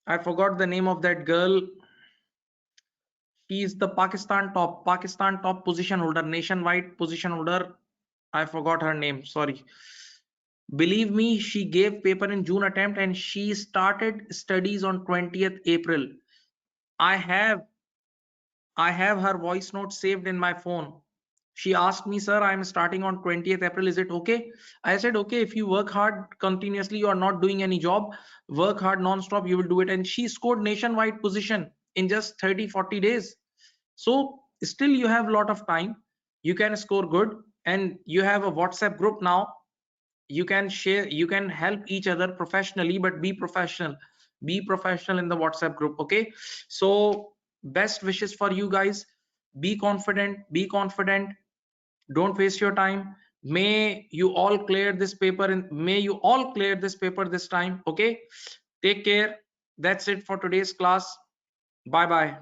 I forgot the name of that girl. She is the Pakistan top position holder, nationwide position holder. I forgot her name, sorry. Believe me, she gave paper in June attempt, and she started studies on 20th April. I have her voice note saved in my phone. She asked me, sir, I'm starting on 20th April. Is it okay? I said, okay, if you work hard continuously, you are not doing any job, work hard non-stop, you will do it. And she scored nationwide position in just 30-40 days. So still you have a lot of time. You can score good, and you have a WhatsApp group now. You can share, you can help each other professionally, but be professional. Be professional in the WhatsApp group. Okay, so best wishes for you guys. Be confident, be confident. Don't waste your time. May you all clear this paper, and may you all clear this paper this time. Okay, take care. That's it for today's class. Bye bye.